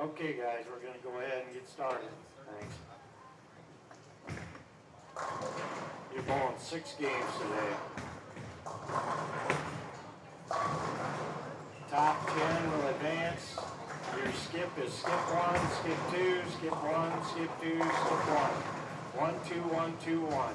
Okay guys, we're going to go ahead and get started. Thanks. You're bowling 6 games today. Top 10 will advance. Your skip is skip 1, skip 2, skip 1, skip 2, skip 1. 1, 2, 1, 2, 1.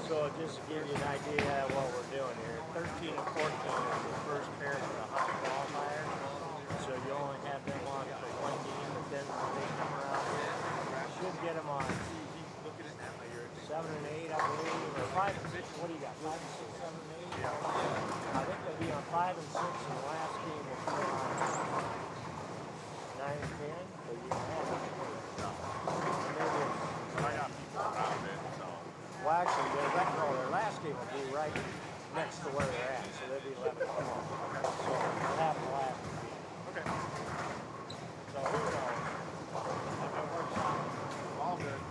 So just to give you an idea of what we're doing here, 13 and 14 is the first pair for the hot qualifier. So you only have them on for 1 game, but then when they come around here, you should get them on 7 and 8, I believe, or 5 and 6. What do you got? 5 and 6, 7 and 8? Yeah. I think they'll be on 5 and 6, and the last game will be on 9 and 10. So you can have it. Maybe I got people around it, so. well, actually, their last game will be right next to where they're at, so they'll be 11 and 12. So they'll have the last game. Okay. So who knows? If it works out, All good.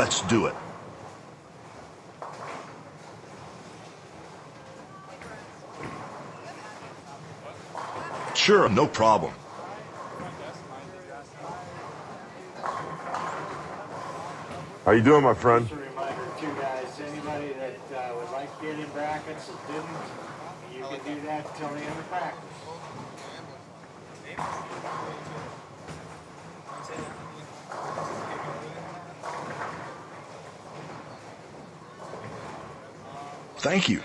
Let's do it. Sure, no problem. How you doing, my friend? Just a reminder too, guys, anybody that would like to get in brackets that didn't, you can do that until the end of practice. Thank you.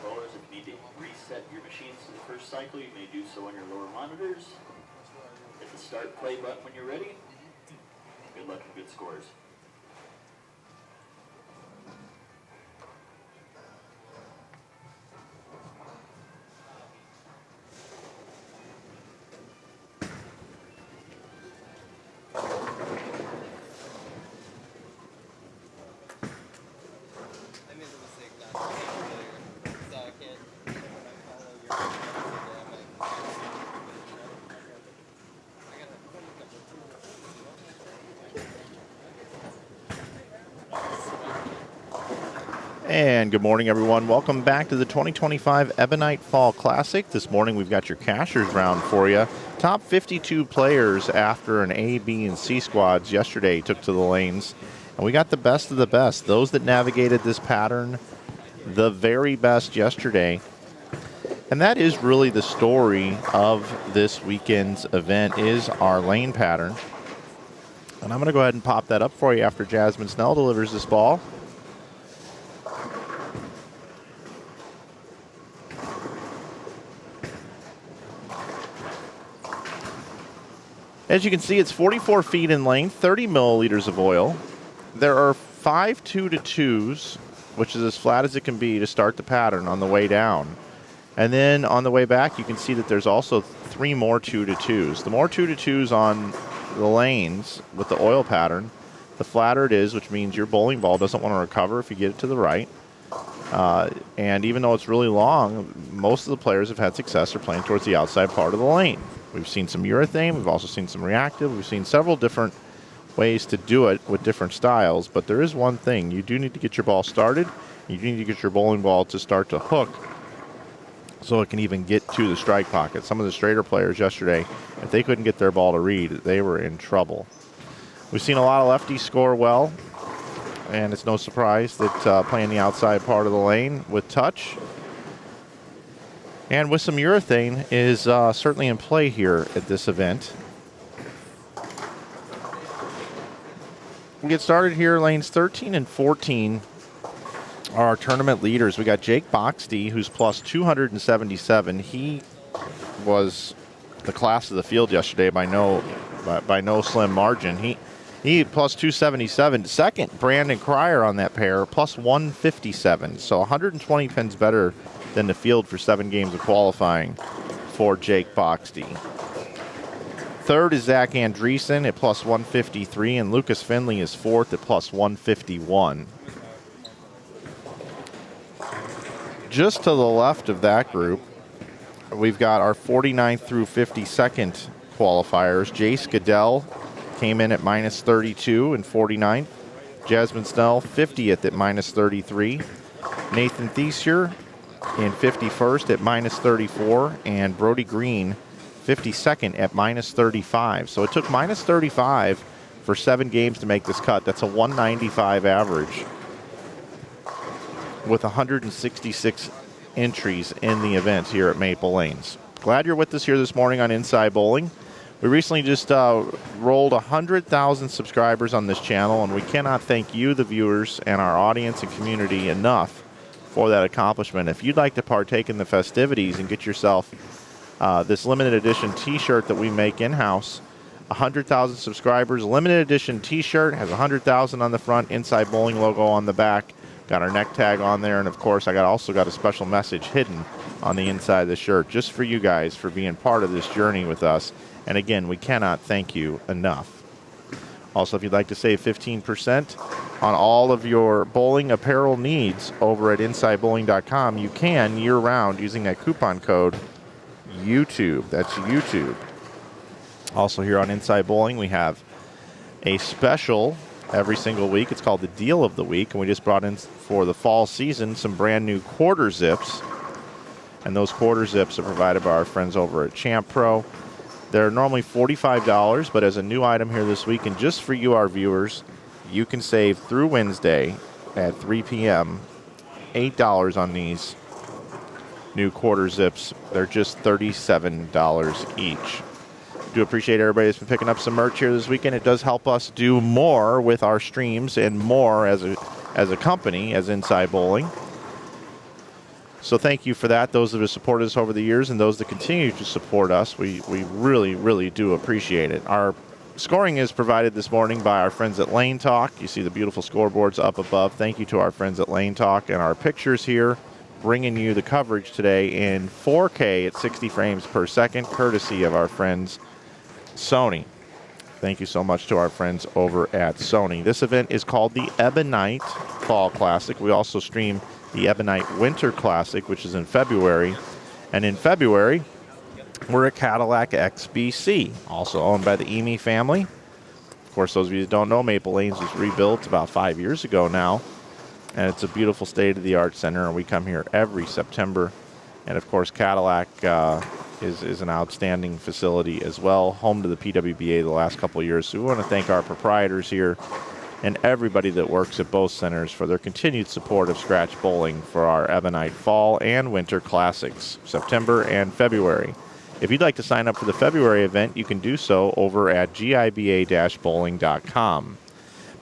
Bonus, if you need to reset your machines to the first cycle, you may do so on your lower monitors. Hit the start play button when you're ready. Good luck and good scores. And good morning, everyone. Welcome back to the 2025 Ebonite Fall Classic. This morning we've got your cashers round for you. Top 52 players after an A, B, and C squads yesterday took to the lanes. And we got the best of the best. Those that navigated this pattern the very best yesterday. And that is really the story of this weekend's event, is our lane pattern. And I'm going to go ahead and pop that up for you after Jasmine Snell delivers this ball. As you can see, it's 44 feet in length, 30 milliliters of oil. There are 5 2-2s, which is as flat as it can be to start the pattern on the way down. And then on the way back, you can see that there's also 3 more 2-2s. The more 2-2s on the lanes with the oil pattern, the flatter it is, which means your bowling ball doesn't want to recover if you get it to the right. And even though it's really long, most of the players have had success or playing towards the outside part of the lane. We've seen some urethane, we've also seen some reactive, we've seen several different ways to do it with different styles, but there is one thing. You do need to get your ball started. You do need to get your bowling ball to start to hook so it can even get to the strike pocket. Some of the straighter players yesterday, if they couldn't get their ball to read, they were in trouble. We've seen a lot of lefties score well, and it's no surprise that playing the outside part of the lane with touch and with some urethane is certainly in play here at this event. We get started here. Lanes 13 and 14 are our tournament leaders. We got Jake Boxty, who's plus 277. He was the class of the field yesterday by no slim margin. He plus 277. Second, Brandon Cryer on that pair, plus 157. So 120 pins better than the field for 7 games of qualifying for Jake Boxty. Third is Zach Andreessen at plus 153, and Lucas Finley is fourth at plus 151. Just to the left of that group, we've got our 49th through 52nd qualifiers. Jace Goodell came in at minus 32 and 49th. Jasmine Snell, 50th at minus 33. Nathan Thiesier in 51st at minus 34. And Brody Green, 52nd at minus 35. So it took minus 35 for 7 games to make this cut. That's a 195 average with 166 entries in the event here at Maple Lanes. Glad you're with us here this morning on Inside Bowling. We recently just rolled 100,000 subscribers on this channel, and we cannot thank you, the viewers, and our audience and community enough for that accomplishment. If you'd like to partake in the festivities and get yourself this limited edition t-shirt that we make in-house, 100,000 subscribers, limited edition t-shirt, has 100,000 on the front, Inside Bowling logo on the back, got our neck tag on there, and of course I also got a special message hidden on the inside of the shirt just for you guys for being part of this journey with us. And again, we cannot thank you enough. Also, if you'd like to save 15% on all of your bowling apparel needs over at InsideBowling.com, you can year-round using that coupon code YouTube. That's YouTube. Also here on Inside Bowling, we have a special every single week. It's called the Deal of the Week, and we just brought in for the fall season some brand new quarter zips. And those quarter zips are provided by our friends over at Champ Pro. They're normally $45, but as a new item here this week, and just for you, our viewers, you can save through Wednesday at 3 p.m. $8 on these new quarter zips. They're just $37 each. Do appreciate everybody that's been picking up some merch here this weekend. It does help us do more with our streams and more as a company, as Inside Bowling. So thank you for that. Those that have supported us over the years and those that continue to support us, we really, really do appreciate it. Our scoring is provided this morning by our friends at Lane Talk. You see the beautiful scoreboards up above. Thank you to our friends at Lane Talk, and our pictures here bringing you the coverage today in 4K at 60 frames per second, courtesy of our friends Sony. Thank you so much to our friends over at Sony. This event is called the Ebonite Fall Classic. We also stream the Ebonite Winter Classic, which is in February. And in February, we're at Cadillac XBC, also owned by the Emy family. Of course, those of you that don't know, Maple Lanes was rebuilt about 5 years ago now. and it's a beautiful state-of-the-art center, and we come here every September. And, of course, Cadillac is an outstanding facility as well, home to the PWBA the last couple of years. So we want to thank our proprietors here and everybody that works at both centers for their continued support of Scratch Bowling for our Ebonite Fall and Winter Classics, September and February. If you'd like to sign up for the February event, you can do so over at giba-bowling.com.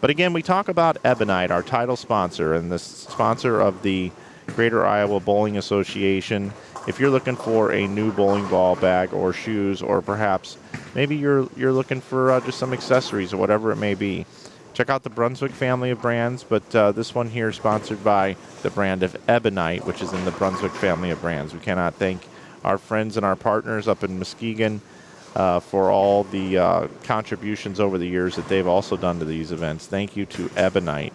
But again, we talk about Ebonite, our title sponsor, and the sponsor of the Greater Iowa Bowling Association. If you're looking for a new bowling ball bag or shoes, or perhaps maybe you're looking for just some accessories or whatever it may be, check out the Brunswick family of brands. But this one here is sponsored by the brand of Ebonite, which is in the Brunswick family of brands. We cannot thank our friends and our partners up in Muskegon for all the contributions over the years that they've also done to these events. Thank you to Ebonite.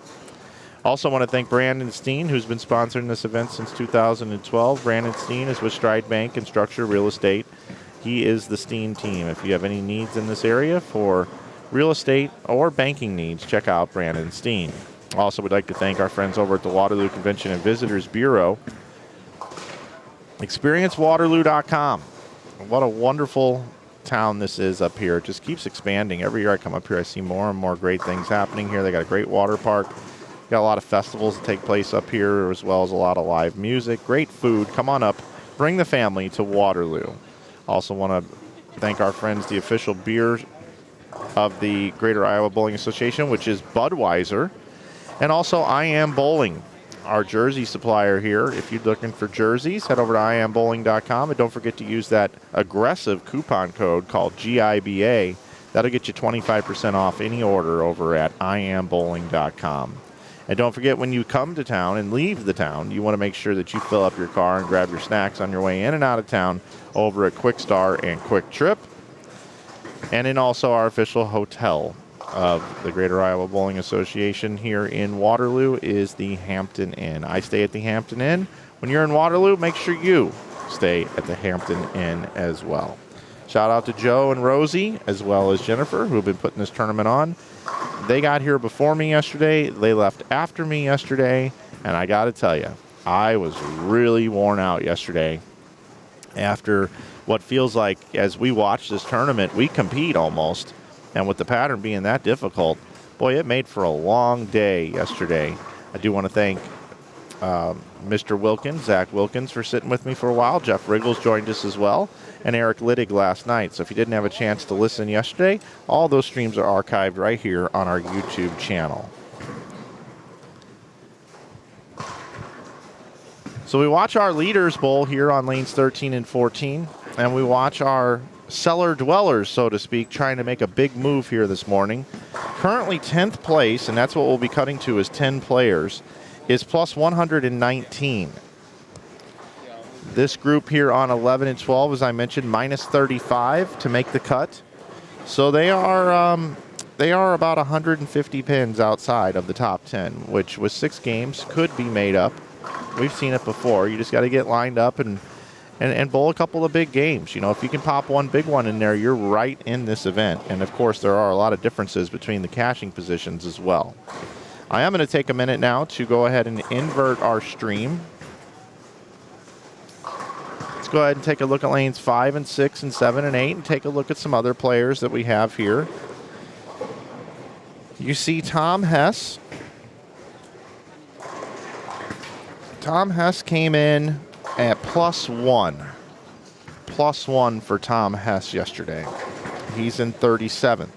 Also want to thank Brandon Steen, who's been sponsoring this event since 2012. Brandon Steen is with Stride Bank and Structure Real Estate. He is the Steen team. If you have any needs in this area for real estate or banking needs, check out Brandon Steen. Also, we'd like to thank our friends over at the Waterloo Convention and Visitors Bureau. ExperienceWaterloo.com. What a wonderful town this is up here. It just keeps expanding. Every year I come up here, I see more and more great things happening here. They got a great water park. Got a lot of festivals that take place up here, as well as a lot of live music. Great food. Come on up. Bring the family to Waterloo. Also want to thank our friends, the official beer of the Greater Iowa Bowling Association, which is Budweiser. And also I Am Bowling, our jersey supplier here. If you're looking for jerseys, head over to iambowling.com, and don't forget to use that aggressive coupon code called GIBA. That'll get you 25% off any order over at iambowling.com. And don't forget, when you come to town and leave the town, you want to make sure that you fill up your car and grab your snacks on your way in and out of town over at Kwik Star and Kwik Trip. And in also our official hotel of the Greater Iowa Bowling Association here in Waterloo is the Hampton Inn. I stay at the Hampton Inn. When you're in Waterloo, make sure you stay at the Hampton Inn as well. Shout out to Joe and Rosie, as well as Jennifer, who have been putting this tournament on. They got here before me yesterday. They left after me yesterday. And I got to tell you, I was really worn out yesterday after what feels like, as we watch this tournament, we compete almost. And with the pattern being that difficult, boy, it made for a long day yesterday. I do want to thank Mr. Wilkins, Zach Wilkins, for sitting with me for a while. Jeff Riggles joined us as well, and Eric Littig last night. So if you didn't have a chance to listen yesterday, all those streams are archived right here on our YouTube channel. So we watch our leaders bowl here on lanes 13 and 14, and we watch our cellar dwellers, so to speak, trying to make a big move here this morning. Currently 10th place, and that's what we'll be cutting to, is 10 players, is plus 119. This group here on 11 and 12, as I mentioned, minus 35 to make the cut. So they are about 150 pins outside of the top 10, which with 6 games could be made up. We've seen it before. You just got to get lined up and bowl a couple of big games. You know, if you can pop one big one in there, you're right in this event. And, of course, there are a lot of differences between the caching positions as well. I am going to take a minute now to go ahead and invert our stream. Let's go ahead and take a look at lanes 5 and 6 and 7 and 8 and take a look at some other players that we have here. You see Tom Hess. Tom Hess came in at +1. +1 for Tom Hess yesterday. He's in 37th.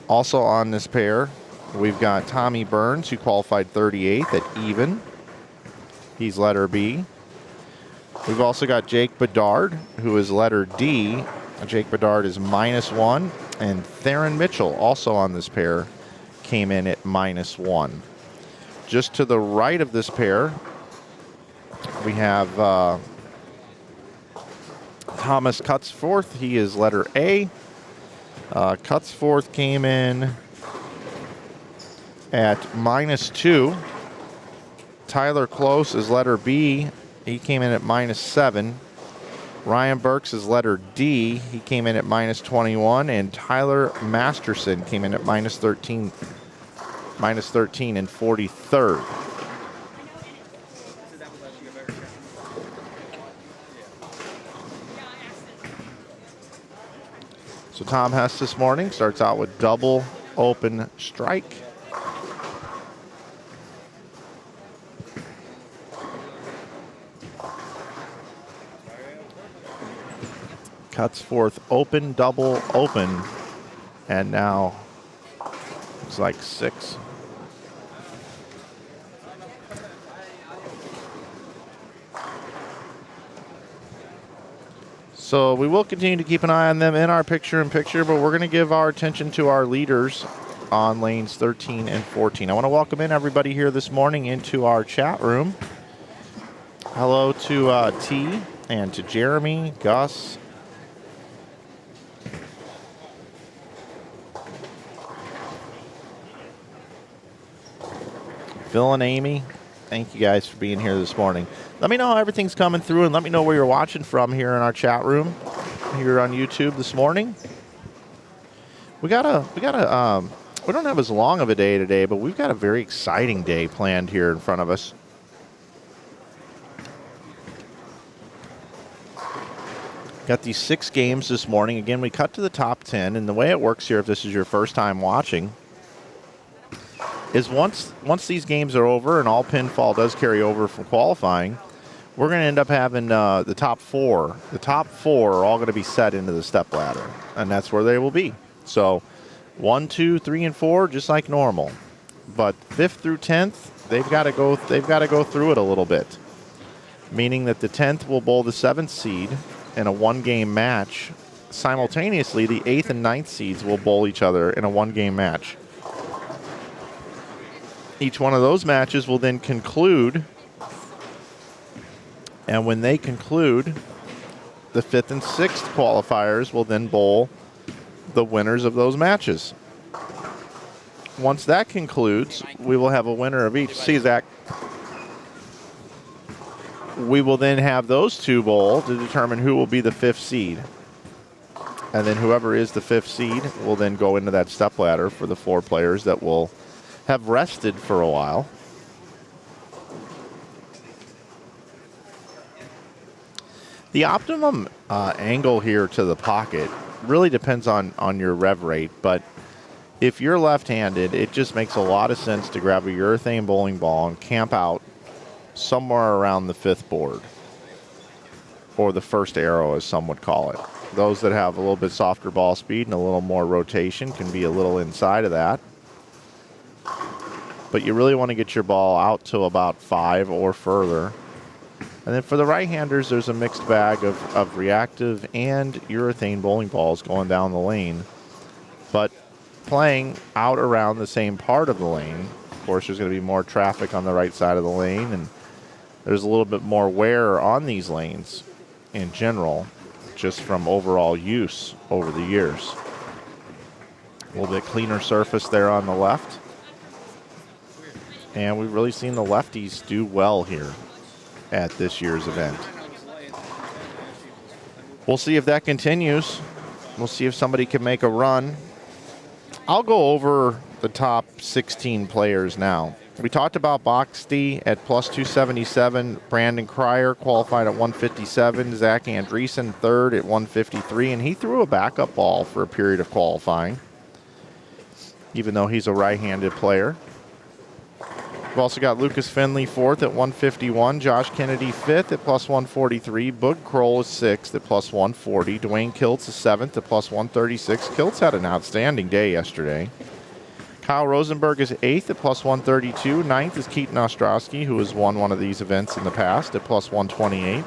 Also on this pair, we've got Tommy Burns, who qualified 38th at even. He's letter B. We've also got Jake Bedard, who is letter D. Jake Bedard is -1. And Theron Mitchell, also on this pair, came in at -1. Just to the right of this pair, we have Thomas Cutsforth. He is letter A. Cutsforth came in at -2. Tyler Close is letter B. He came in at -7. Ryan Burks is letter D. He came in at -21. And Tyler Masterson came in at -13. minus 13 in 43rd. So Tom Hess this morning starts out with double open strike. Cuts forth open, double, open, and now it's like 6. So we will continue to keep an eye on them in our picture-in-picture, but we're going to give our attention to our leaders on lanes 13 and 14. I want to welcome in everybody here this morning into our chat room. Hello to T and to Jeremy, Gus, Phil and Amy. Thank you guys for being here this morning. Let me know how everything's coming through, and let me know where you're watching from here in our chat room here on YouTube this morning. We don't have as long of a day today, but we've got a very exciting day planned here in front of us. Got these 6 games this morning. Again, we cut to the top 10, and the way it works here, if this is your first time watching, is once these games are over and all pinfall does carry over from qualifying, we're going to end up having the top 4. The top 4 are all going to be set into the step ladder, and that's where they will be. So 1, 2, 3, and 4, just like normal. But 5th through 10th, they've got to go through it a little bit, meaning that the 10th will bowl the 7th seed in a 1-game match. Simultaneously, the 8th and 9th seeds will bowl each other in a 1-game match. Each one of those matches will then conclude, and when they conclude, the 5th and 6th qualifiers will then bowl the winners of those matches. Once that concludes, we will have a winner of each. See, Zach. We will then have those 2 bowl to determine who will be the 5th seed. And then whoever is the 5th seed will then go into that step ladder for the 4 players that will have rested for a while. The optimum angle here to the pocket really depends on your rev rate, but if you're left-handed, it just makes a lot of sense to grab a urethane bowling ball and camp out somewhere around the 5th board, or the first arrow as some would call it. Those that have a little bit softer ball speed and a little more rotation can be a little inside of that. But you really want to get your ball out to about 5 or further. And then for the right-handers, there's a mixed bag of reactive and urethane bowling balls going down the lane. But playing out around the same part of the lane, of course, there's going to be more traffic on the right side of the lane, and there's a little bit more wear on these lanes in general, just from overall use over the years. A little bit cleaner surface there on the left. And we've really seen the lefties do well here at this year's event. We'll see if that continues. We'll see if somebody can make a run. I'll go over the top 16 players now. We talked about Boxty at plus 277. Brandon Cryer qualified at 157. Zach Andreessen third at 153. And he threw a backup ball for a period of qualifying, even though he's a right-handed player. We've also got Lucas Finley fourth at 151. Josh Kennedy fifth at plus 143. Boog Kroll is sixth at plus 140. Dwayne Kiltz is seventh at plus 136. Kiltz had an outstanding day yesterday. Kyle Rosenberg is eighth at plus 132. Ninth is Keaton Ostrowski, who has won one of these events in the past, at plus 128.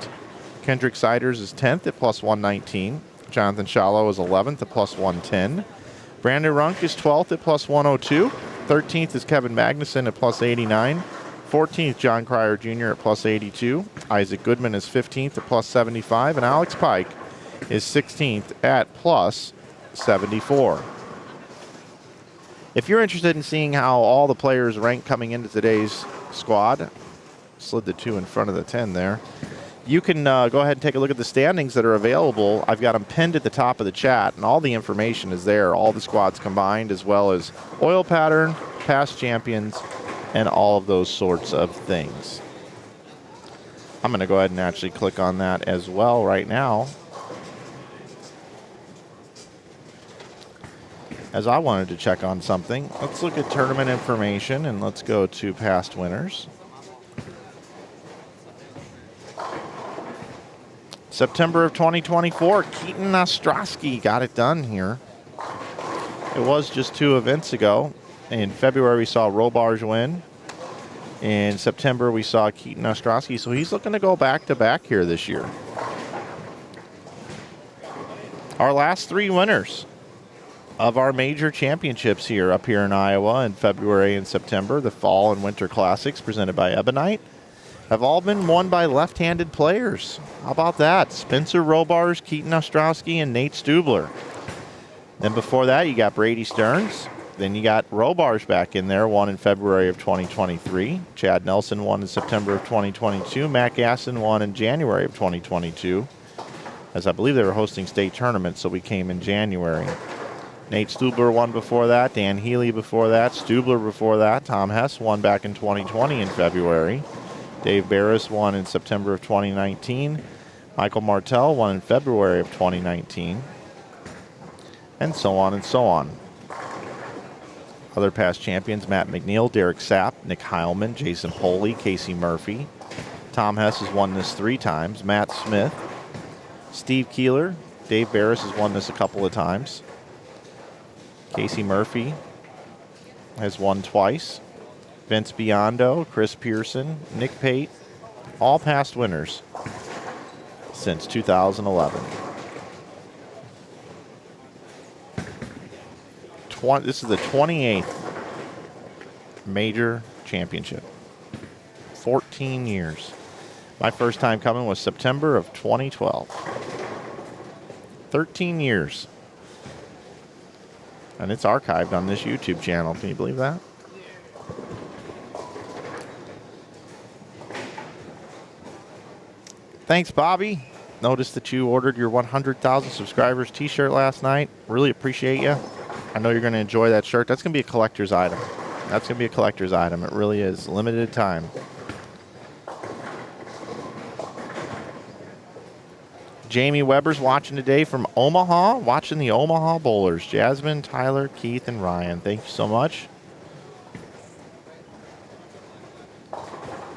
Kendrick Siders is 10th at plus 119. Jonathan Shallow is 11th at plus 110. Brandon Runk is 12th at plus 102. 13th is Kevin Magnuson at plus 89. 14th, John Cryer Jr. at plus 82. Isaac Goodman is 15th at plus 75. And Alex Pike is 16th at plus 74. If you're interested in seeing how all the players rank coming into today's squad, slid the 2 in front of the 10 there. you can go ahead and take a look at the standings that are available. I've got them pinned at the top of the chat, and all the information is there, all the squads combined, as well as oil pattern, past champions, and all of those sorts of things. I'm going to go ahead and actually click on that as well right now, as I wanted to check on something. Let's look at tournament information, and let's go to past winners. September of 2024, Keaton Ostrowski got it done here. It was just 2 events ago. In February, we saw Robarge win. In September, we saw Keaton Ostrowski, so he's looking to go back-to-back here this year. Our last 3 winners of our major championships here up here in Iowa in February and September, the Fall and Winter Classics presented by Ebonite, have all been won by left-handed players. How about that? Spencer Robarge, Keaton Ostrowski, and Nate Stubler. Then before that, you got Brady Stearns. Then you got Robarge back in there, won in February of 2023. Chad Nelson won in September of 2022. Matt Gasson won in January of 2022, as I believe they were hosting state tournaments, so we came in January. Nate Stubler won before that. Dan Healy before that. Stubler before that. Tom Hess won back in 2020 in February. Dave Barris won in September of 2019. Michael Martell won in February of 2019. And so on and so on. Other past champions, Matt McNeil, Derek Sapp, Nick Heilman, Jason Poley, Casey Murphy. Tom Hess has won this 3 times. Matt Smith, Steve Keeler, Dave Barris has won this a couple of times. Casey Murphy has won twice. Vince Biondo, Chris Pearson, Nick Pate, all past winners since 2011. This is the 28th major championship. 14 years. My first time coming was September of 2012. 13 years. And it's archived on this YouTube channel. Can you believe that? Thanks, Bobby. Noticed that you ordered your 100,000 subscribers t-shirt last night. Really appreciate you. I know you're going to enjoy that shirt. That's going to be a collector's item. That's going to be a collector's item. It really is. Limited time. Jamie Weber's watching today from Omaha. Watching the Omaha Bowlers. Jasmine, Tyler, Keith, and Ryan. Thank you so much.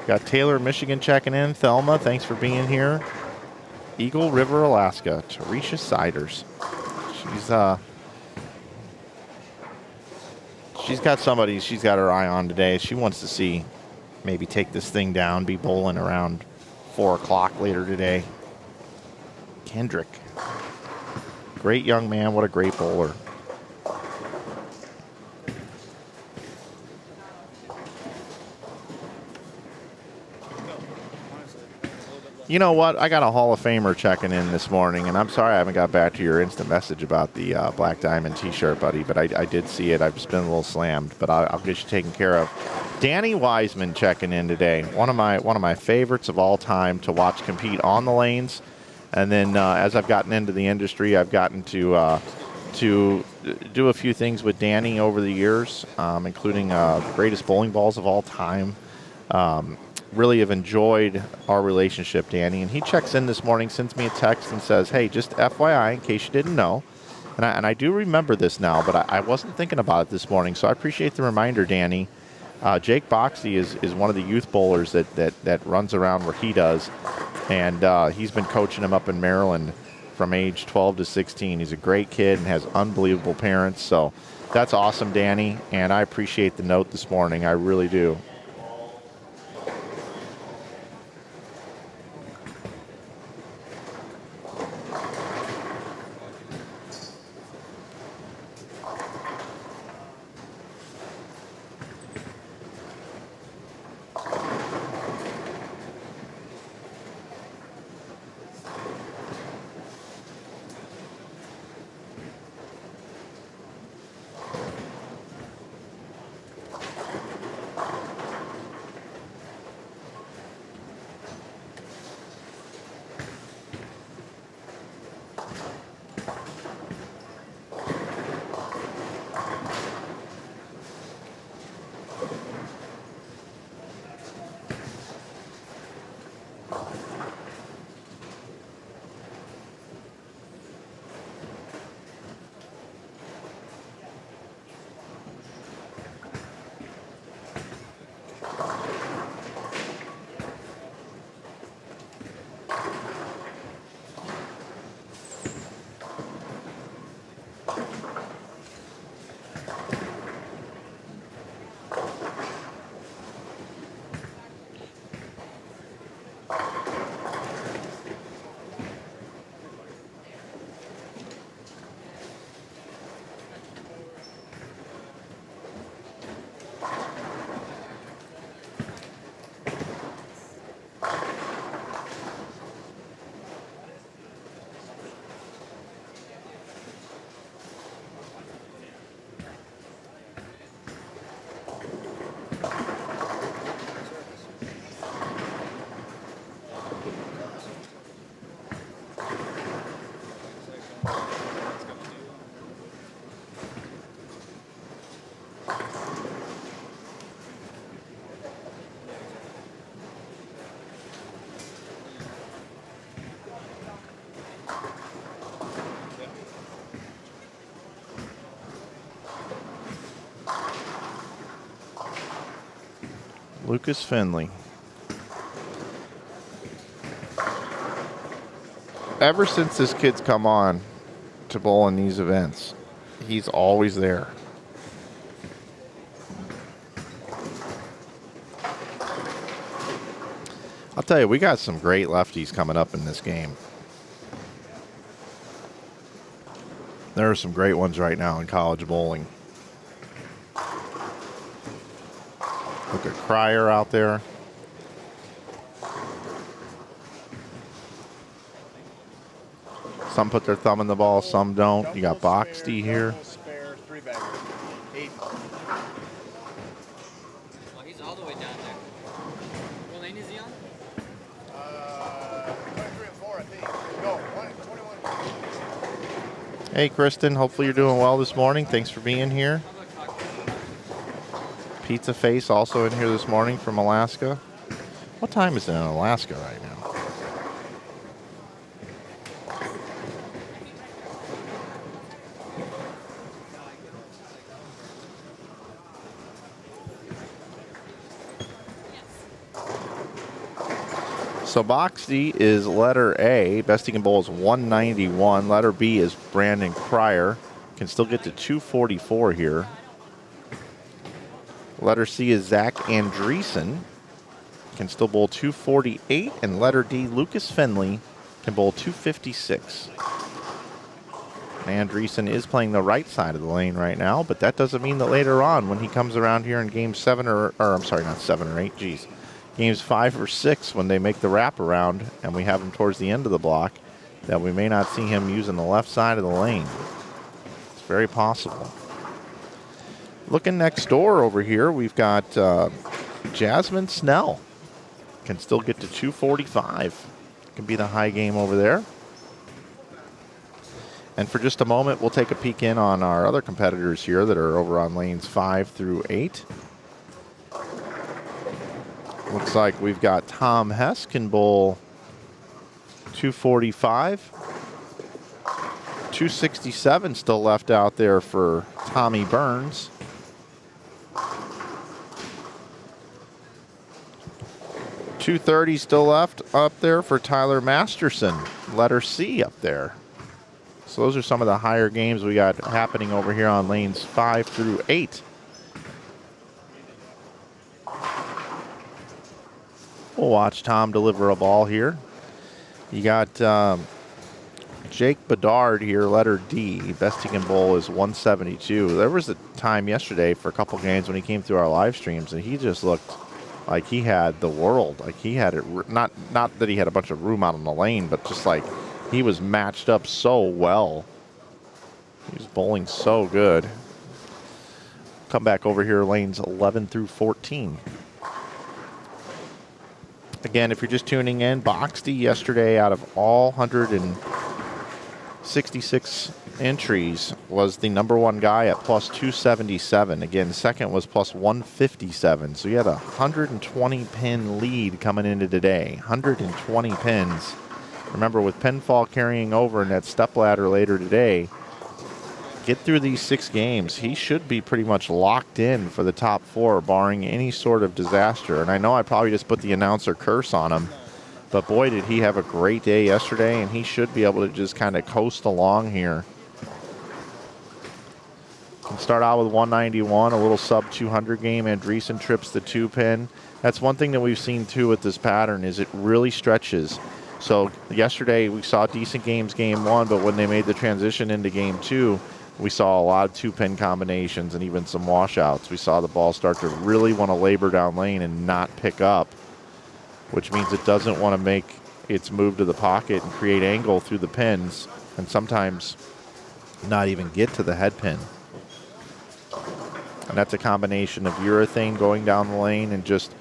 Got Taylor, Michigan checking in. Thelma, thanks for being here. Eagle River, Alaska. Tarisha Siders. She's got somebody she's got her eye on today. She wants to see maybe take this thing down, be bowling around 4 o'clock later today. Kendrick. Great young man. What a great bowler. You know what? I got a Hall of Famer checking in this morning, and I'm sorry I haven't got back to your instant message about the Black Diamond t-shirt, buddy, but I did see it. I've just been a little slammed, but I'll get you taken care of. Danny Wiseman checking in today. One of my favorites of all time to watch compete on the lanes. And then as I've gotten into the industry, I've gotten to do a few things with Danny over the years, including the greatest bowling balls of all time. Really have enjoyed our relationship, Danny. And he checks in this morning, sends me a text and says, hey, just FYI, in case you didn't know. And I do remember this now, but I wasn't thinking about it this morning. So I appreciate the reminder, Danny. Jake Boxey is one of the youth bowlers that runs around where he does. And he's been coaching him up in Maryland from age 12 to 16. He's a great kid and has unbelievable parents. So that's awesome, Danny. And I appreciate the note this morning. I really do. Lucas Finley. Ever since this kid's come on to bowl in these events, he's always there. I'll tell you, we got some great lefties coming up in this game. There are some great ones right now in college bowling. Look at Cryer out there. Some put their thumb in the ball, some don't. You got Boxty here. Spare, 3-bagger. 8. Well, he's all the way down there. What lane is he on? 23 and 4, I think. Go, 21. Hey, Kristen. Hopefully you're doing well this morning. Thanks for being here. Pizza Face also in here this morning from Alaska. What time is it in Alaska right now? So box D is letter A. Best he can bowl is 191. Letter B is Brandon Cryer. Can still get to 244 here. Letter C is Zach Andreessen. Can still bowl 248. And letter D, Lucas Finley, can bowl 256. Andreessen is playing the right side of the lane right now, but that doesn't mean that later on when he comes around here in game 7 or I'm sorry, not 7 or 8, geez. Games 5 or 6 when they make the wraparound and we have him towards the end of the block, that we may not see him using the left side of the lane. It's very possible. Looking next door over here, we've got Jasmine Snell. Can still get to 245. Can be the high game over there. And for just a moment, we'll take a peek in on our other competitors here that are over on lanes 5 through 8. Looks like we've got Tom Hess can bowl 245. 267 still left out there for Tommy Burns. 230 still left up there for Tyler Masterson. Letter C up there. So those are some of the higher games we got happening over here on lanes 5 through 8. We'll watch Tom deliver a ball here. You got Jake Bedard here, letter D. Best he can bowl is 172. There was a time yesterday for a couple games when he came through our live streams and he just looked like he had the world. Like he had it, not that he had a bunch of room out on the lane, but just like he was matched up so well. He was bowling so good. Come back over here, lanes 11 through 14. Again, if you're just tuning in, Boxty yesterday out of all 160 66 entries was the number one guy at plus 277. Again, second was plus 157. So you had a 120 pin lead coming into today. 120 pins. Remember, with pinfall carrying over in that stepladder later today, get through these 6 games, he should be pretty much locked in for the top 4, barring any sort of disaster. And I know I probably just put the announcer curse on him, but boy, did he have a great day yesterday, and he should be able to just kind of coast along here. Can start out with 191, a little sub 200 game. Andreessen trips the 2-pin. That's one thing that we've seen too with this pattern, is it really stretches. So yesterday we saw decent games game 1, but when they made the transition into game 2, we saw a lot of 2-pin combinations and even some washouts. We saw the ball start to really want to labor down lane and not pick up, which means it doesn't want to make its move to the pocket and create angle through the pins, and sometimes not even get to the head pin. And that's a combination of urethane going down the lane and just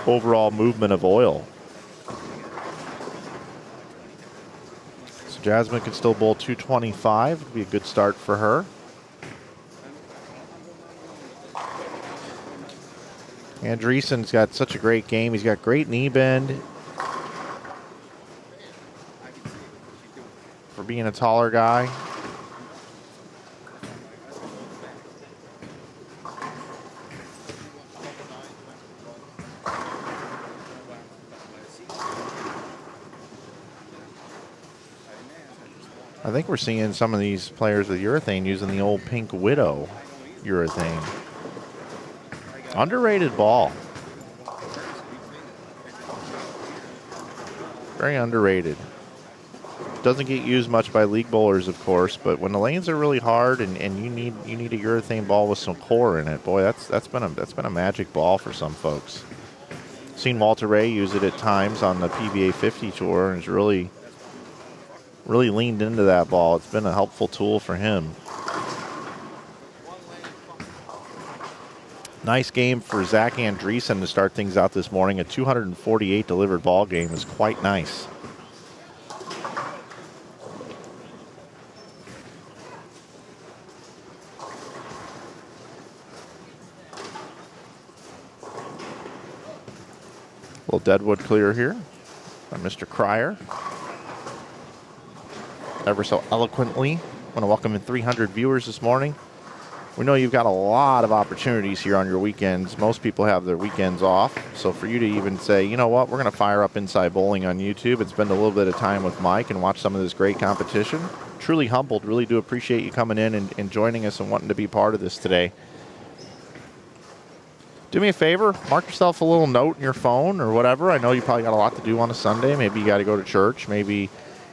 overall movement of oil. So Jasmine can still bowl 225. It'd be a good start for her. Andreessen's got such a great game. He's got great knee bend for being a taller guy. I think we're seeing some of these players with urethane using the old Pink Widow urethane. Underrated ball. Very underrated. Doesn't get used much by league bowlers, of course, but when the lanes are really hard and you need a urethane ball with some core in it, boy, that's been a magic ball for some folks. Seen Walter Ray use it at times on the PBA 50 tour, and has really leaned into that ball. It's been a helpful tool for him. Nice game for Zach Andreessen to start things out this morning. A 248 delivered ball game is quite nice. Little deadwood clear here by Mr. Cryer. Ever so eloquently. I want to welcome in 300 viewers this morning. We know you've got a lot of opportunities here on your weekends. Most people have their weekends off. So for you to even say, you know what, we're going to fire up Inside Bowling on YouTube and spend a little bit of time with Mike and watch some of this great competition. Truly humbled. Really do appreciate you coming in and joining us and wanting to be part of this today. Do me a favor, mark yourself a little note in your phone or whatever. I know you probably got a lot to do on a Sunday. Maybe you got to go to church. Maybe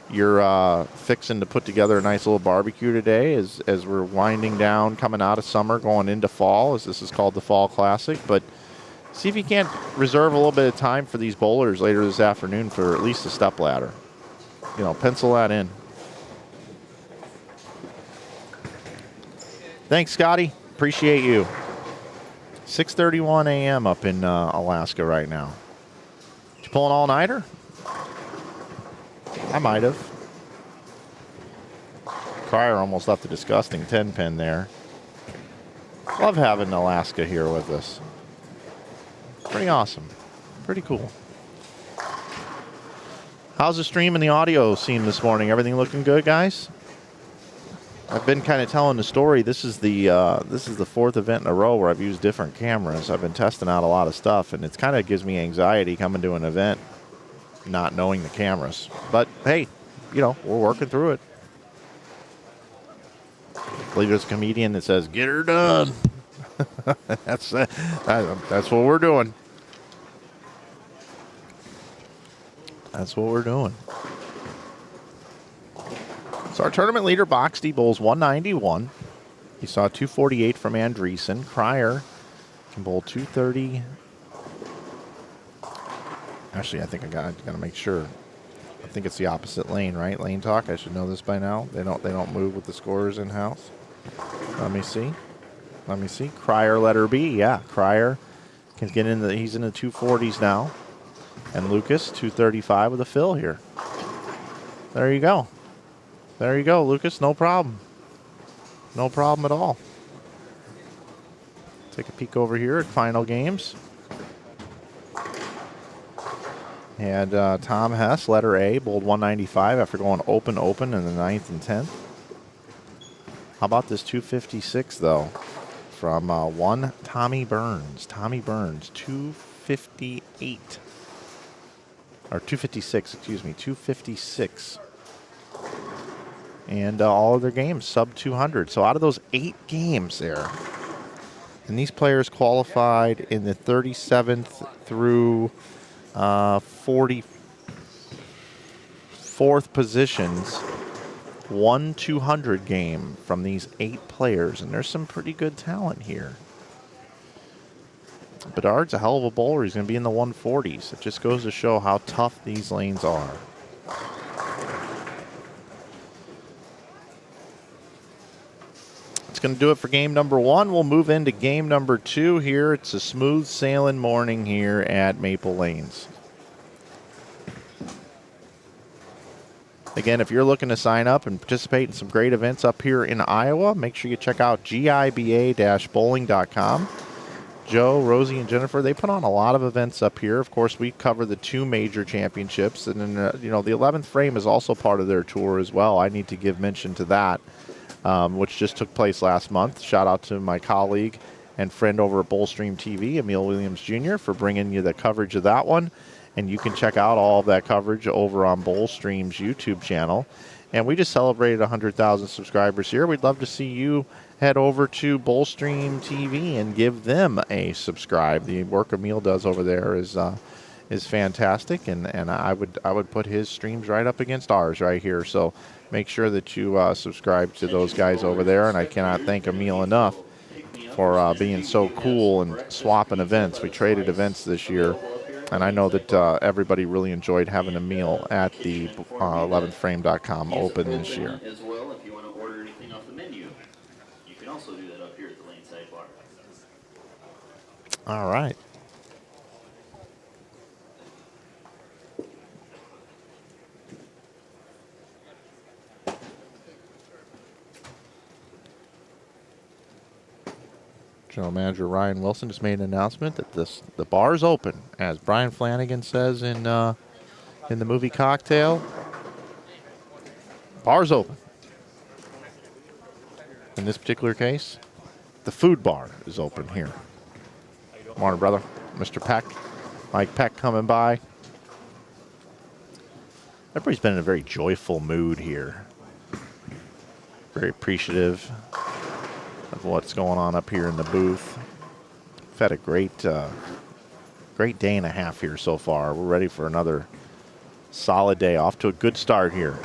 you're fixing to put together a nice little barbecue today as we're winding down, coming out of summer, going into fall, as this is called the Fall Classic. But see if you can't reserve a little bit of time for these bowlers later this afternoon for at least a stepladder. You know, pencil that in. Thanks, Scotty. Appreciate you. 6:31 a.m. up in Alaska right now. Did you pull an all-nighter? I might have. Cryer almost left a disgusting 10-pin there. Love having Alaska here with us. Pretty awesome. Pretty cool. How's the stream and the audio scene this morning? Everything looking good, guys? I've been kind of telling the story. This is the 4th event in a row where I've used different cameras. I've been testing out a lot of stuff, and it kind of gives me anxiety coming to an event not knowing the cameras. But hey, you know, we're working through it. I believe there's a comedian that says, "Get her done." That's what we're doing. That's what we're doing. So our tournament leader, Boxty, bowls 191. He saw 248 from Andreessen. Cryer can bowl 230. Actually, I think I got to make sure. I think it's the opposite lane, right? Lane talk. I should know this by now. They don't move with the scorers in house. Let me see. Cryer letter B. Yeah, Cryer can get in the. He's in the 240s now, and Lucas 235 with a fill here. There you go. There you go, Lucas. No problem. No problem at all. Take a peek over here at final games. And Tom Hess, letter A, bowled 195 after going open in the 9th and 10th. How about this 256, though, from one Tommy Burns. Tommy Burns, 258. Or 256, excuse me, 256. And all of their games, sub 200. So out of those 8 games there, and these players qualified in the 37th through 44th positions, 1 200 game from these 8 players, and there's some pretty good talent here. Bedard's a hell of a bowler. He's going to be in the 140s. It just goes to show how tough these lanes are. It's going to do it for game number 1. We'll move into game number 2 here. It's a smooth sailing morning here at Maple Lanes. Again, if you're looking to sign up and participate in some great events up here in Iowa, make sure you check out GIBA-bowling.com. Joe, Rosie, and Jennifer, they put on a lot of events up here. Of course, we cover the 2 major championships, and then, the 11th frame is also part of their tour as well. I need to give mention to that, which just took place last month. Shout out to my colleague and friend over at Bullstream TV, Emil Williams Jr., for bringing you the coverage of that one. And you can check out all of that coverage over on Bullstream's YouTube channel. And we just celebrated 100,000 subscribers here. We'd love to see you head over to Bullstream TV and give them a subscribe. The work Emil does over there is fantastic, and I would put his streams right up against ours right here. So make sure that you subscribe to those guys over there. And I cannot thank Emil enough for being so cool and swapping events. We traded events this year. And I know that everybody really enjoyed having a meal at the 11thframe.com open this year. As well, if you want to order anything off the menu, you can also do that up here at the Laneside Bar. All right. General Manager Ryan Wilson just made an announcement that the bar's open, as Brian Flanagan says in the movie Cocktail. Bar's open. In this particular case, the food bar is open here. Morning, brother. Mr. Peck, Mike Peck coming by. Everybody's been in a very joyful mood here. Very appreciative of what's going on up here in the booth. We've had a great day and a half here so far. We're ready for another solid day. Off to a good start here.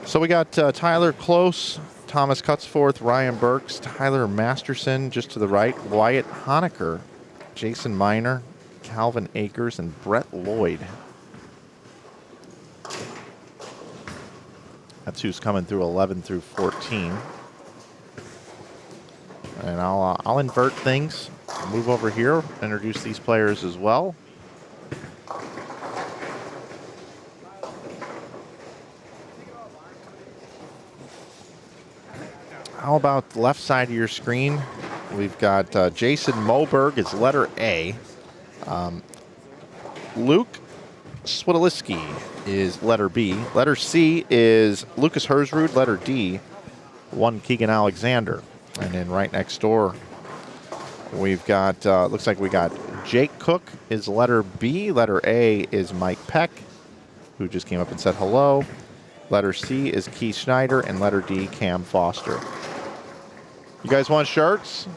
So we got Tyler Close, Thomas Cutsforth, Ryan Burks, Tyler Masterson just to the right, Wyatt Honecker, Jason Miner, Calvin Akers, and Brett Lloyd. That's who's coming through 11 through 14. And I'll invert things, move over here, introduce these players as well. How about the left side of your screen? We've got Jason Moberg is letter A. Luke Swidoliski is letter B. Letter C is Lucas Hersrud. Letter D, one Keegan Alexander. And then right next door, we've got, looks like we got Jake Cook is letter B. Letter A is Mike Peck, who just came up and said hello. Letter C is Keith Schneider. And letter D, Cam Foster. You guys want shirts?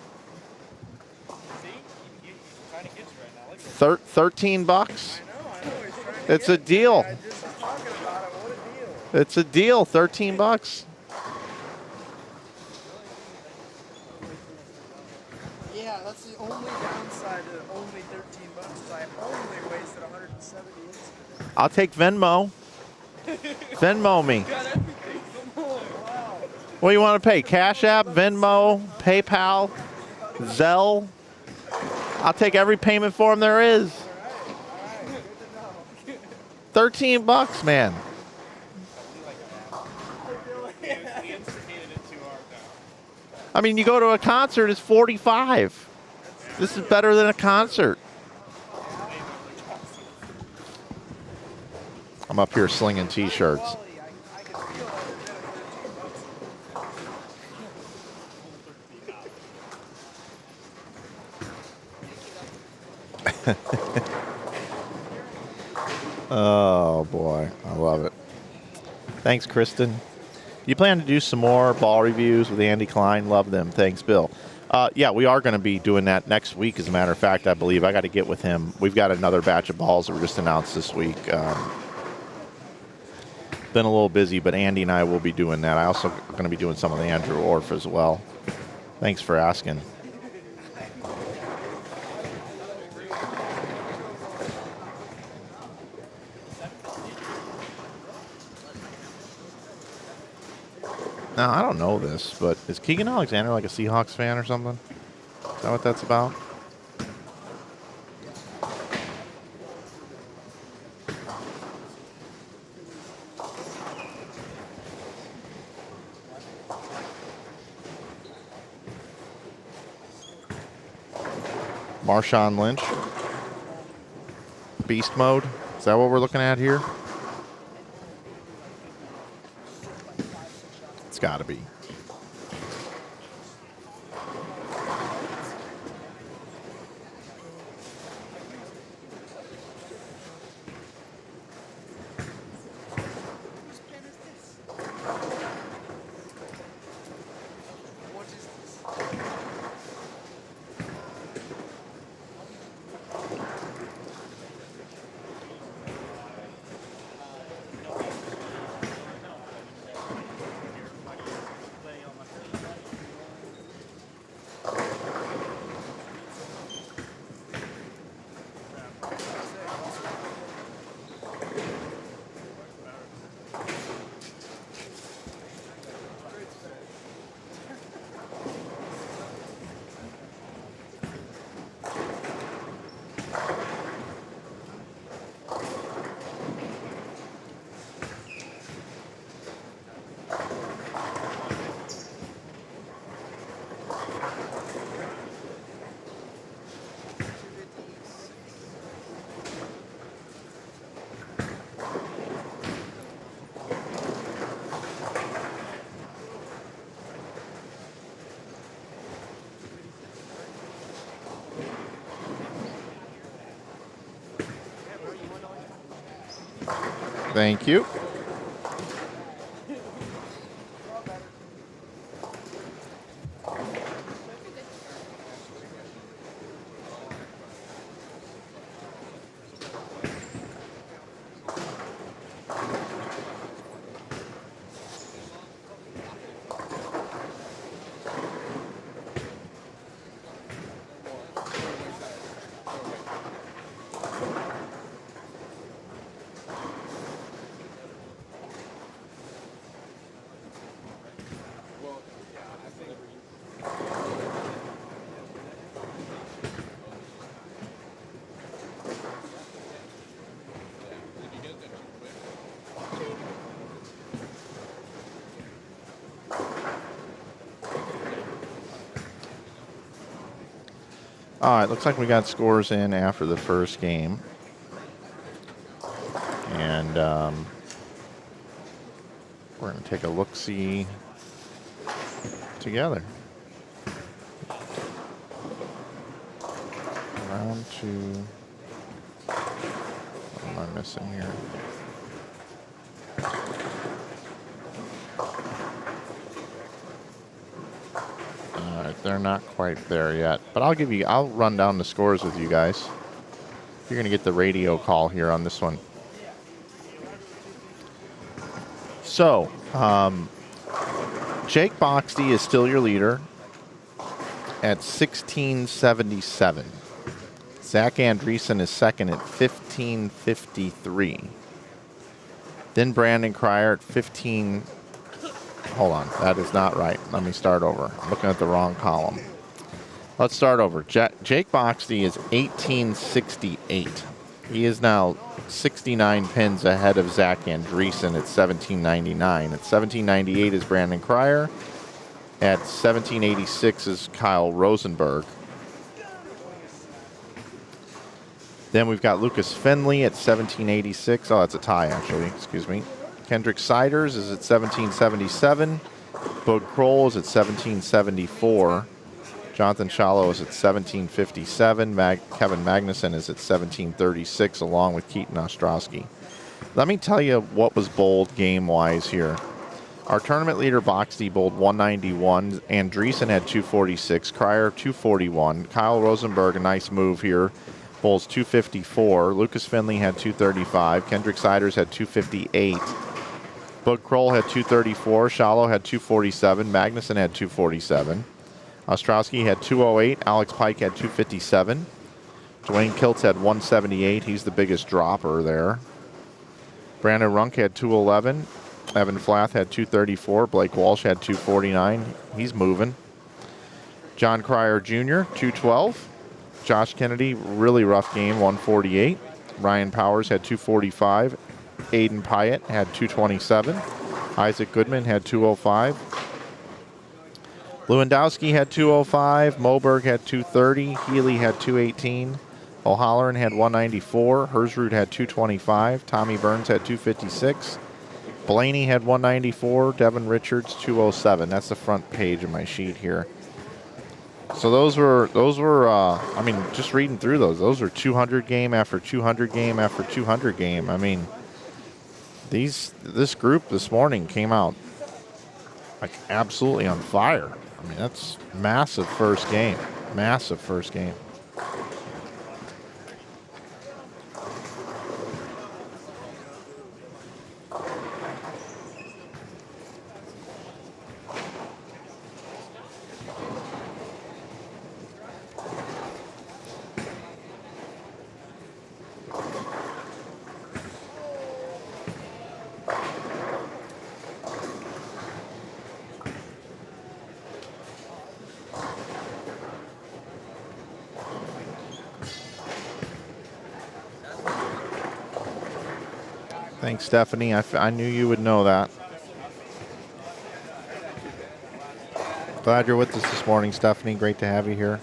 13 bucks. It's a deal. It's a deal. 13 bucks. Yeah, that's the only downside to only 13 bucks. I only wasted 170 incidents. I'll take Venmo. Venmo me. What do you want to pay? Cash App, Venmo, PayPal, Zelle. I'll take every payment form there is. 13 bucks, man. I mean, you go to a concert, it's 45. This is better than a concert. I'm up here slinging T-shirts. Quality, I can feel every bit of 13 bucks. Oh, boy. I love it. Thanks, Kristen. You plan to do some more ball reviews with Andy Klein? Love them. Thanks, Bill. Yeah, we are going to be doing that next week, as a matter of fact, I believe. I got to get with him. We've got another batch of balls that were just announced this week. Been a little busy, but Andy and I will be doing that. I also going to be doing some of the Andrew Orff as well. Thanks for asking. Now, I don't know this, but is Keegan Alexander like a Seahawks fan or something? Is that what that's about? Marshawn Lynch. Beast mode. Is that what we're looking at here? It's got to be. Thank you. All right, looks like we got scores in after the first game. And we're going to take a look-see together. Round two. What am I missing here? They're not quite there yet, but I'll run down the scores with you guys. You're going to get the radio call here on this one. So, Jake Boxty is still your leader at 1677. Zach Andreessen is second at 1553. Then Brandon Cryer at 15. Hold on, that is not right. Let me start over. I'm looking at the wrong column. Let's start over. Jake Boxty is 1868. He is now 69 pins ahead of Zach Andreessen at 1799. At 1798 is Brandon Cryer. At 1786 is Kyle Rosenberg. Then we've got Lucas Finley at 1786. Oh, that's a tie, actually. Excuse me. Kendrick Siders is at 1777. Bud Kroll is at 1774. Jonathan Shallow is at 1757. Kevin Magnuson is at 1736, along with Keaton Ostrowski. Let me tell you what was bowled game-wise here. Our tournament leader, Boxty, bowled 191. Andreessen had 246. Cryer, 241. Kyle Rosenberg, a nice move here, bowls 254. Lucas Finley had 235. Kendrick Siders had 258. Bud Kroll had 234. Shallow had 247. Magnuson had 247. Ostrowski had 208. Alex Pike had 257. Dwayne Kiltz had 178. He's the biggest dropper there. Brandon Runk had 211. Evan Flath had 234. Blake Walsh had 249. He's moving. John Cryer Jr., 212. Josh Kennedy, really rough game, 148. Ryan Powers had 245. Aiden Pyatt had 227. Isaac Goodman had 205. Lewandowski had 205. Moberg had 230. Healy had 218. O'Halloran had 194. Hersrud had 225. Tommy Burns had 256. Blaney had 194. Devin Richards 207. That's the front page of my sheet here. So those were I mean, just reading through those were 200 game after 200 game after 200 game. I mean, this group this morning came out like absolutely on fire. I mean, that's massive first game. Massive first game. Thanks, Stephanie. I knew you would know that. Glad you're with us this morning, Stephanie. Great to have you here.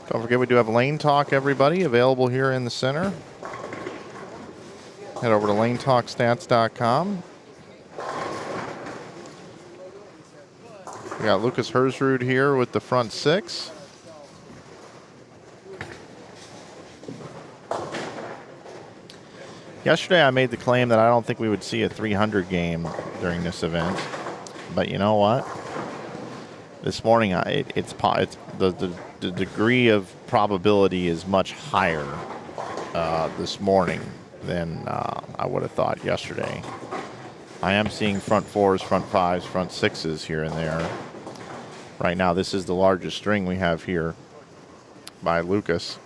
Don't forget we do have Lane Talk, everybody, available here in the center. Head over to lanetalkstats.com. We got Lucas Hersrud here with the front six. Yesterday I made the claim that I don't think we would see a 300 game during this event. But you know what? This morning the degree of probability is much higher this morning than I would have thought yesterday. I am seeing front fours, front fives, front sixes here and there. Right now, this is the largest string we have here by Lucas.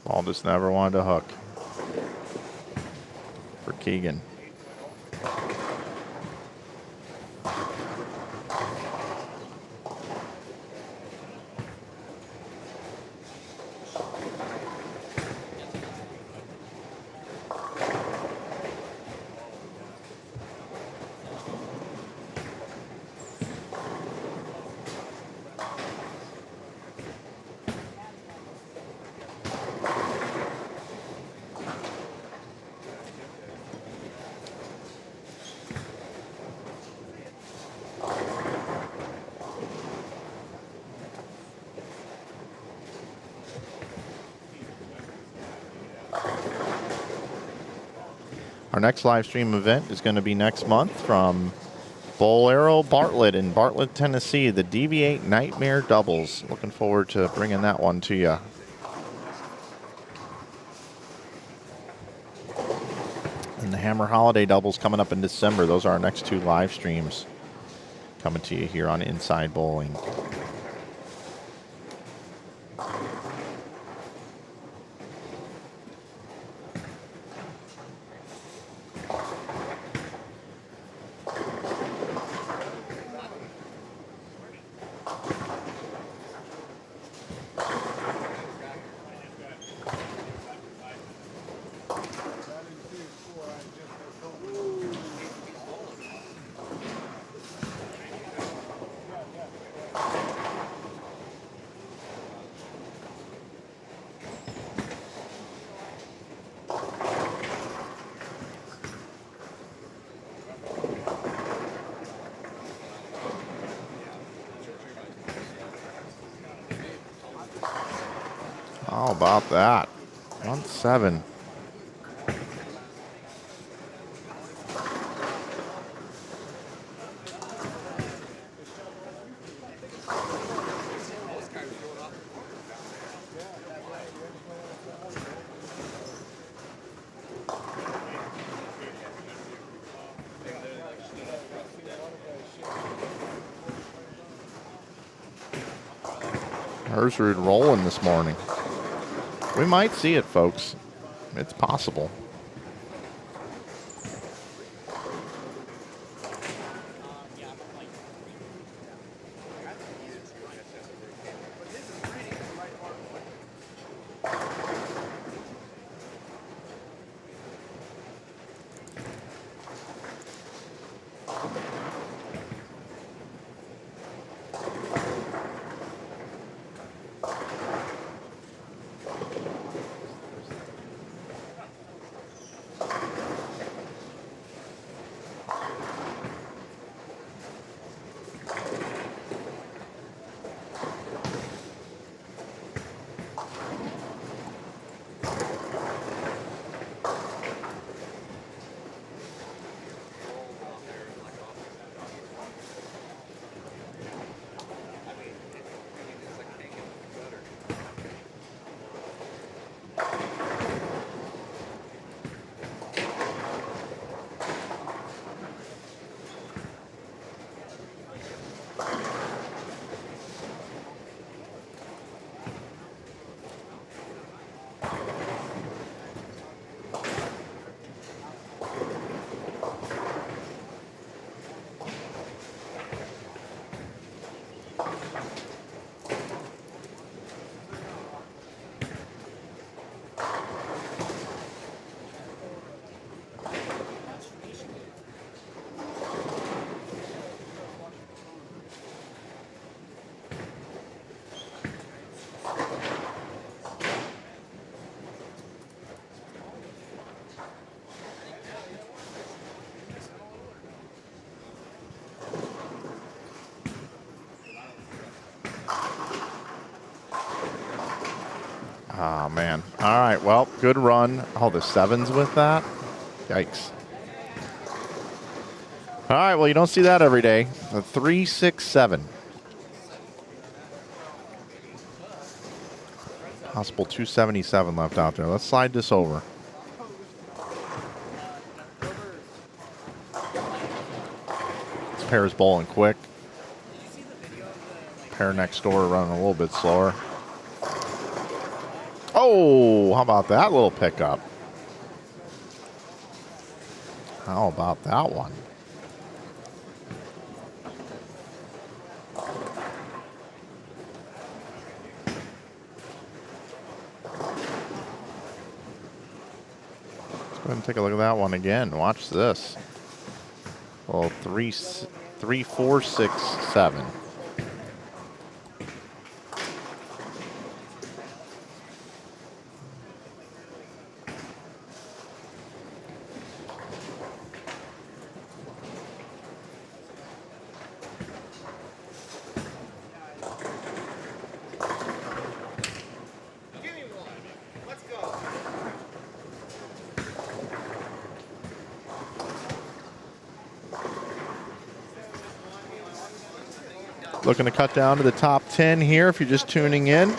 Ball just never wanted to hook for Keegan. Our next live stream event is going to be next month from Bolero Bartlett in Bartlett, Tennessee, the DV8 Nightmare Doubles. Looking forward to bringing that one to you. And the Hammer Holiday Doubles coming up in December. Those are our next two live streams coming to you here on Inside Bowling. How about that? 1-7. Hersrud rolling this morning. We might see it, folks. It's possible. Oh, man. All right, well, good run. Oh, the 7s with that? Yikes. All right, well, you don't see that every day. A 3, 6, 7. Possible 277 left out there. Let's slide this over. This pair is bowling quick. Pair next door running a little bit slower. Oh, how about that little pickup? How about that one? Let's go ahead and take a look at that one again. Watch this. Well, 3, 4, 6, 7. Looking to cut down to the top 10 here if you're just tuning in.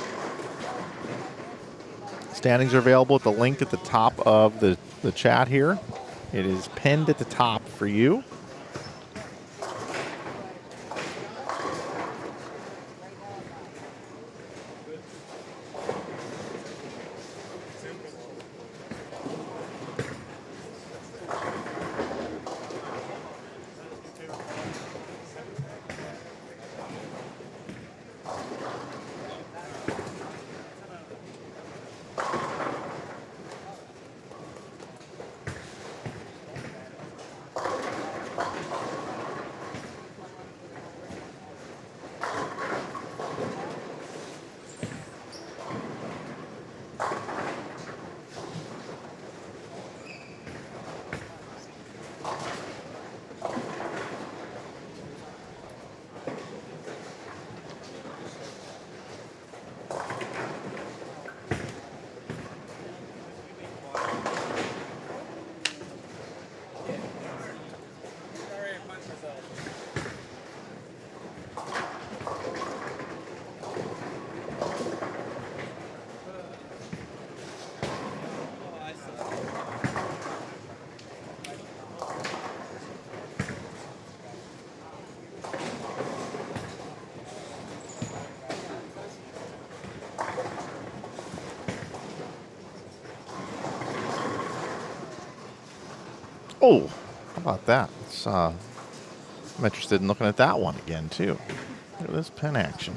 Standings are available at the link at the top of the chat here. It is pinned at the top for you. Oh, how about that? I'm interested in looking at that one again, too. Look at this pin action.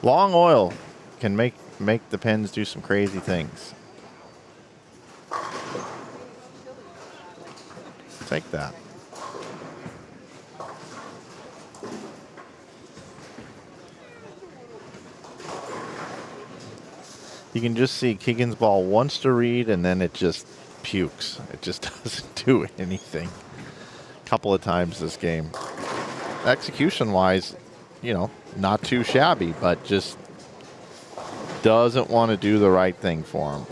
Long oil can make the pins do some crazy things. Take that. You can just see Keegan's ball wants to read, and then it just pukes. It just doesn't do anything. A couple of times this game. Execution-wise, you know, not too shabby, but just doesn't want to do the right thing for him.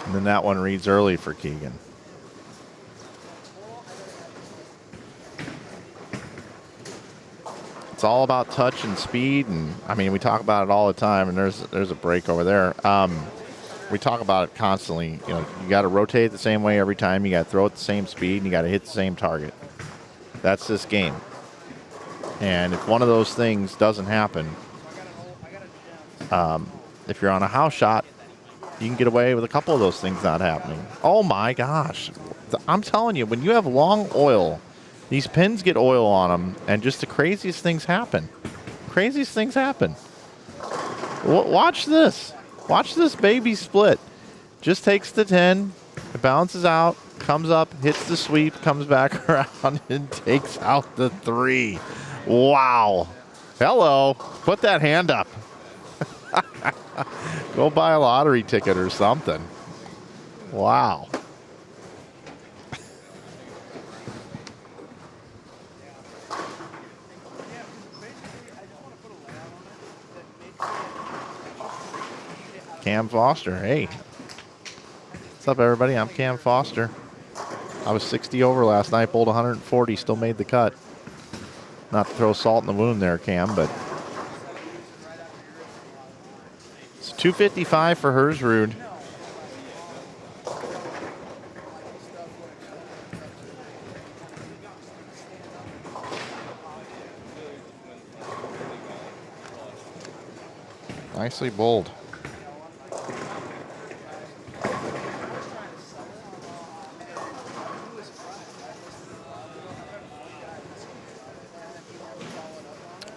And then that one reads early for Keegan. It's all about touch and speed, and I mean we talk about it all the time. And there's a break over there. We talk about it constantly. You know, you got to rotate the same way every time. You got to throw at the same speed, and you got to hit the same target. That's this game. And if one of those things doesn't happen, if you're on a house shot, you can get away with a couple of those things not happening. Oh my gosh. I'm telling you, when you have long oil, these pins get oil on them, and just the craziest things happen. Craziest things happen. Watch this. Watch this baby split. Just takes the 10, it bounces out, comes up, hits the sweep, comes back around, and takes out the 3. Wow. Hello. Put that hand up. Go buy a lottery ticket or something. Wow. Cam Foster, hey. What's up, everybody? I'm Cam Foster. I was 60 over last night, bowled 140, still made the cut. Not to throw salt in the wound there, Cam, but it's 255 for Hersrud. Nicely bowled.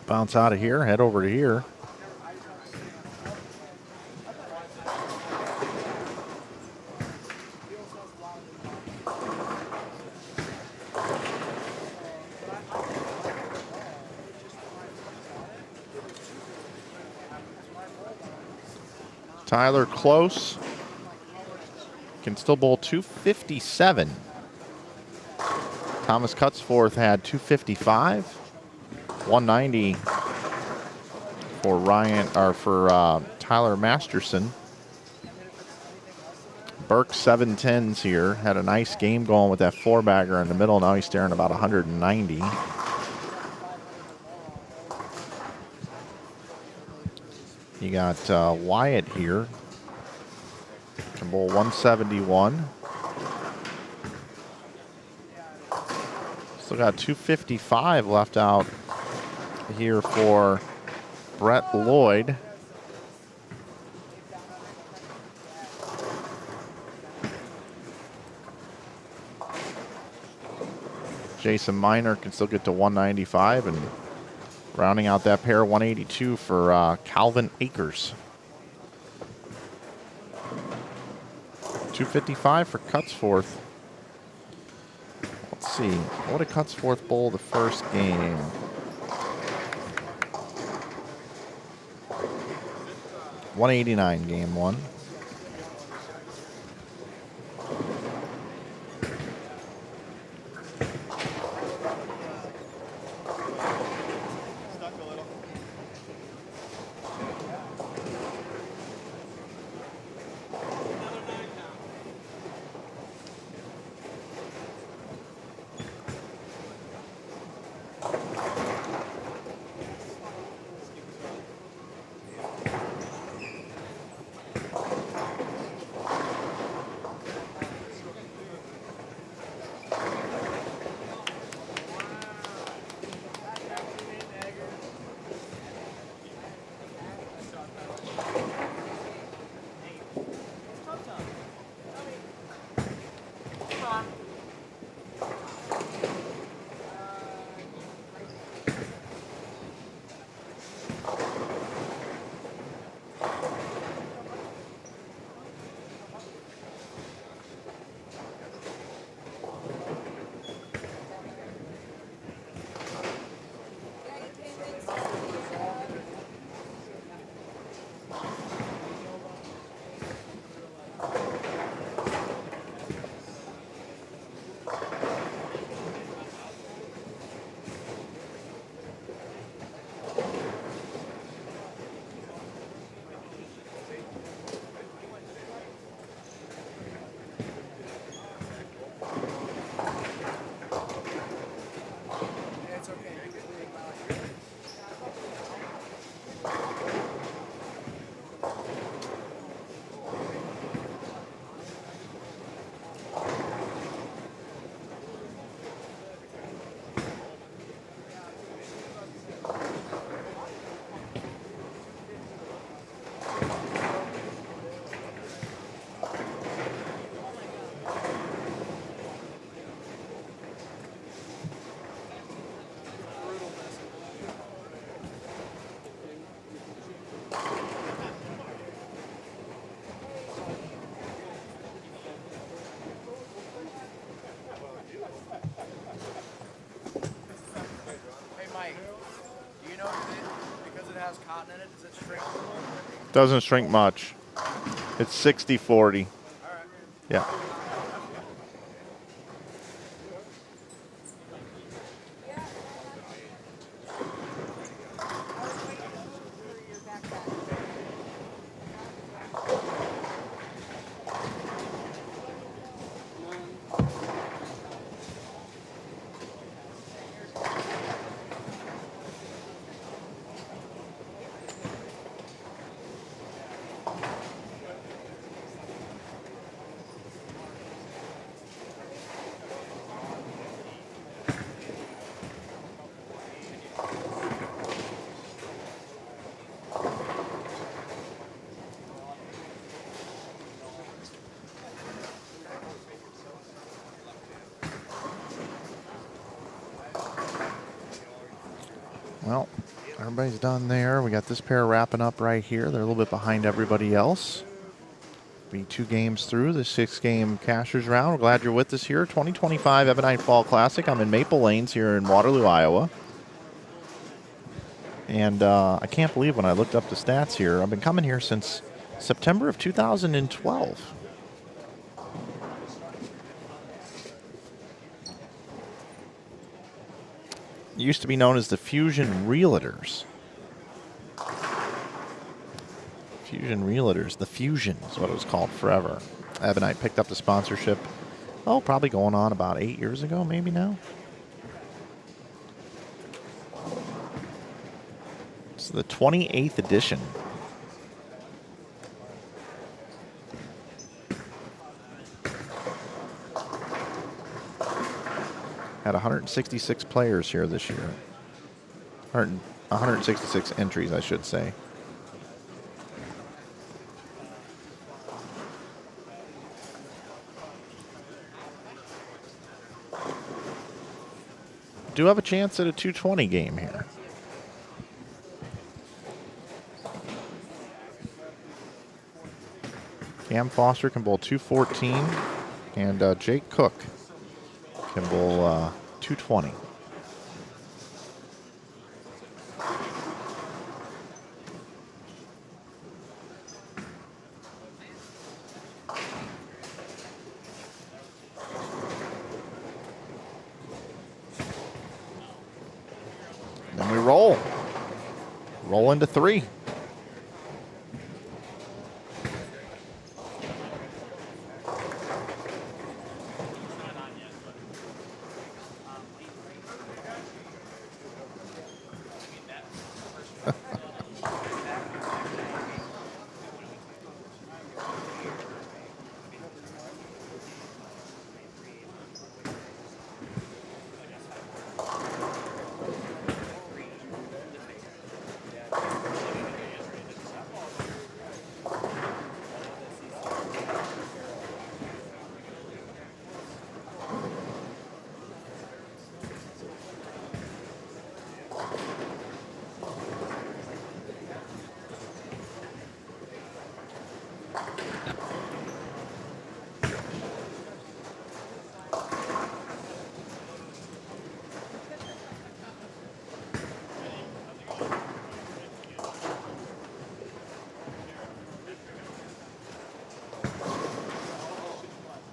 Bounce out of here, head over to here. Tyler close. Can still bowl 257. Thomas Cutsforth had 255. 190 for Tyler Masterson. Burke 710s here. Had a nice game going with that 4-bagger in the middle. Now he's staring about 190. You got Wyatt here. Can bowl 171. Still got 255 left out here for Brett Lloyd. Jason Miner can still get to 195, and rounding out that pair, 182 for Calvin Akers. 255 for Cutsforth. Let's see, what did Cutsforth bowl the first game? 189 game one. Doesn't shrink much. It's 60-40. Yeah. Well, everybody's done there. We got this pair wrapping up right here. They're a little bit behind everybody else. Be 2 games through the 6-game cashers round. We're glad you're with us here. 2025 Ebonite Fall Classic. I'm in Maple Lanes here in Waterloo, Iowa. And I can't believe when I looked up the stats here, I've been coming here since September of 2012. It used to be known as the Fusion Realtors. Fusion Realtors. The Fusion is what it was called forever. Ebonite picked up the sponsorship, oh, probably going on about 8 years ago, maybe now. It's the 28th edition. Had 166 players here this year. 166 entries, I should say. Do have a chance at a 220 game here. Cam Foster can bowl 214, and Jake Cook can bowl 220. Then we roll. Roll into 3.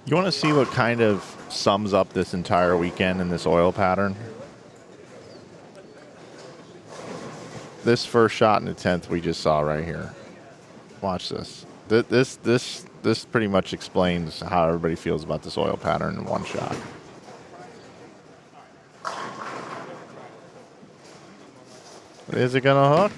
You want to see what kind of sums up this entire weekend in this oil pattern? This first shot in the 10th we just saw right here. Watch this. This pretty much explains how everybody feels about this oil pattern in one shot. Is it gonna hook?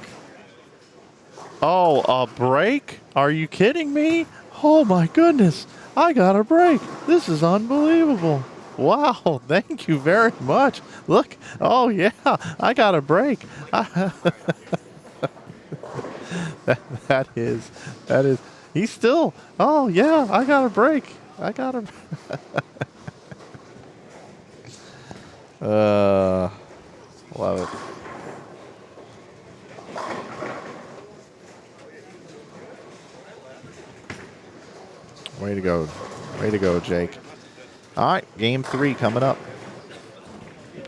Oh, a break? Are you kidding me? Oh my goodness. I got a break. This is unbelievable. Wow, thank you very much. Look, oh yeah, I got a break. That is, he's still, oh yeah, I got a break. I got a, love it. Way to go. Way to go, Jake. All right, game 3 coming up.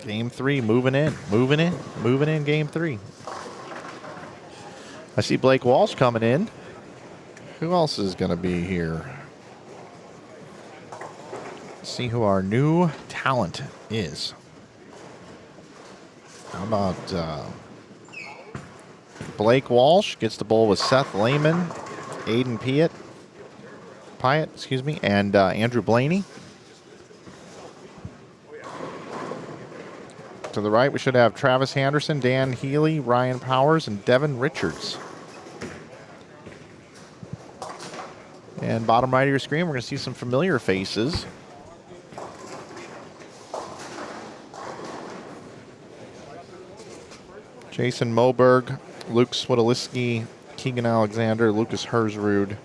Game 3 moving in, game 3. I see Blake Walsh coming in. Who else is going to be here? Let's see who our new talent is. How about Blake Walsh gets to bowl with Seth Lehman, Aiden Pyatt, excuse me, and Andrew Blaney. To the right, we should have Travis Henderson, Dan Healy, Ryan Powers, and Devin Richards. And bottom right of your screen, we're going to see some familiar faces. Jason Moberg, Luke Swidoliski, Keegan Alexander, Lucas Herzrud,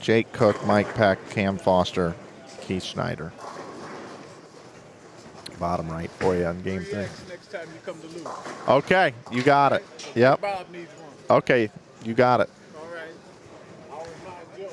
Jake Cook, Mike Peck, Cam Foster, Keith Schneider. Bottom right for you on game thing. Next time you come to Luke. Okay, you got it. Yep. Bob needs one. Okay, you got it. All right. I'll remind Joe.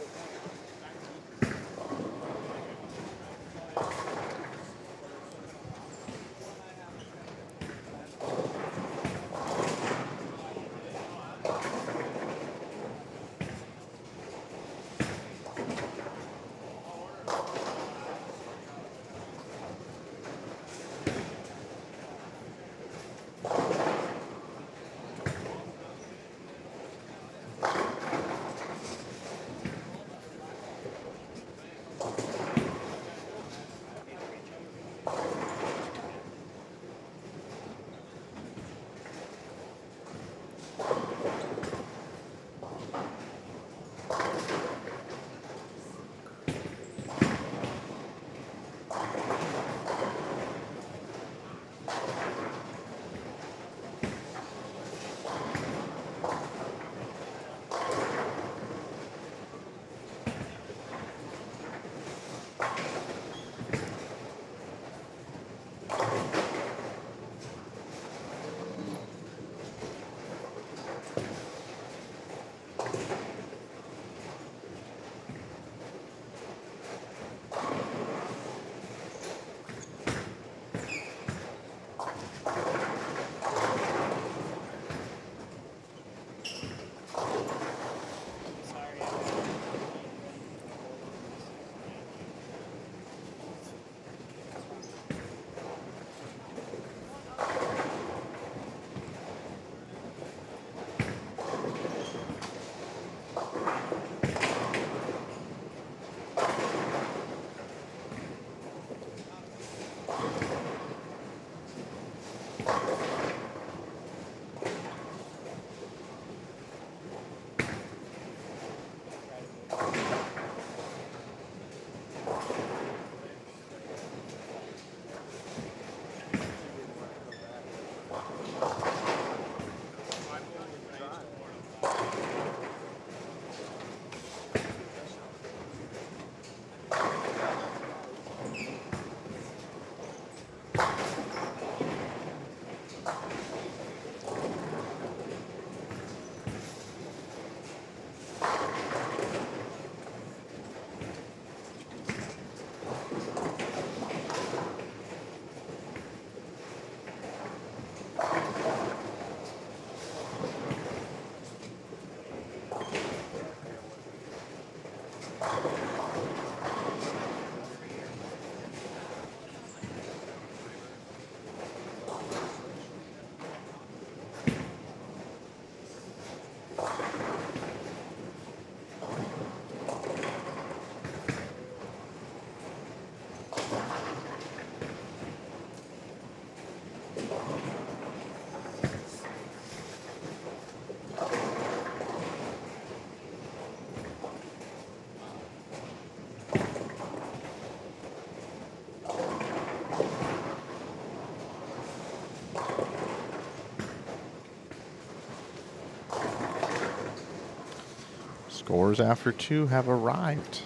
Scores after 2 have arrived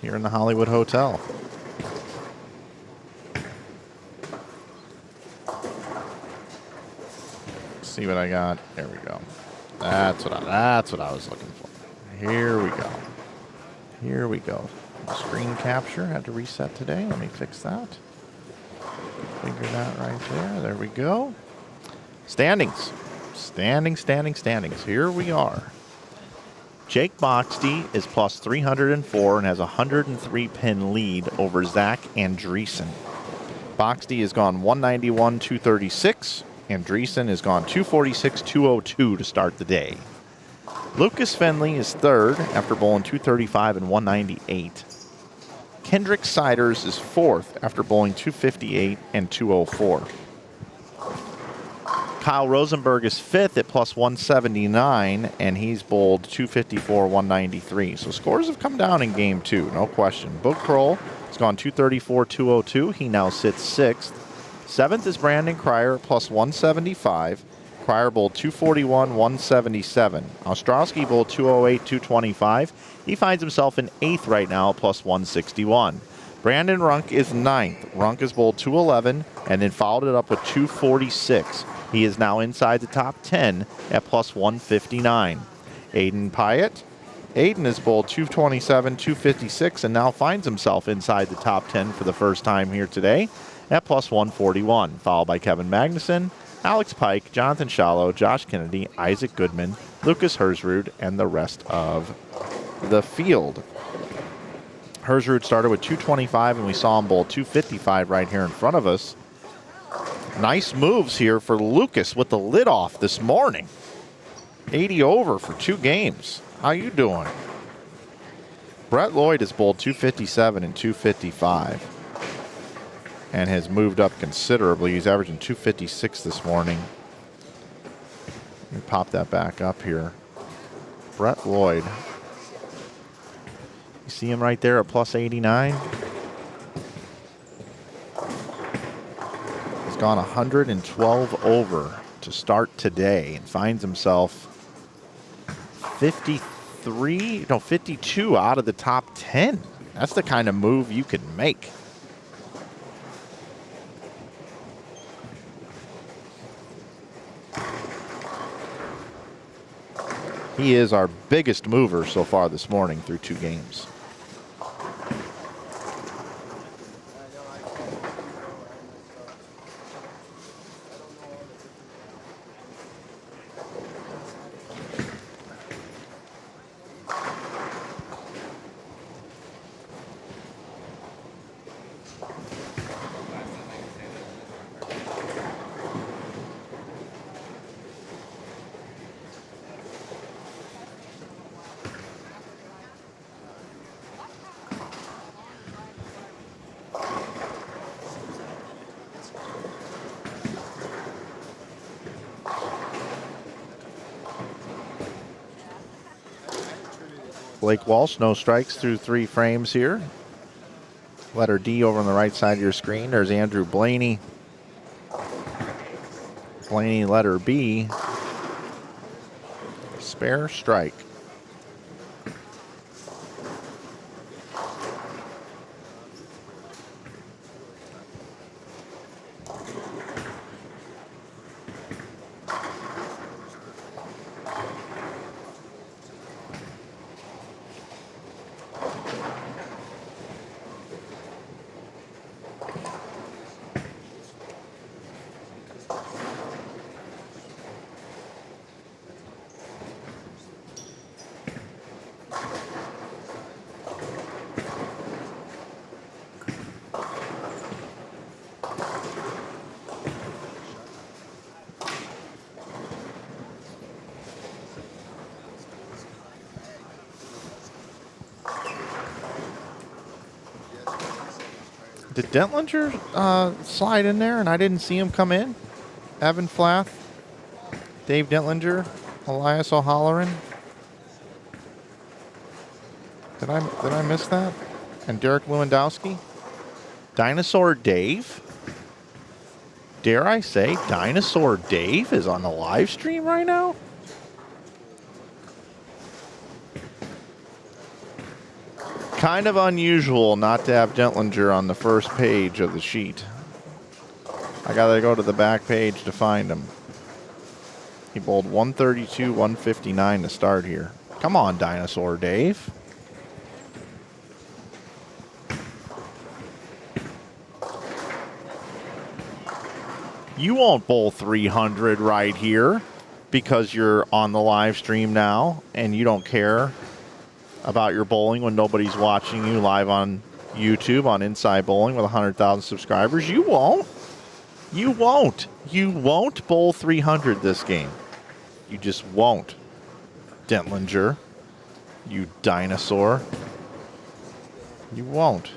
here in the Hollywood Hotel. Let's see what I got. There we go. That's what I was looking for. Here we go. Here we go. Screen capture had to reset today. Let me fix that. Figure that right there. There we go. Standings. Standings. Here we are. Jake Boxty is plus 304 and has a 103-pin lead over Zach Andreessen. Boxty has gone 191, 236. Andreessen has gone 246, 202 to start the day. Lucas Fenley is third after bowling 235 and 198. Kendrick Siders is fourth after bowling 258 and 204. Kyle Rosenberg is fifth at plus 179, and he's bowled 254, 193. So scores have come down in game two, no question. Boog Kroll has gone 234, 202. He now sits sixth. Seventh is Brandon Cryer at plus 175. Cryer bowled 241, 177. Ostrowski bowled 208, 225. He finds himself in eighth right now at plus 161. Brandon Runk is ninth. Runk has bowled 211 and then followed it up with 246. He is now inside the top 10 at plus 159. Aiden Pyatt. Aiden has bowled 227, 256 and now finds himself inside the top 10 for the first time here today at plus 141. Followed by Kevin Magnuson, Alex Pike, Jonathan Shallow, Josh Kennedy, Isaac Goodman, Lucas Hersrud, and the rest of the field. Hersrud started with 225, and we saw him bowl 255 right here in front of us. Nice moves here for Lucas with the lid off this morning. 80 over for 2 games. How you doing? Brett Lloyd has bowled 257 and 255 and has moved up considerably. He's averaging 256 this morning. Let me pop that back up here. Brett Lloyd. You see him right there at plus 89? He's gone 112 over to start today and finds himself 52 out of the top 10. That's the kind of move you can make. He is our biggest mover so far this morning through 2 games. Blake Walsh, no strikes through 3 frames here. Letter D over on the right side of your screen. There's Andrew Blaney. Blaney, letter B. Spare strike. Did Dentlinger slide in there and I didn't see him come in? Evan Flath, Dave Dentlinger, Elias O'Halloran. Did I miss that? And Derek Lewandowski? Dinosaur Dave? Dare I say Dinosaur Dave is on the live stream right now? Kind of unusual not to have Dentlinger on the first page of the sheet. I gotta go to the back page to find him. He bowled 132, 159 to start here. Come on, Dinosaur Dave. You won't bowl 300 right here. because you're on the live stream now and you don't care about your bowling when nobody's watching you live on YouTube on Inside Bowling with 100,000 subscribers. You won't. You won't. You won't bowl 300 this game. You just won't. Dentlinger, you dinosaur. You won't.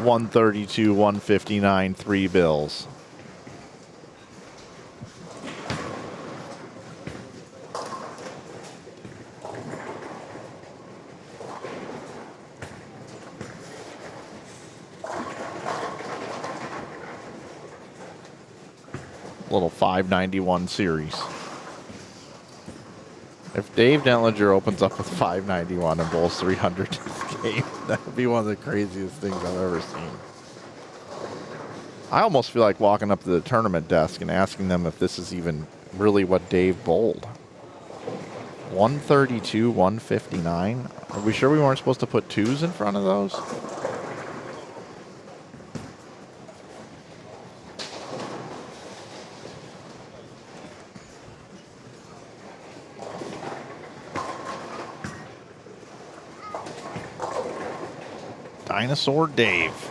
$132, $159, 3 bills. Little 591 series. If Dave Dentlinger opens up with 591 and bowls 300 in this game, that would be one of the craziest things I've ever seen. I almost feel like walking up to the tournament desk and asking them if this is even really what Dave bowled. 132, 159. Are we sure we weren't supposed to put 2s in front of those? Dinosaur Dave.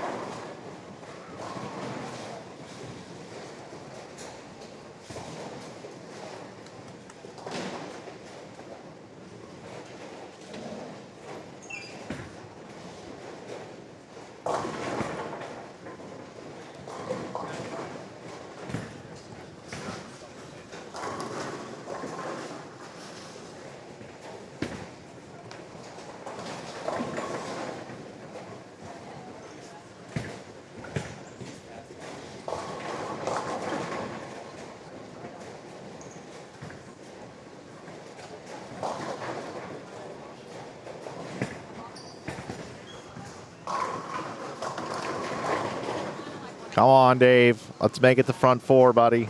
Come on, Dave. Let's make it the front four, buddy.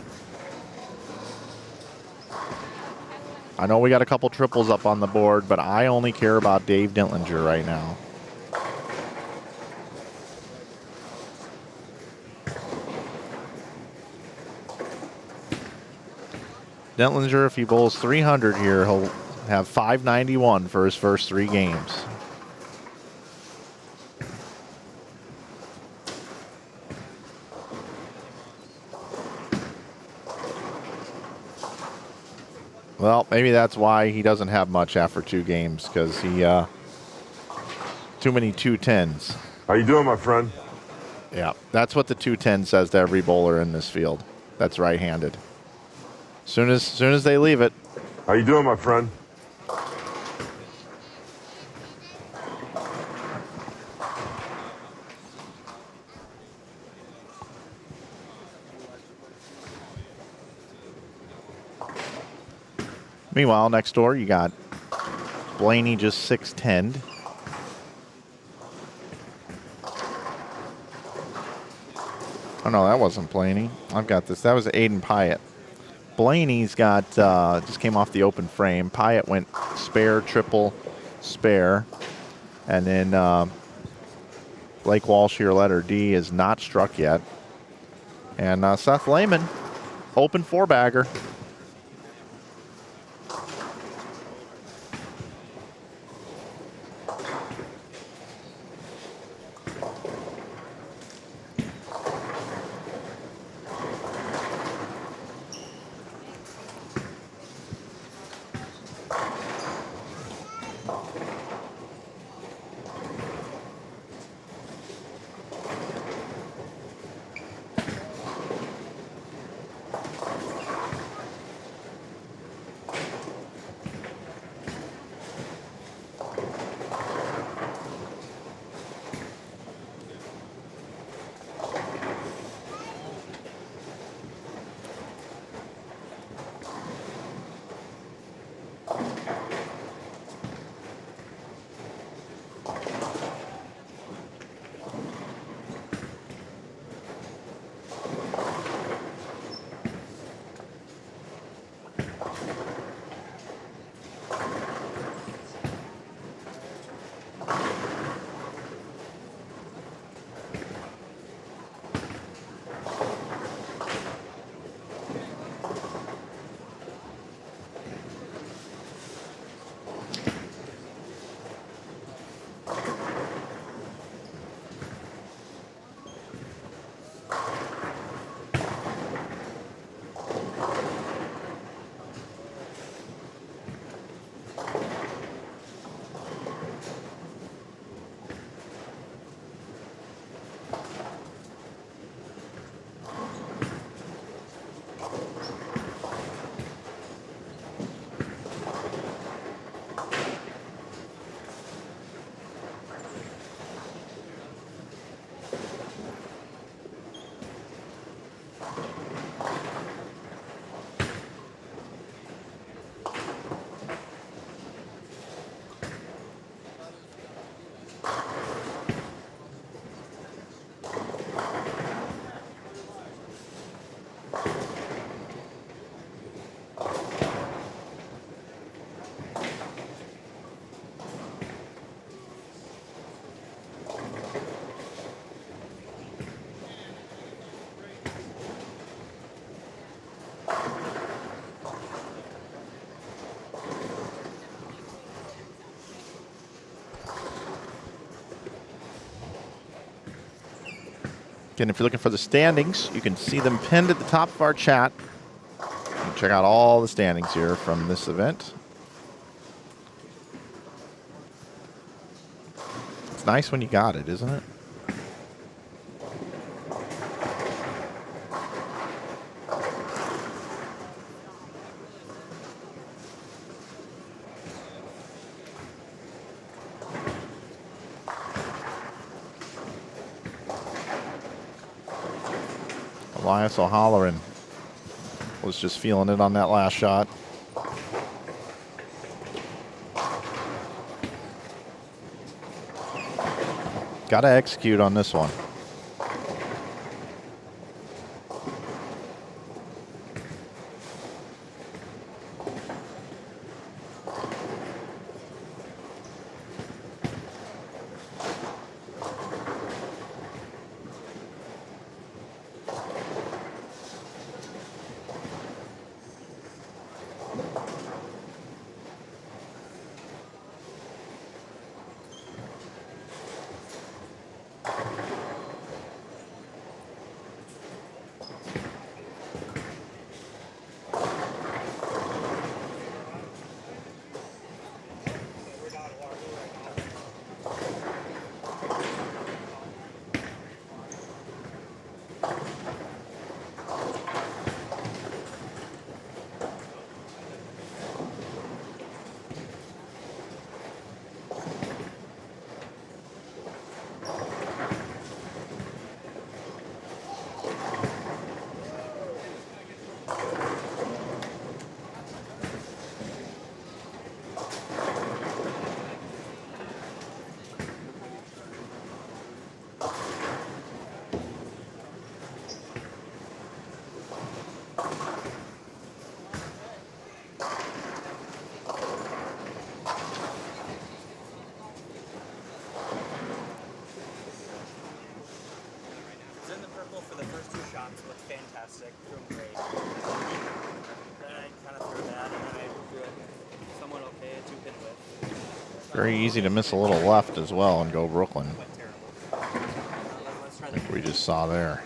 I know we got a couple triples up on the board, but I only care about Dave Dentlinger right now. Dentlinger, if he bowls 300 here, he'll have 591 for his first 3 games. Well, maybe that's why he doesn't have much after 2 games, because he too many 210s. How you doing, my friend? Yeah, that's what the 210 says to every bowler in this field. That's right-handed. Soon as they leave it. How you doing, my friend? Meanwhile, next door, you got Blaney just 6'10". Oh, no, that wasn't Blaney. I've got this. That was Aiden Pyatt. Blaney's got, just came off the open frame. Pyatt went spare, triple, spare. And then Blake Walsh here, letter D, is not struck yet. And Seth Lehman, open 4-bagger. And if you're looking for the standings, you can see them pinned at the top of our chat. You can check out all the standings here from this event. It's nice when you got it, isn't it? Elias O'Halloran was just feeling it on that last shot. Got to execute on this one. Very easy to miss a little left as well and go Brooklyn. Like we just saw there.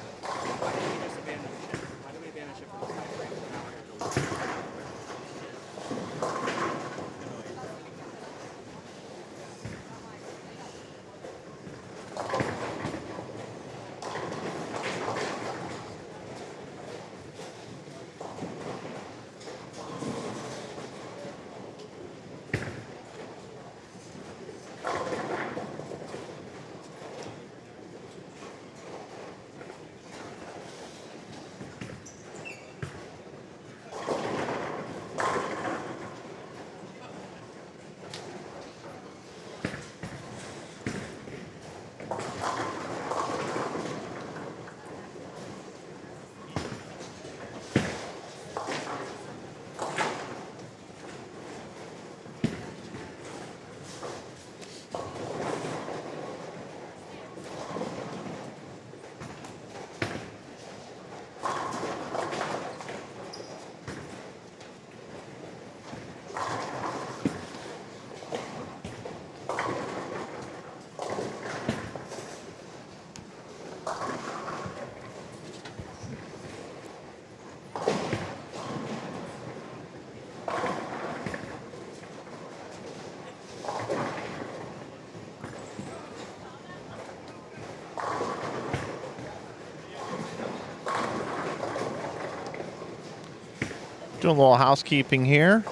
Doing a little housekeeping here.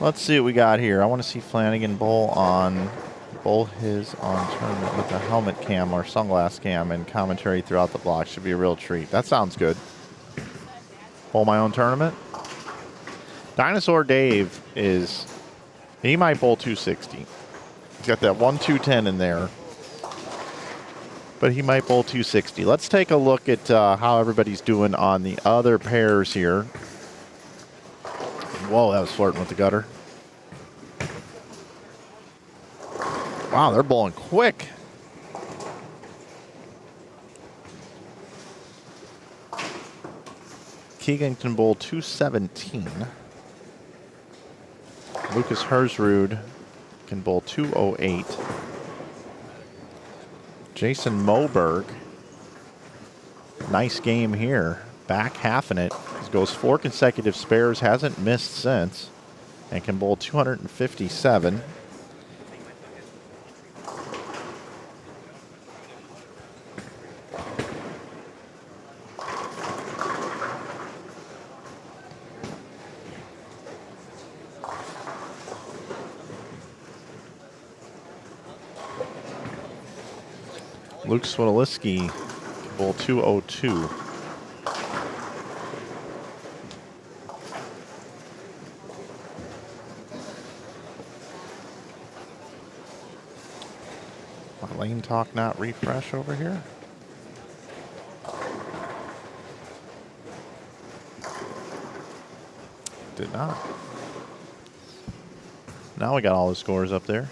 Let's see what we got here. I want to see Flanagan bowl his on tournament with a helmet cam or sunglass cam and commentary throughout the block. Should be a real treat. That sounds good. Bowl my own tournament. Dinosaur Dave he might bowl 260. He's got that 1-2-10 in there. But he might bowl 260. Let's take a look at how everybody's doing on the other pairs here. Whoa, that was flirting with the gutter. Wow, they're bowling quick. Keegan can bowl 217. Lucas Hersrud can bowl 208. Jason Moberg Nice game here. Back half in it. Goes 4 consecutive spares. Hasn't missed since. And can bowl 257. Luke Switaliski can bowl 202. Lane talk not refresh over here. Did not. Now we got all the scores up there.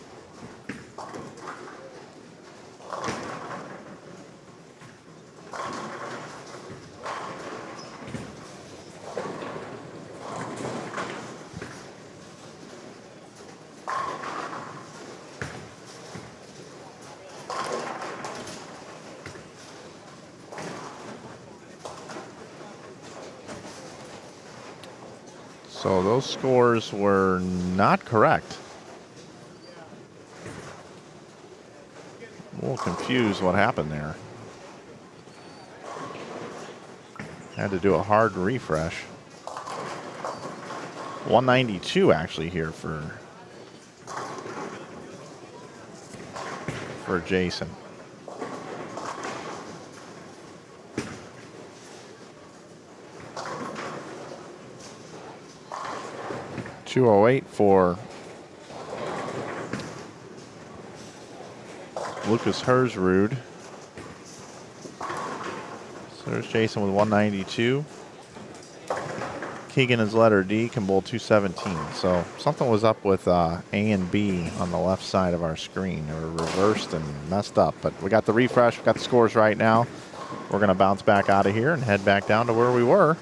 So those scores were not correct. A little confused what happened there. Had to do a hard refresh. 192 actually here for Jason. .208 for Lucas Hersrud. So there's Jason with 192. Keegan is letter D, can bowl 217. So something was up with A and B on the left side of our screen. They were reversed and messed up. But we got the refresh, we got the scores right now. We're going to bounce back out of here and head back down to where we were.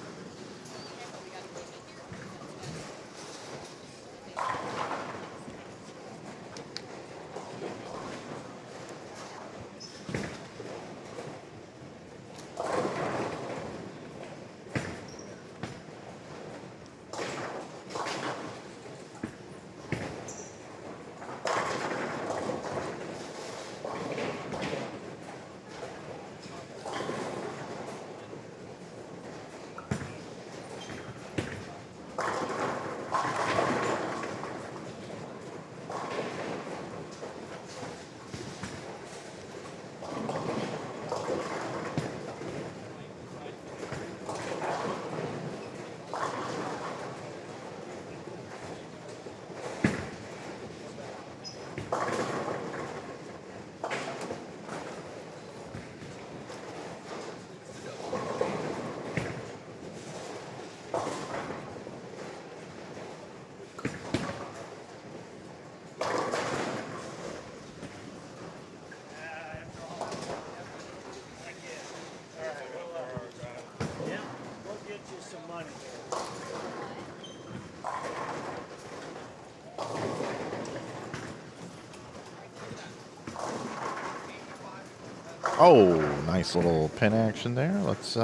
Oh, nice little pin action there. Let's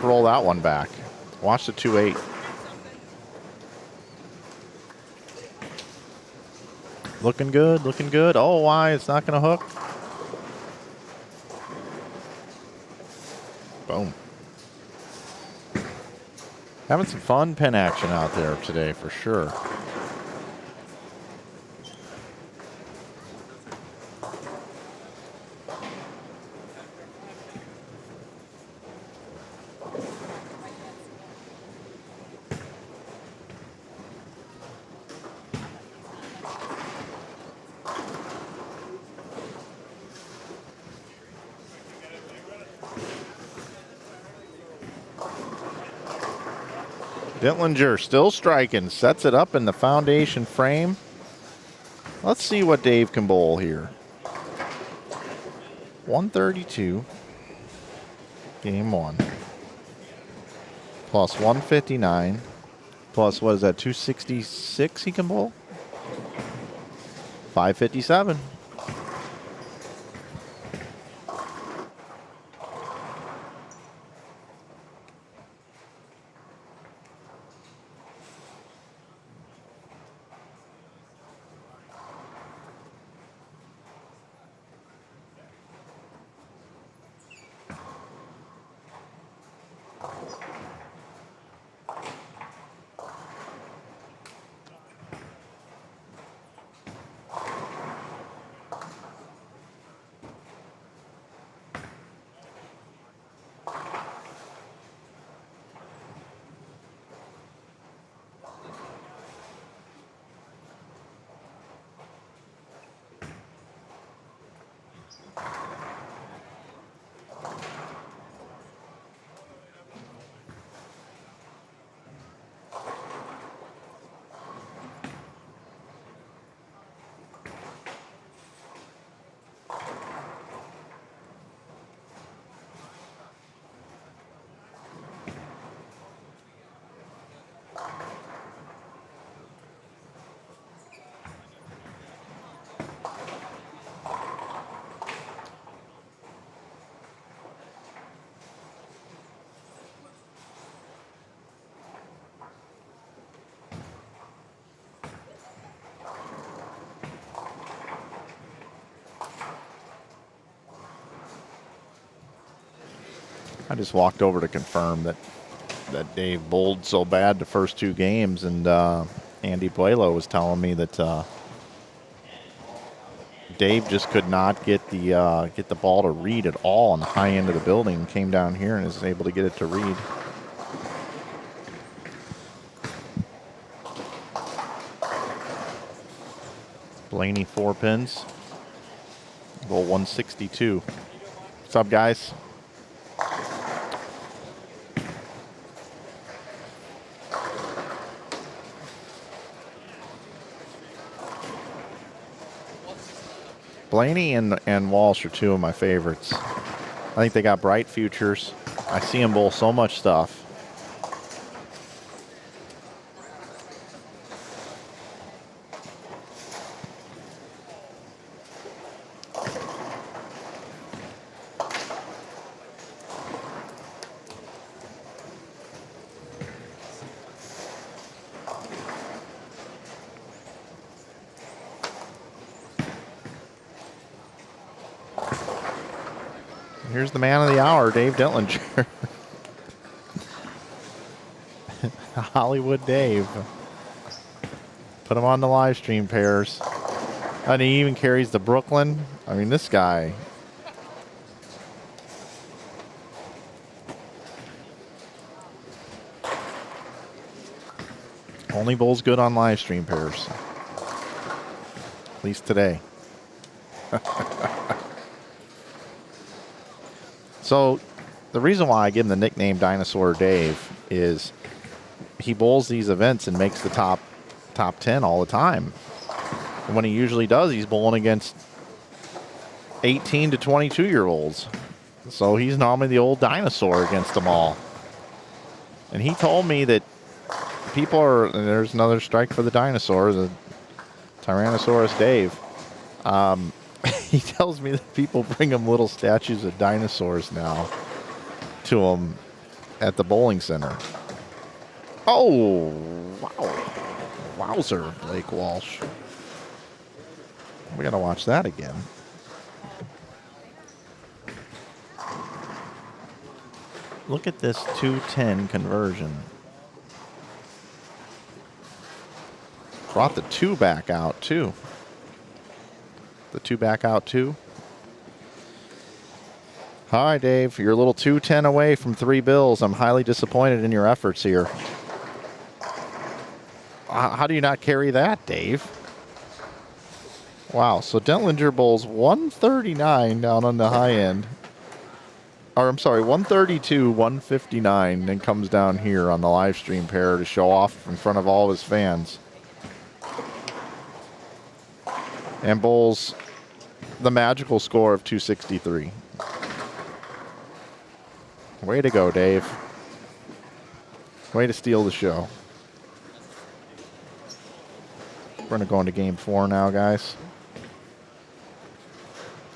roll that one back. Watch the 2-8. Looking good, looking good. Oh, why? It's not going to hook. Boom. Having some fun pin action out there today for sure. Dittlinger still striking, sets it up in the foundation frame. Let's see what Dave can bowl here. 132, game one. Plus 159, plus what is that, 266 he can bowl? 557. I just walked over to confirm that Dave bowled so bad the first 2 games, and Andy Buelo was telling me that Dave just could not get the ball to read at all on the high end of the building. Came down here and is able to get it to read. Blaney 4 pins. Bowl 162. What's up, guys? Blaney and Walsh are 2 of my favorites. I think they got bright futures. I see them bowl so much stuff. Here's the man of the hour, Dave Dillinger. Hollywood Dave. Put him on the live stream pairs. And he even carries the Brooklyn. I mean, this guy. Only bowls good on live stream pairs. At least today. So the reason why I give him the nickname Dinosaur Dave is he bowls these events and makes the top 10 all the time. And when he usually does, he's bowling against 18 to 22-year-olds. So he's normally the old dinosaur against them all. And he told me that people are, there's another strike for the dinosaur, the Tyrannosaurus Dave. He tells me that people bring him little statues of dinosaurs now to him at the bowling center. Oh, wow. Wowzer, Blake Walsh. We got to watch that again. Look at this 210 conversion. Brought the 2 back out, too. The 2 back out, too. Hi, Dave. You're a little 210 away from 3 bills. I'm highly disappointed in your efforts here. How do you not carry that, Dave? Wow. So Dillinger bowls 139 down on the high end. Or, I'm sorry, 132, 159, then comes down here on the live stream pair to show off in front of all of his fans. And bowls the magical score of 263. Way to go, Dave. Way to steal the show. We're going to go into game 4 now, guys.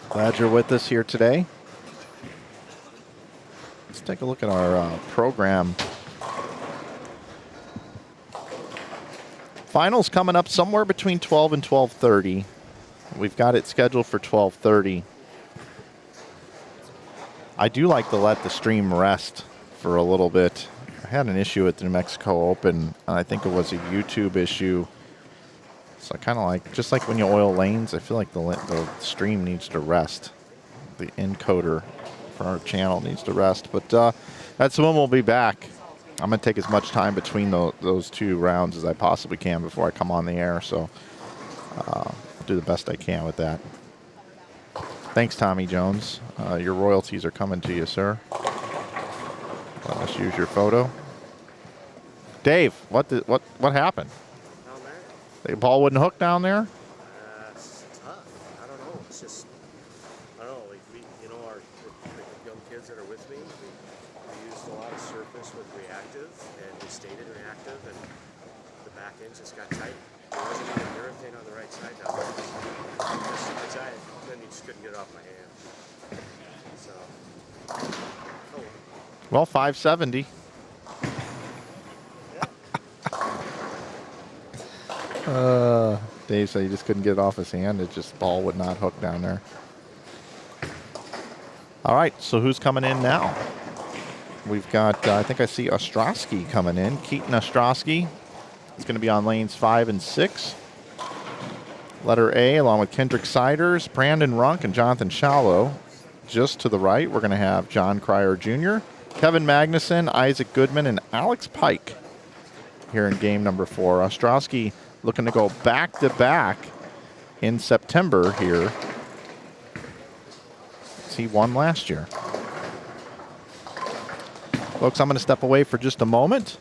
Glad you're with us here today. Let's take a look at our program. Finals coming up somewhere between 12 and 12:30. We've got it scheduled for 12:30. I do like to let the stream rest for a little bit. I had an issue at the New Mexico Open, and I think it was a YouTube issue. So I kind of like, just like when you oil lanes, I feel like the stream needs to rest. The encoder for our channel needs to rest. But that's when we'll be back. I'm going to take as much time between those 2 rounds as I possibly can before I come on the air. So do the best I can with that. Thanks, Tommy Jones. Your royalties are coming to you, sir. Let us use your photo. Dave, what happened? Down there? The ball wouldn't hook down there? It's tough. I don't know. It's just, I don't know. Like we, our the young kids that are with me, we used a lot of surface with reactive, and we stayed in reactive, and the back end just got tight. There wasn't even urethane on the right side down there. Just super tight. Then you just couldn't get it off my hand. So, oh. Well, 570. Dave said he just couldn't get it off his hand. It just, ball would not hook down there. All right, so who's coming in now? we've got, I think I see Ostrowski coming in. Keaton Ostrowski is going to be on lanes 5 and 6. Letter A, along with Kendrick Siders, Brandon Runk, and Jonathan Shallow. Just to the right, we're going to have John Cryer Jr., Kevin Magnuson, Isaac Goodman, and Alex Pike here in game number 4. Ostrowski looking to go back-to-back in September here. He won last year. Folks, I'm going to step away for just a moment.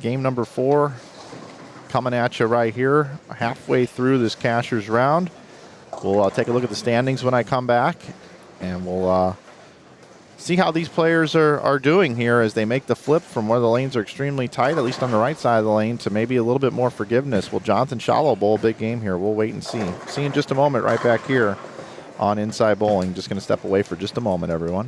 Game number 4 coming at you right here, halfway through this Cashers round. We'll take a look at the standings when I come back, and we'll see how these players are doing here as they make the flip from where the lanes are extremely tight, at least on the right side of the lane, to maybe a little bit more forgiveness. Will Jonathan Shallow bowl a big game here? We'll wait and see. See you in just a moment right back here on Inside Bowling. Just going to step away for just a moment, everyone.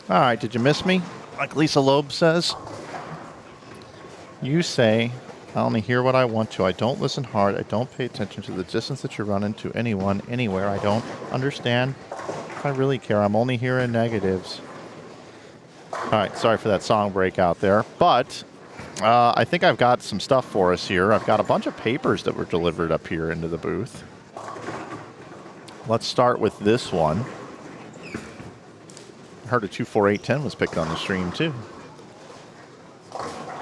All right, did you miss me? Like Lisa Loeb says. You say, I only hear what I want to. I don't listen hard. I don't pay attention to the distance that you're running to anyone, anywhere. I don't understand if I really care. I'm only hearing negatives. All right, sorry for that song break out there. But I think I've got some stuff for us here. I've got a bunch of papers that were delivered up here into the booth. Let's start with this one. Heard a 24810 was picked on the stream too.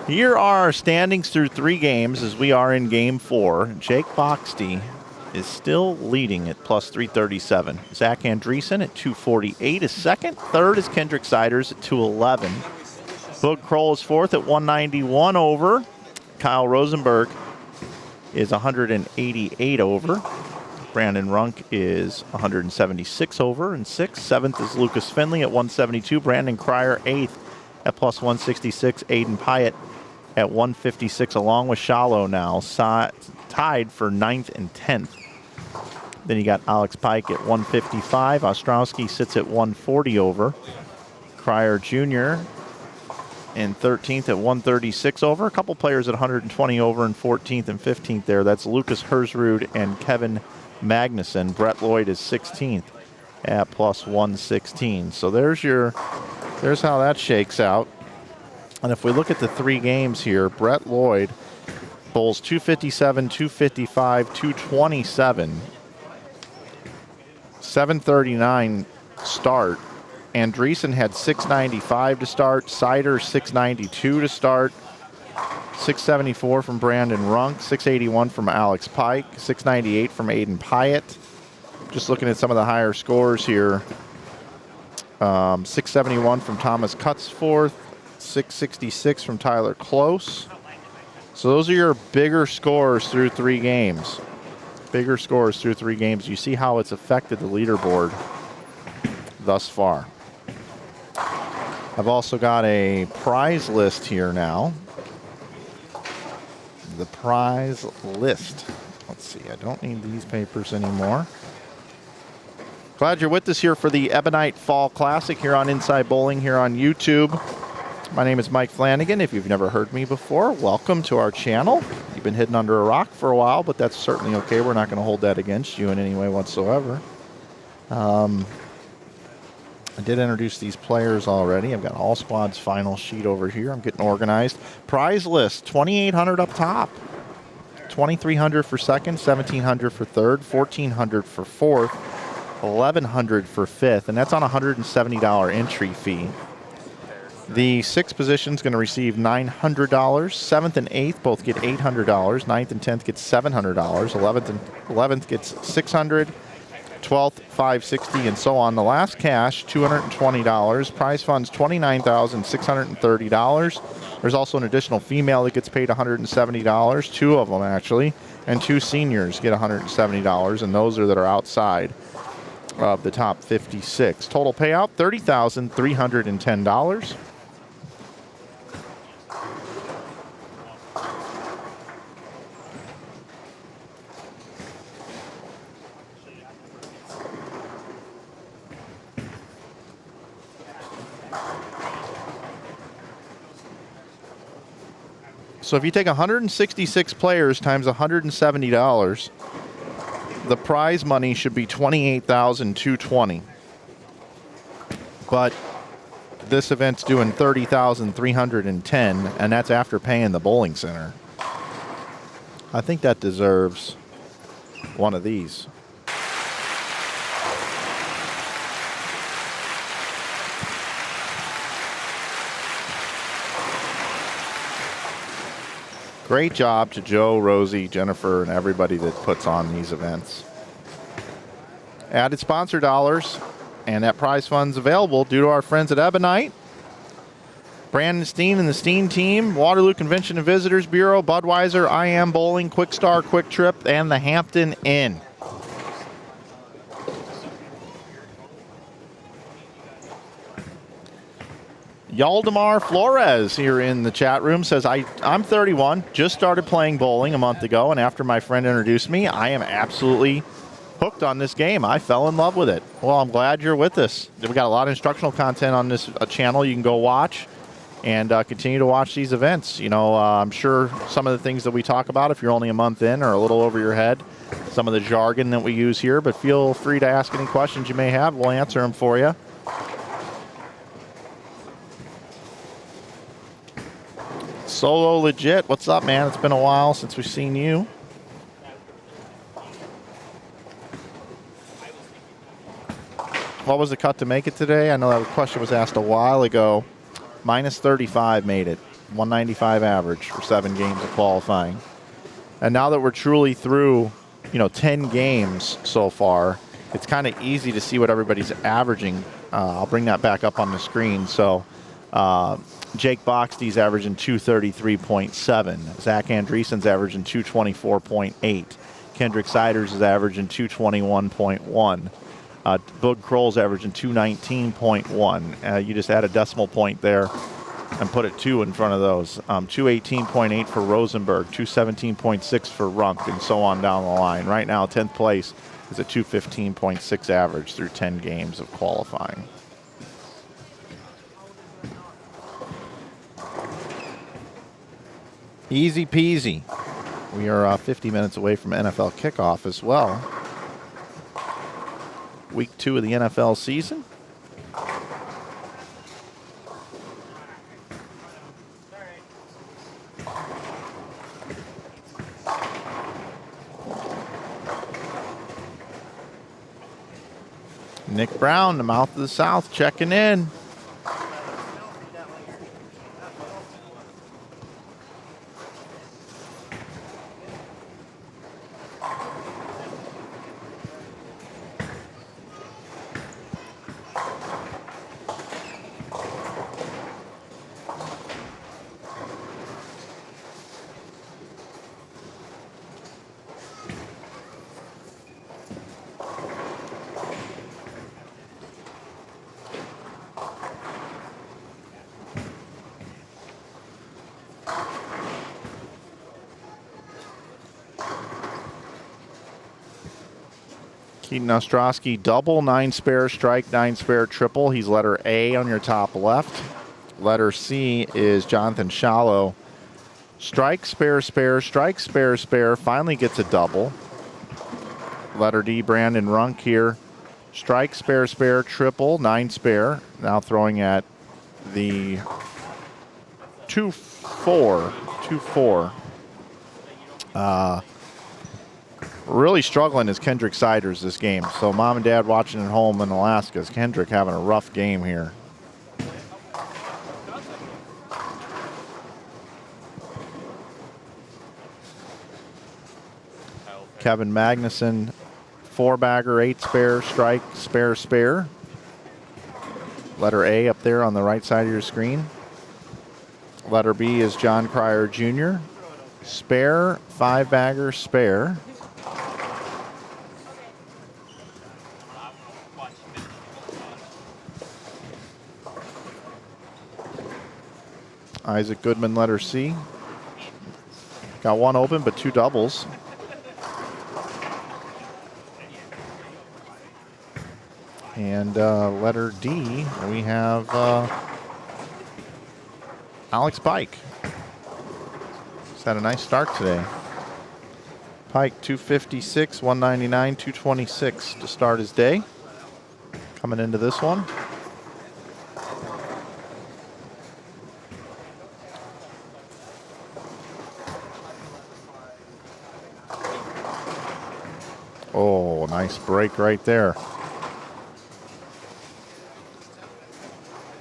Here are our standings through 3 games as we are in game 4. Jake Boxty is still leading at plus 337. Zach Andreessen at 248 is second. Third is Kendrick Siders at 211. Boog Kroll is fourth at 191 over. Kyle Rosenberg is 188 over. Brandon Runk is 176 over and 6th. 7th is Lucas Finley at 172. Brandon Cryer 8th at plus 166. Aiden Pyatt at 156 along with Shallow now tied for 9th and 10th. Then you got Alex Pike at 155. Ostrowski sits at 140 over. Cryer Jr. in 13th at 136 over. A couple players at 120 over in 14th and 15th there. That's Lucas Hersrud and Kevin Magnuson. Brett Lloyd is 16th at plus 116. So there's how that shakes out. And if we look at the 3 games here, Brett Lloyd bowls 257, 255, 227, 739 start. Andreessen had 695 to start. Sider 692 to start. 674 from Brandon Runk, 681 from Alex Pike, 698 from Aiden Pyatt. Just looking at some of the higher scores here. 671 from Thomas Cutsforth, 666 from Tyler Close. So those are your bigger scores through 3 games. Bigger scores through 3 games. You see how it's affected the leaderboard thus far. I've also got a prize list here now. The prize list. Let's see, I don't need these papers anymore. Glad you're with us here for the Ebonite Fall Classic here on Inside Bowling here on YouTube. My name is Mike Flanagan. If you've never heard me before, welcome to our channel. You've been hidden under a rock for a while, but that's certainly okay. We're not going to hold that against you in any way whatsoever. I did introduce these players already. I've got all squads final sheet over here. I'm getting organized. Prize list, 2,800 up top. 2,300 for second, 1,700 for third, 1,400 for fourth, 1,100 for fifth, and that's on a $170 entry fee. The 6th position is going to receive $900. 7th and 8th both get $800. 9th and 10th gets $700. 11th gets $600. 12th, $560, and so on. The last cash, $220. Prize funds, $29,630. There's also an additional female that gets paid $170, 2 of them actually, and 2 seniors get $170, and those are that are outside of the top 56. Total payout, $30,310. So if you take 166 players times $170, the prize money should be $28,220. But this event's doing $30,310, and that's after paying the bowling center. I think that deserves one of these. Great job to Joe, Rosie, Jennifer, and everybody that puts on these events. Added sponsor dollars and that prize fund's available due to our friends at Ebonite, Brandon Steen and the Steen team, Waterloo Convention and Visitors Bureau, Budweiser, I Am Bowling, Quick Star, Quick Trip, and the Hampton Inn. Yaldemar Flores here in the chat room says, I'm 31, just started playing bowling a month ago, and after my friend introduced me, I am absolutely hooked on this game. I fell in love with it. Well, I'm glad you're with us. We've got a lot of instructional content on this channel you can go watch and continue to watch these events. You know, I'm sure some of the things that we talk about, if you're only a month in, are a little over your head. Some of the jargon that we use here, but feel free to ask any questions you may have. We'll answer them for you. Solo Legit, what's up, man? It's been a while since we've seen you. What was the cut to make it today? I know that question was asked a while ago. Minus 35 made it. 195 average for 7 games of qualifying. And now that we're truly through, 10 games so far, it's kind of easy to see what everybody's averaging. I'll bring that back up on the screen. So, Jake Boxty's averaging 233.7. Zach Andreessen's averaging 224.8. Kendrick Siders is averaging 221.1. Boog Kroll's averaging 219.1. You just add a decimal point there and put a 2 in front of those. 218.8 for Rosenberg, 217.6 for Runk, and so on down the line. Right now, 10th place is a 215.6 average through 10 games of qualifying. Easy peasy. We are 50 minutes away from NFL kickoff as well. Week 2 of the NFL season. Nick Brown, the mouth of the South, checking in. Keaton Ostrowski, double, 9 spare, strike, 9 spare, triple. He's letter A on your top left. Letter C is Jonathan Shallow. Strike, spare, spare, strike, spare, spare. Finally gets a double. Letter D, Brandon Runk here. Strike, spare, spare, triple, 9 spare. Now throwing at the 2-4. 2-4. Really struggling is Kendrick Siders this game. So mom and dad watching at home in Alaska, is Kendrick having a rough game here. Kevin Magnuson 4-bagger, 8 spare, strike, spare, spare. Letter A up there on the right side of your screen. Letter B is John Cryer Jr. Spare, 5-bagger, spare. Isaac Goodman, letter C. Got one open, but 2 doubles. And letter D, we have Alex Pike. He's had a nice start today. Pike, 256, 199, 226 to start his day. Coming into this one. Oh, nice break right there.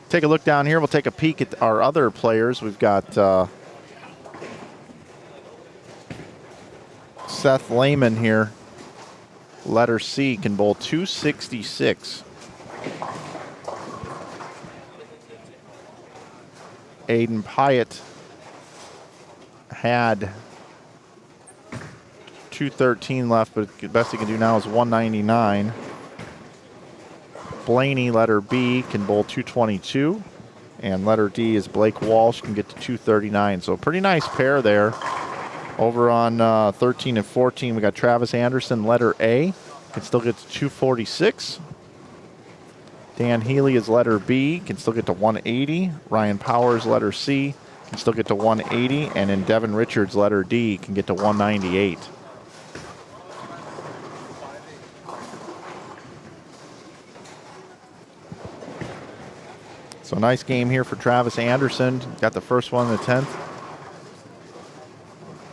Take a look down here. We'll take a peek at our other players. We've got Seth Lehman here. Letter C can bowl 266. Aiden Pyatt had 213 left, but the best he can do now is 199. Blaney, letter B, can bowl 222. And letter D is Blake Walsh, can get to 239. So pretty nice pair there. Over on 13 and 14, we got Travis Anderson, letter A, can still get to 246. Dan Healy is letter B, can still get to 180. Ryan Powers, letter C, can still get to 180. And then Devin Richards, letter D, can get to 198. So nice game here for Travis Anderson. Got the first one in the 10th.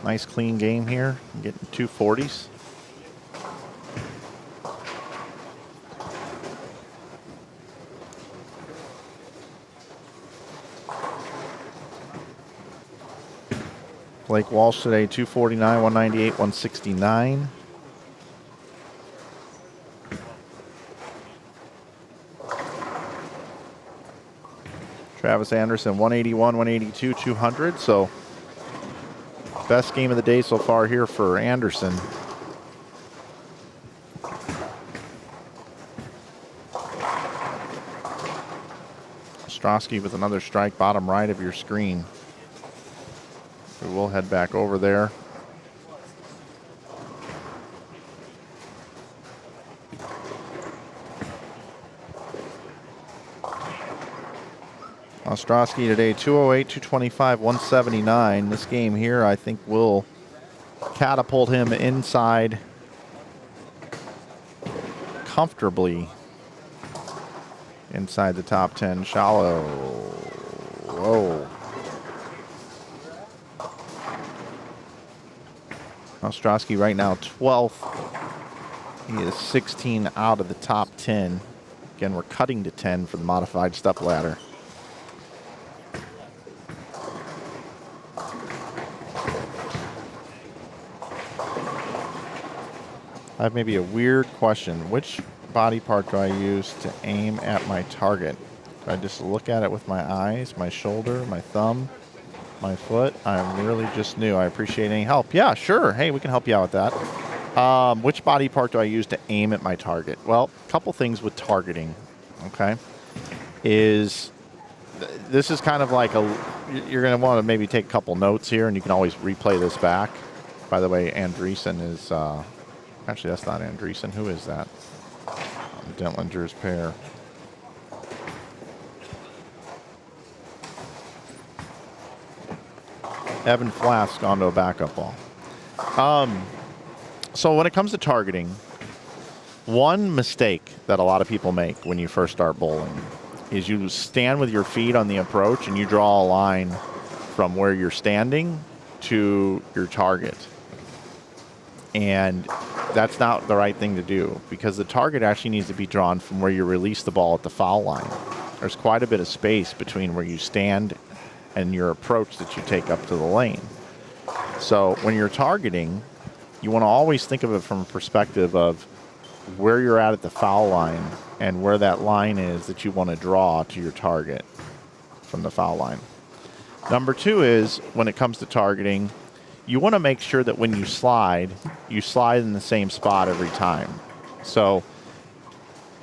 Nice clean game here. Getting 240s. Blake Walsh today, 249, 198, 169. Travis Anderson, 181, 182, 200. So best game of the day so far here for Anderson. Ostrowski with another strike, bottom right of your screen. We will head back over there. Ostrowski today, 208, 225, 179. This game here, I think, will catapult him inside comfortably inside the top 10. Shallow. Whoa. Ostrowski right now 12th. He is 16 out of the top 10. Again, we're cutting to 10 for the modified Stepladder. I have maybe a weird question. Which body part do I use to aim at my target? Do I just look at it with my eyes, my shoulder, my thumb, my foot? I'm really just new. I appreciate any help. Yeah, sure. Hey, we can help you out with that. Which body part do I use to aim at my target? Well, a couple things with targeting, okay, is this is kind of like you're going to want to maybe take a couple notes here, and you can always replay this back. By the way, Andreessen is... actually, that's not Andreessen. Who is that? Dentlinger's pair. Evan Flask onto a backup ball. So when it comes to targeting, one mistake that a lot of people make when you first start bowling is you stand with your feet on the approach and you draw a line from where you're standing to your target. And that's not the right thing to do, because the target actually needs to be drawn from where you release the ball at the foul line. There's quite a bit of space between where you stand and your approach that you take up to the lane. So when you're targeting, you want to always think of it from a perspective of where you're at the foul line and where that line is that you want to draw to your target from the foul line. Number 2 is, when it comes to targeting, you want to make sure that when you slide in the same spot every time. So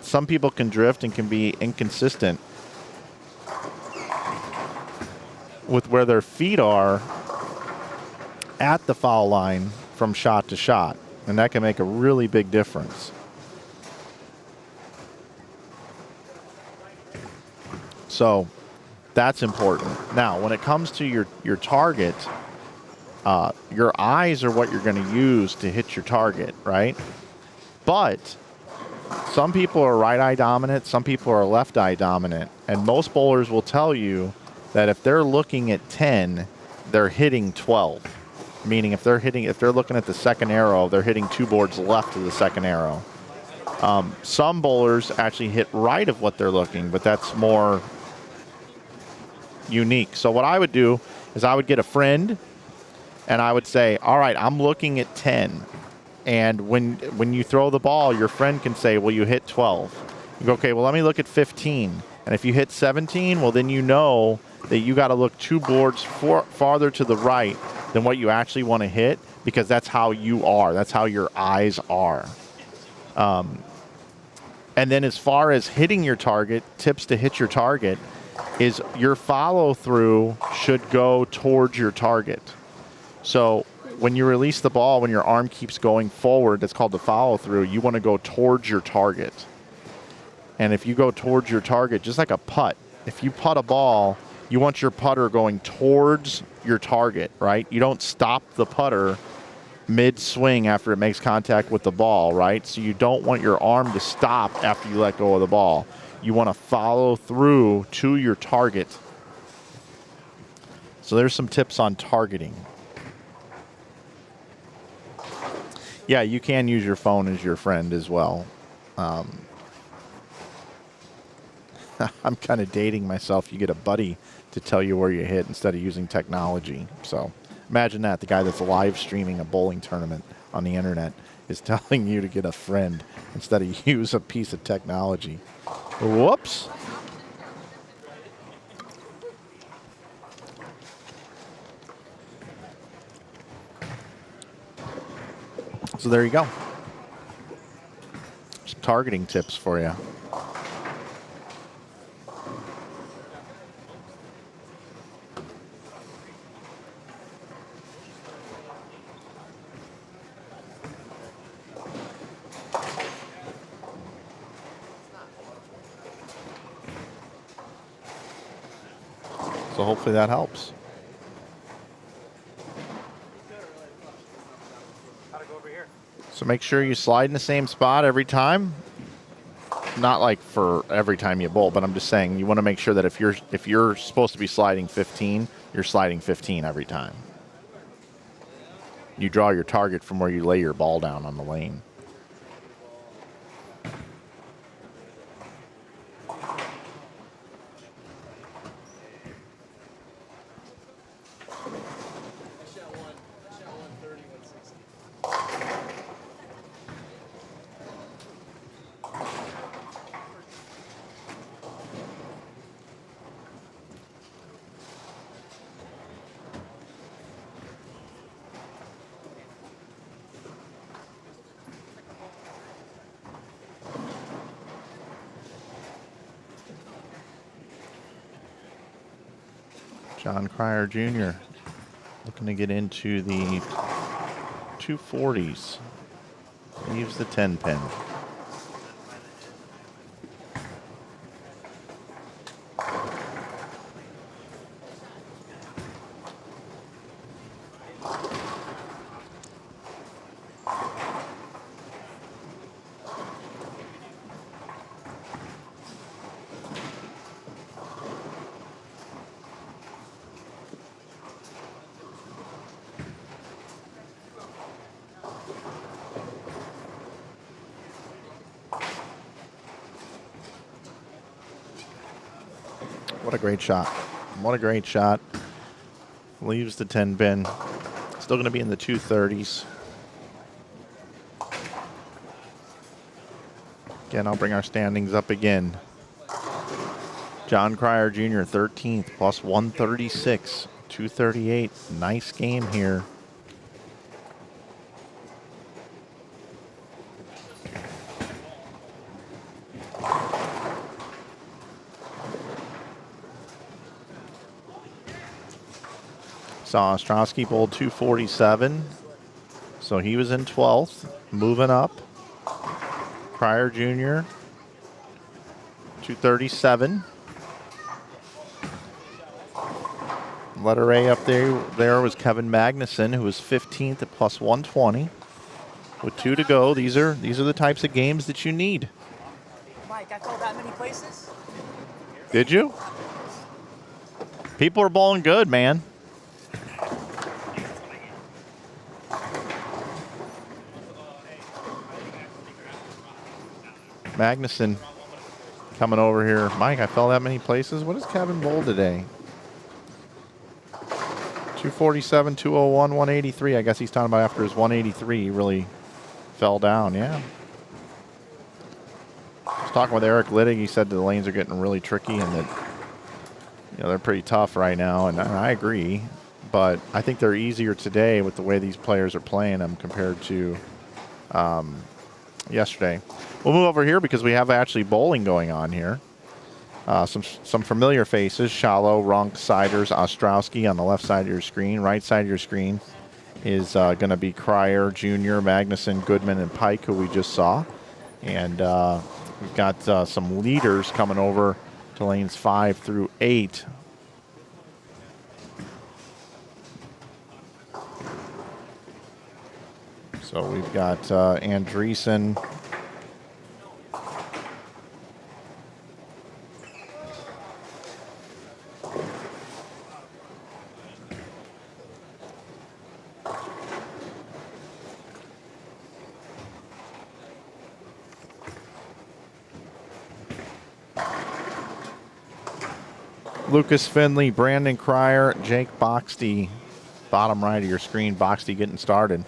some people can drift and can be inconsistent with where their feet are at the foul line from shot to shot, and that can make a really big difference. So that's important. Now, when it comes to your target, your eyes are what you're going to use to hit your target, right? But some people are right eye dominant, some people are left eye dominant, and most bowlers will tell you that if they're looking at 10, they're hitting 12. Meaning if they're looking at the second arrow, they're hitting 2 boards left of the second arrow. Some bowlers actually hit right of what they're looking, but that's more unique. So what I would do is I would get a friend and I would say, all right, I'm looking at 10. And when you throw the ball, your friend can say, well, you hit 12. You go, okay, well, let me look at 15. And if you hit 17, well, then you know that you got to look 2 boards farther to the right than what you actually want to hit, because that's how you are. That's how your eyes are. And then as far as hitting your target, tips to hit your target is your follow through should go towards your target. So when you release the ball, when your arm keeps going forward, that's called the follow through, you want to go towards your target. And if you go towards your target, just like a putt, if you putt a ball, you want your putter going towards your target, right? You don't stop the putter mid-swing after it makes contact with the ball, right? So you don't want your arm to stop after you let go of the ball. You want to follow through to your target. So there's some tips on targeting. Yeah, you can use your phone as your friend as well. I'm kind of dating myself. You get a buddy to tell you where you hit instead of using technology. So imagine that. The guy that's live streaming a bowling tournament on the internet is telling you to get a friend instead of use a piece of technology. Whoops. So there you go. Some targeting tips for you. So hopefully that helps. So make sure you slide in the same spot every time. Not like for every time you bowl, but I'm just saying you want to make sure that if you're supposed to be sliding 15, you're sliding 15 every time. You draw your target from where you lay your ball down on the lane. John Cryer Jr. looking to get into the 240s. Leaves the 10 pin. What a great shot. What a great shot. Leaves the 10 pin. Still going to be in the 230s. Again, I'll bring our standings up again. John Cryer Jr., 13th, plus 136, 238. Nice game here. Saw Ostrowski bowled 247, so he was in 12th, moving up. Cryer Jr., 237. Letter A up there was Kevin Magnuson, who was 15th at plus 120. With 2 to go, these are the types of games that you need. Mike, I called that many places? Did you? People are bowling good, man. Magnuson coming over here. Mike, I fell that many places. What is Kevin bowl today? 247, 201, 183. I guess he's talking about after his 183, he really fell down. Yeah. I was talking with Eric Littig. He said the lanes are getting really tricky and that they're pretty tough right now, and I agree. But I think they're easier today with the way these players are playing them compared to yesterday. We'll move over here because we have actually bowling going on here. Some familiar faces: Shallow, Runk, Siders, Ostrowski on the left side of your screen. Right side of your screen is going to be Cryer Jr., Magnuson, Goodman, and Pike, who we just saw. And we've got some leaders coming over to lanes 5 through 8. So we've got Andreessen, Lucas Finley, Brandon Cryer, Jake Boxty, bottom right of your screen. Boxty getting started.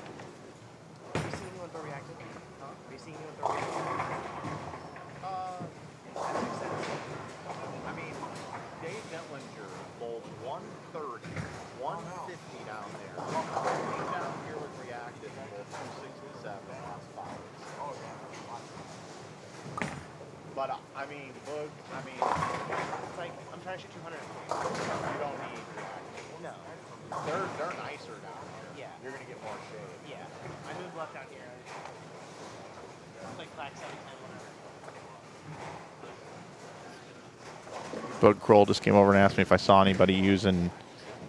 Bud Kroll just came over and asked me if I saw anybody using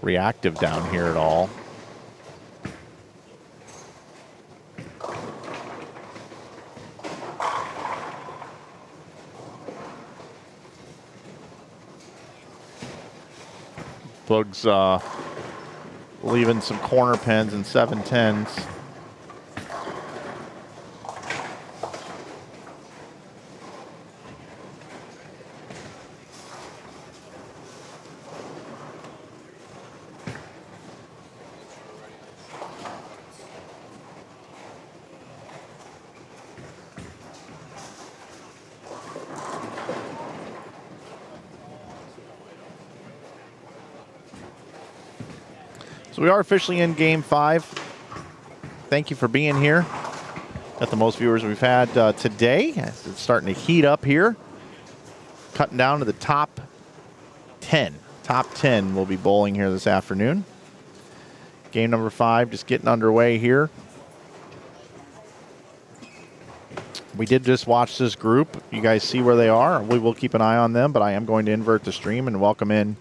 reactive down here at all. Bug's leaving some corner pins and 710s. So we are officially in Game 5. Thank you for being here. Got the most viewers we've had today. It's starting to heat up here. Cutting down to the top 10. Top 10 will be bowling here this afternoon. Game number 5 just getting underway here. We did just watch this group. You guys see where they are. We will keep an eye on them, but I am going to invert the stream and welcome in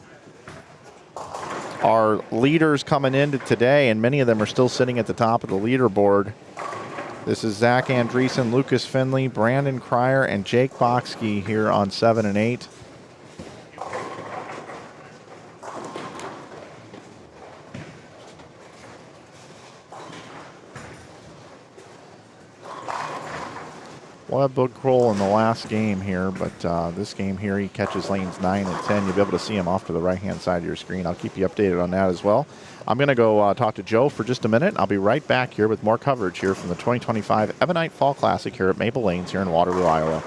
our leaders coming into today, and many of them are still sitting at the top of the leaderboard. This is Zach Andreessen, Lucas Finley, Brandon Cryer, and Jake Boxty here on 7 and 8. We'll have Bud Kroll in the last game here, but this game here, he catches lanes 9 and 10. You'll be able to see him off to the right-hand side of your screen. I'll keep you updated on that as well. I'm going to go talk to Joe for just a minute. I'll be right back here with more coverage here from the 2025 Ebonite Fall Classic here at Maple Lanes here in Waterloo, Iowa.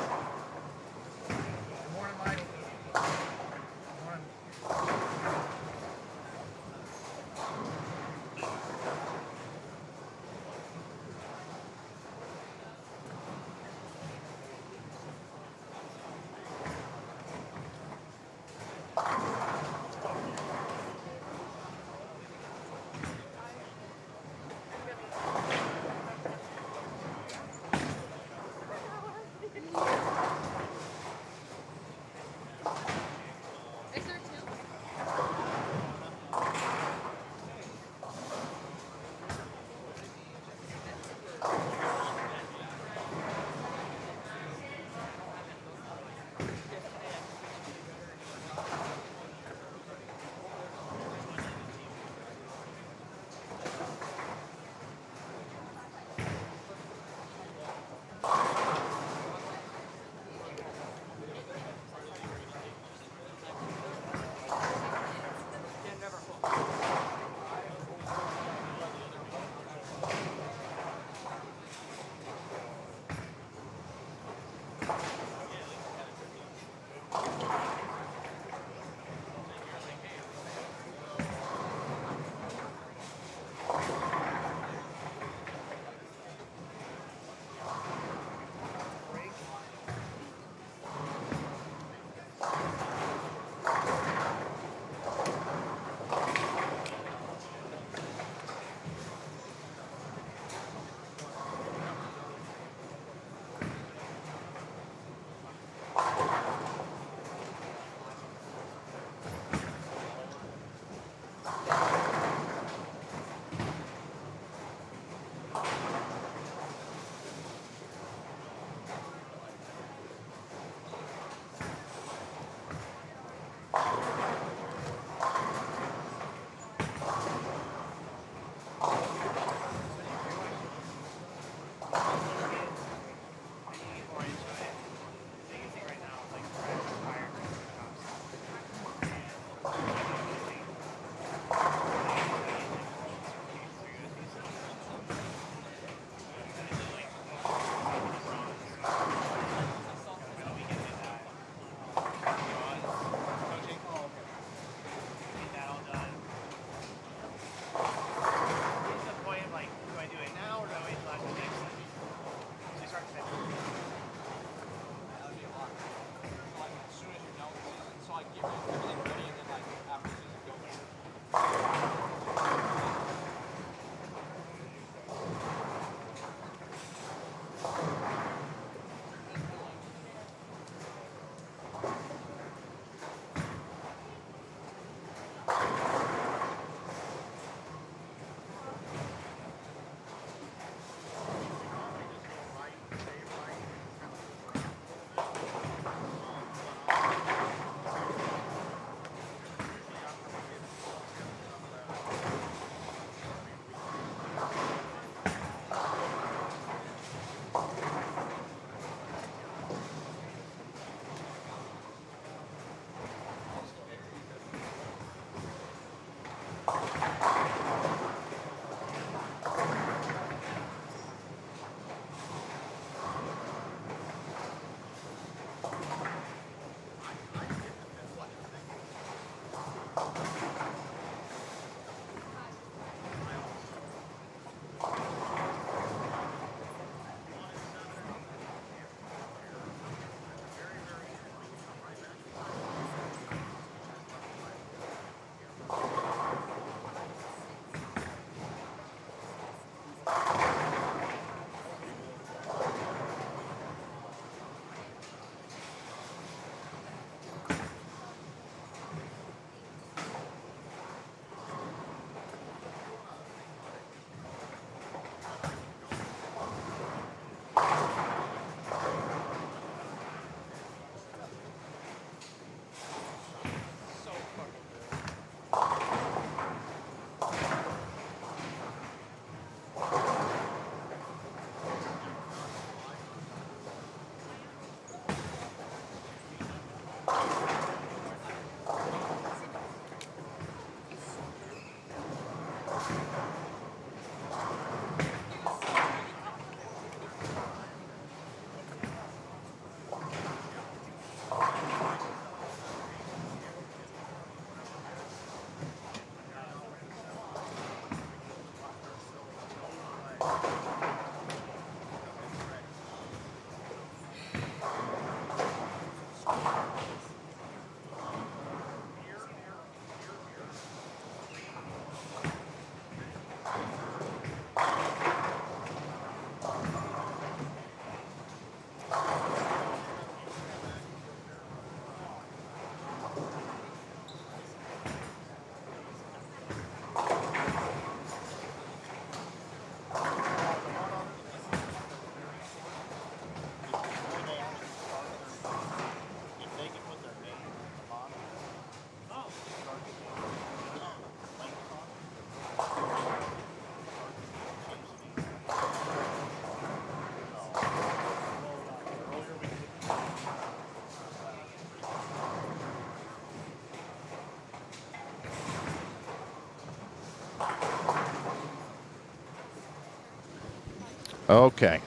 Okay.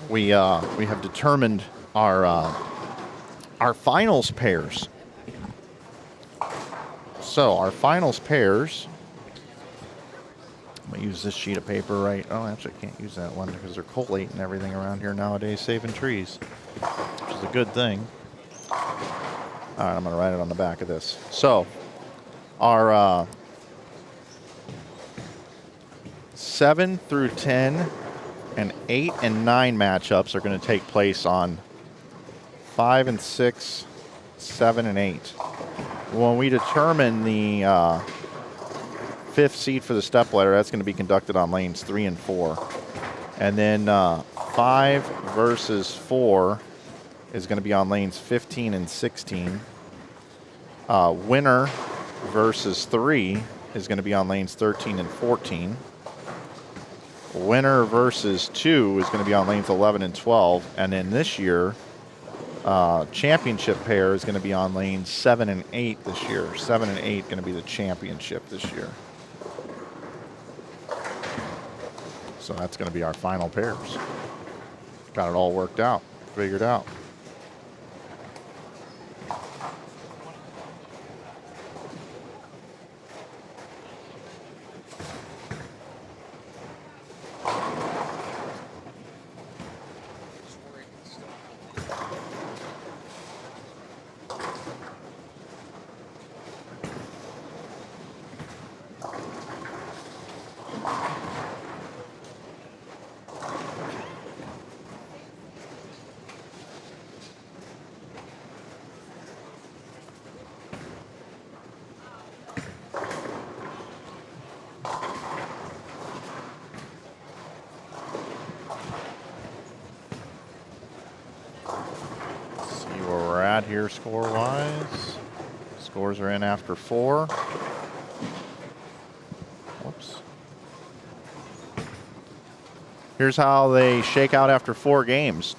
We have determined our finals pairs. So our finals pairs. I'm gonna use this sheet of paper right. Oh, actually, I can't use that one because they're collating everything around here nowadays, saving trees, which is a good thing. All right, I'm gonna write it on the back of this. So our 7 through 10 and 8 and 9 matchups are going to take place on 5 and 6, 7 and 8. When we determine the 5th seed for the stepladder, that's going to be conducted on lanes 3 and 4. And then 5 versus 4 is going to be on lanes 15 and 16. Winner versus 3 is going to be on lanes 13 and 14. Winner versus 2 is going to be on lanes 11 and 12. And then this year, championship pair is going to be on lanes 7 and 8 this year. 7 and 8 going to be the championship this year. So that's going to be our final pairs. Got it all worked out, figured out. Here score-wise. Scores are in after 4. Whoops. Here's how they shake out after 4 games.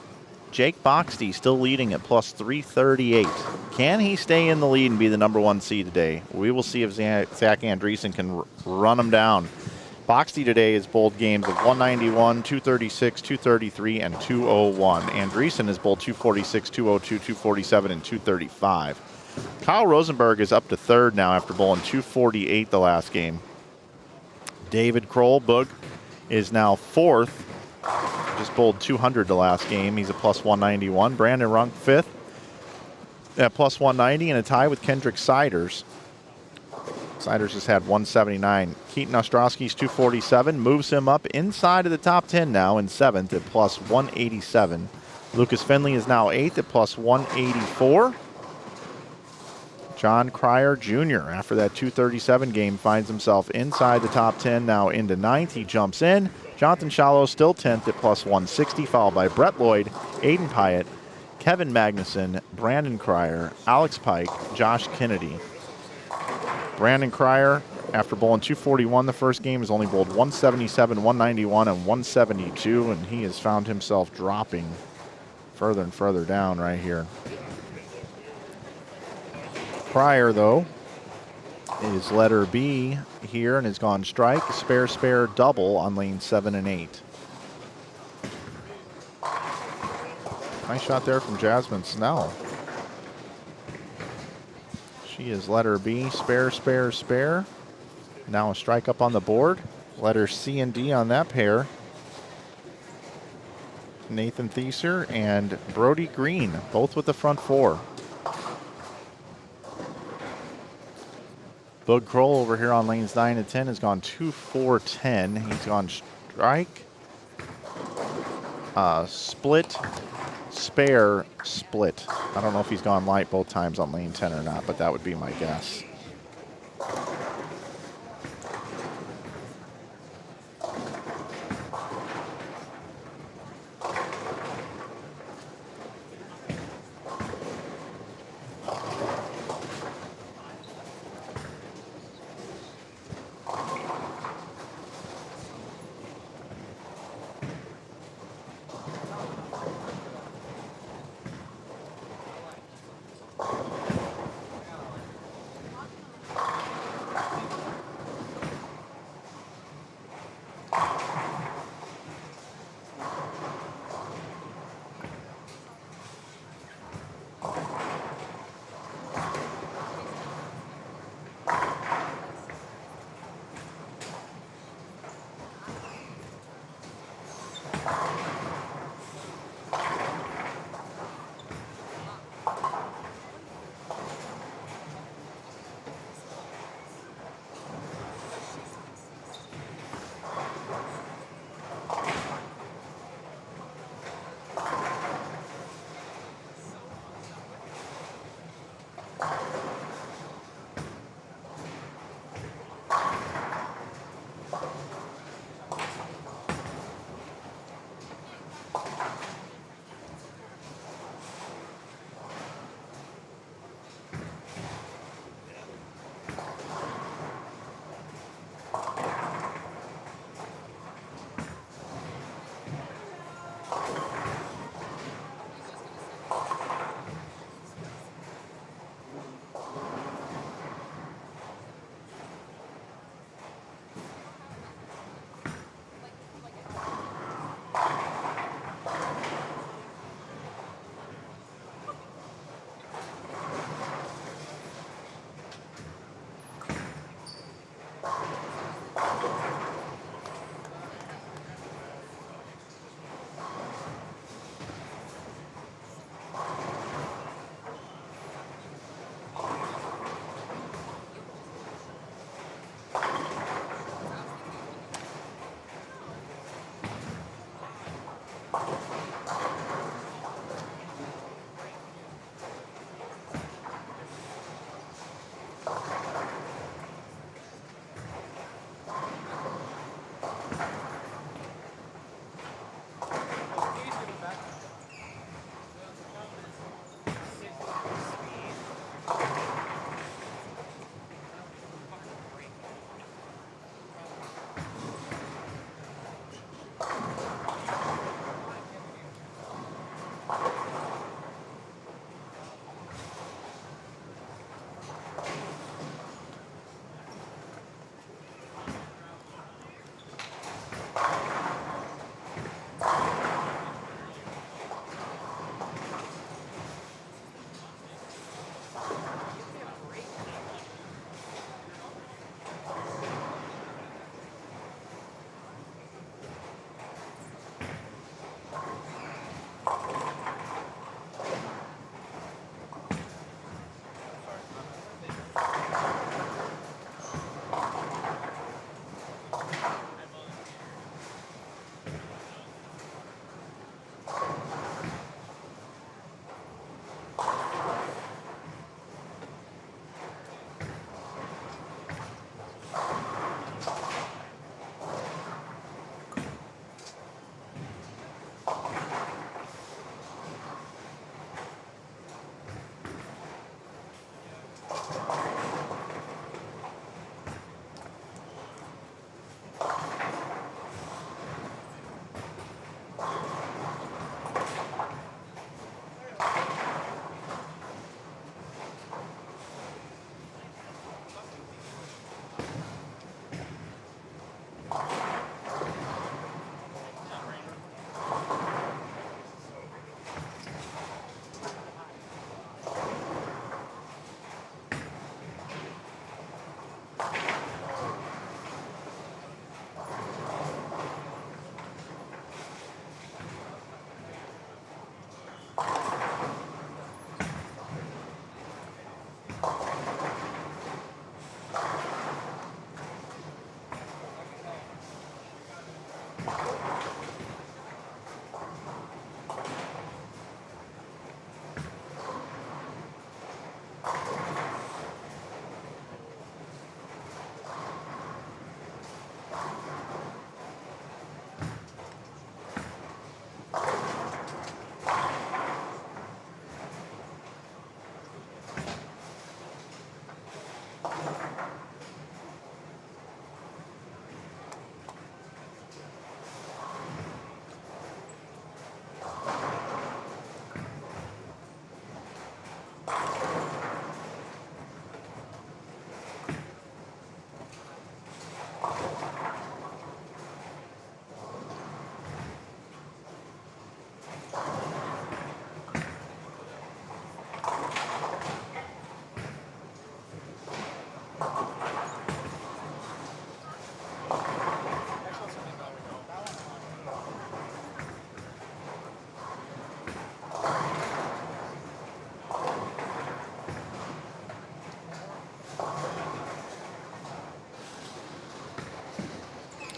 Jake Boxty still leading at plus 338. Can he stay in the lead and be the #1 seed today? We will see if Zach Andreessen can run him down. Boxty today is bowled games of 191, 236, 233, and 201. Andreessen is bowled 246, 202, 247, and 235. Kyle Rosenberg is up to 3rd now after bowling 248 the last game. David Kroll, Boog, is now 4th. Just bowled 200 the last game. He's a plus 191. Brandon Runk 5th at plus 190 and a tie with Kendrick Siders. Siders has had 179. Keaton Ostrowski's 247 moves him up inside of the top 10 now in 7th at plus 187. Lucas Finley is now 8th at plus 184. John Cryer Jr. after that 237 game finds himself inside the top 10 now into 9th. He jumps in. Jonathan Shallow still 10th at plus 160, followed by Brett Lloyd, Aiden Pyatt, Kevin Magnuson, Brandon Cryer, Alex Pike, Josh Kennedy. Brandon Cryer, after bowling 241 the first game, has only bowled 177, 191, and 172, and he has found himself dropping further and further down right here. Cryer, though, is letter B here and has gone strike, spare, spare, double on lane 7 and 8. Nice shot there from Jasmine Snell. She is letter B, spare, spare, spare. Now a strike up on the board. Letter C and D on that pair. Nathan Thieser and Brody Green, both with the front 4. Bug Kroll over here on lanes 9 and 10 has gone 2-4-10. He's gone strike, split, spare, split. I don't know if he's gone light both times on lane 10 or not, but that would be my guess.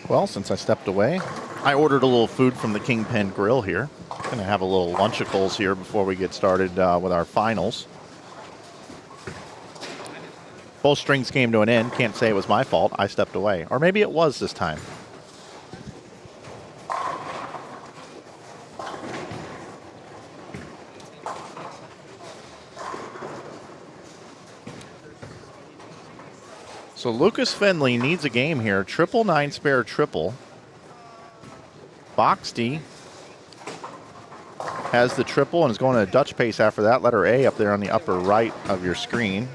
Well, since I stepped away, I ordered a little food from the Kingpin Grill here. Going to have a little lunchicles here before we get started with our finals. Both strings came to an end. Can't say it was my fault. I stepped away. Or maybe it was this time. So Lucas Finley needs a game here. 999 spare triple. Boxty has the triple and is going to a Dutch pace after that. Letter A up there on the upper right of your screen.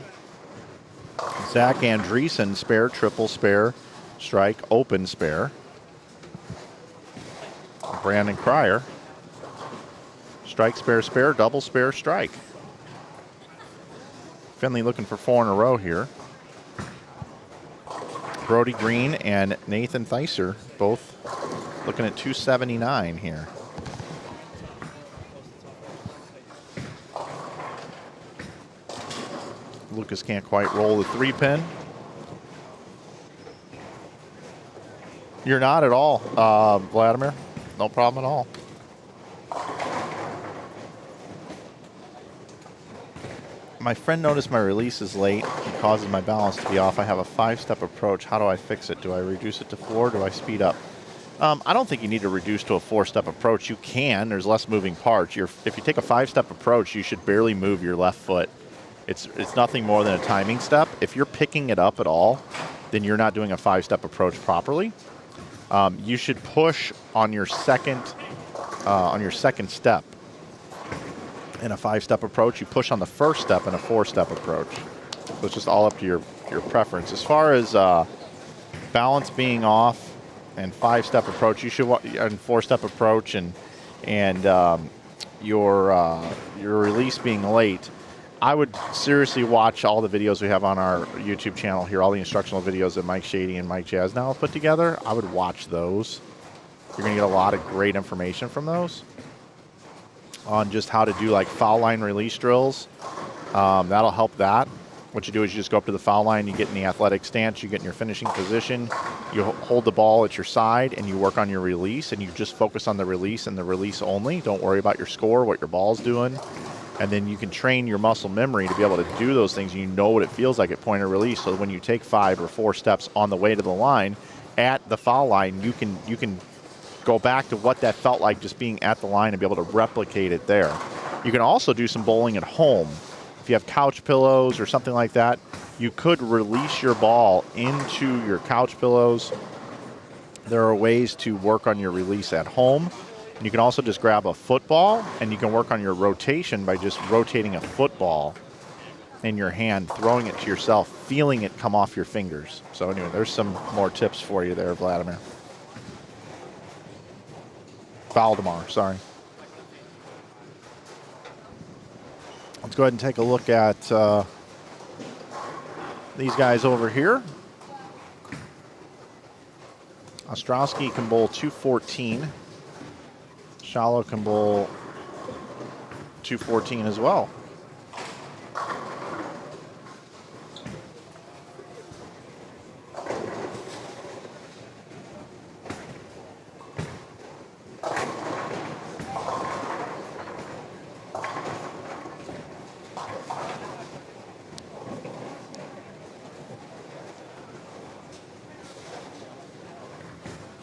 Zach Andreessen, spare, triple, spare, strike, open, spare. Brandon Cryer, strike, spare, spare, double, spare, strike. Finley looking for 4 in a row here. Brody Green and Nathan Theiser both looking at 279 here. Lucas can't quite roll the 3-pin. You're not at all, Vladimir. No problem at all. My friend noticed my release is late and causes my balance to be off. I have a 5-step approach. How do I fix it? Do I reduce it to 4? Do I speed up? I don't think you need to reduce to a 4-step approach. You can. There's less moving parts. If you take a 5-step approach, you should barely move your left foot. It's nothing more than a timing step. If you're picking it up at all, then you're not doing a 5-step approach properly. You should push on your second step. In a 5-step approach, you push on the first step in a 4-step approach. So it's just all up to your preference. As far as balance being off and 5-step approach, you should and 4-step approach and your release being late. I would seriously watch all the videos we have on our YouTube channel here, all the instructional videos that Mike Shady and Mike Jasnow have put together. I would watch those. You're going to get a lot of great information from those on just how to do like foul line release drills. That'll help that. What you do is you just go up to the foul line, you get in the athletic stance, you get in your finishing position, you hold the ball at your side, and you work on your release, and you just focus on the release and the release only. Don't worry about your score, what your ball's doing. And then you can train your muscle memory to be able to do those things. You know what it feels like at point of release. So when you take 5 or 4 steps on the way to the line, at the foul line, you can go back to what that felt like just being at the line and be able to replicate it there. You can also do some bowling at home. If you have couch pillows or something like that, you could release your ball into your couch pillows. There are ways to work on your release at home. And you can also just grab a football and you can work on your rotation by just rotating a football in your hand, throwing it to yourself, feeling it come off your fingers. So anyway, there's some more tips for you there, Vladimir. Valdemar, sorry. Let's go ahead and take a look at these guys over here. Ostrowski can bowl 214. Shallow can bowl 214 as well.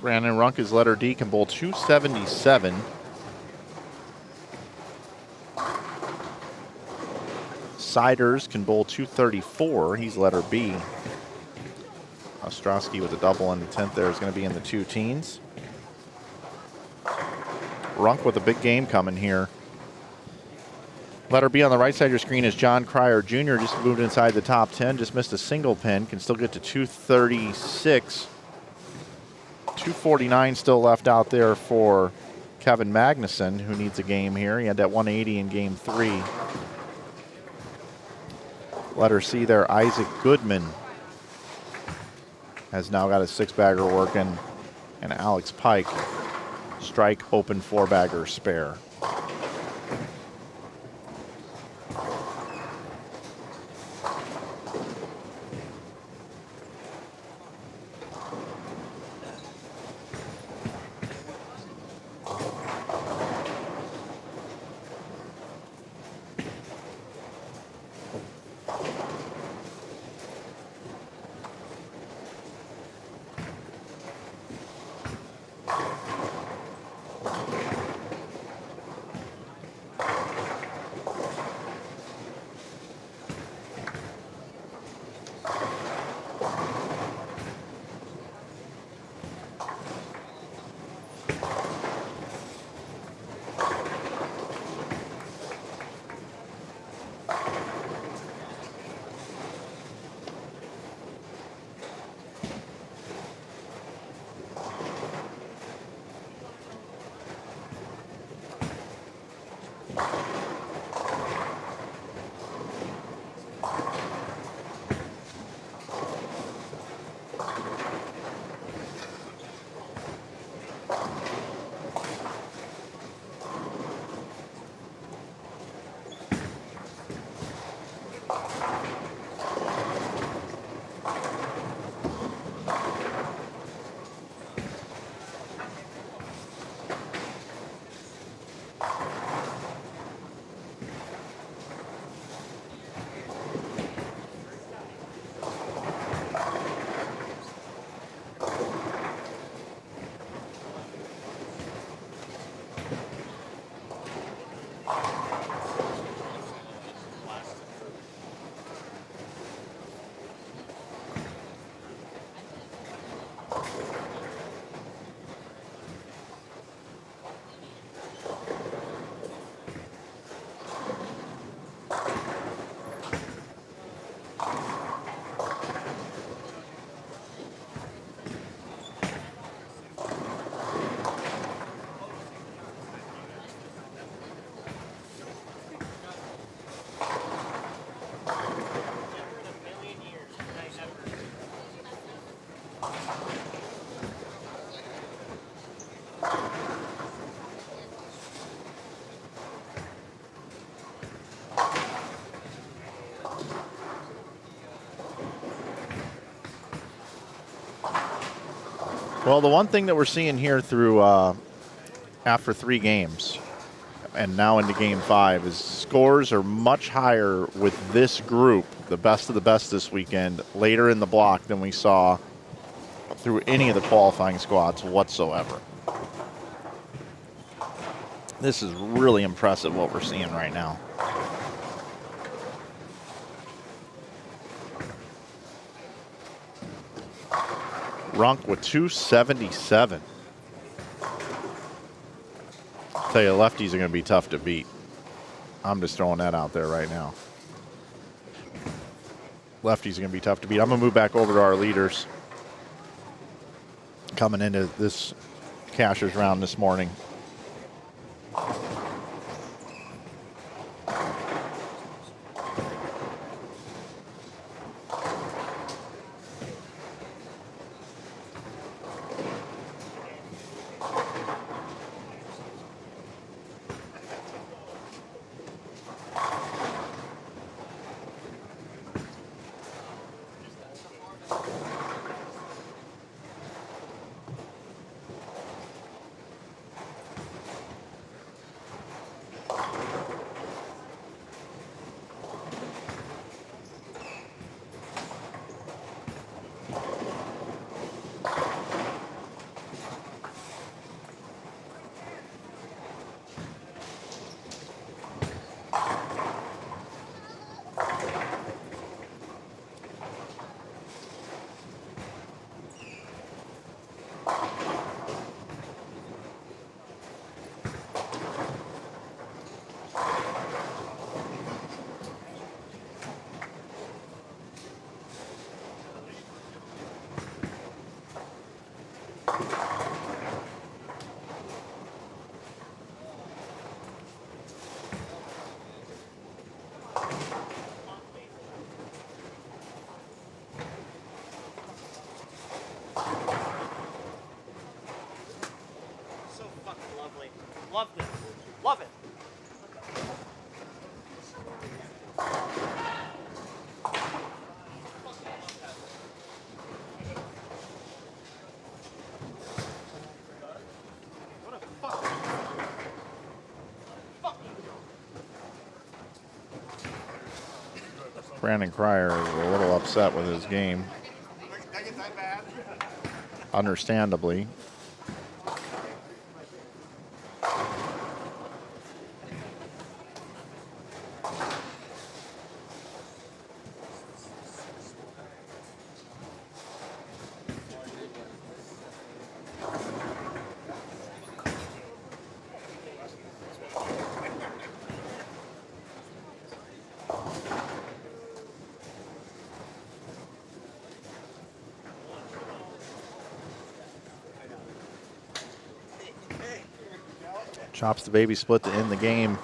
Brandon Runk is letter D, can bowl 277. Siders can bowl 234. He's letter B. Ostrowski with a double in the 10th there is going to be in the 2 teens. Runk with a big game coming here. Letter B on the right side of your screen is John Cryer Jr. Just moved inside the top 10. Just missed a single pin. Can still get to 236. 249 still left out there for Kevin Magnuson, who needs a game here. He had that 180 in game 3. Letter C there, Isaac Goodman has now got a 6-bagger working, and Alex Pike, strike, open 4-bagger spare. Well, the one thing that we're seeing here through after 3 games and now into game 5 is scores are much higher with this group, the best of the best this weekend, later in the block than we saw through any of the qualifying squads whatsoever. This is really impressive what we're seeing right now. Runk with 277. I'll tell you, lefties are going to be tough to beat. I'm just throwing that out there right now. Lefties are going to be tough to beat. I'm going to move back over to our leaders coming into this cashers round this morning. Love this. Love it. Brandon Cryer is a little upset with his game. Understandably. Chops the baby split to end the game.